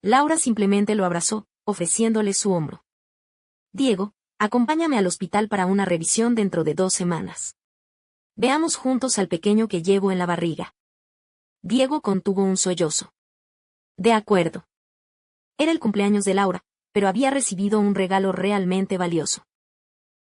Laura simplemente lo abrazó, ofreciéndole su hombro. Diego, acompáñame al hospital para una revisión dentro de 2 semanas. Veamos juntos al pequeño que llevo en la barriga. Diego contuvo un sollozo. De acuerdo. Era el cumpleaños de Laura, pero había recibido un regalo realmente valioso.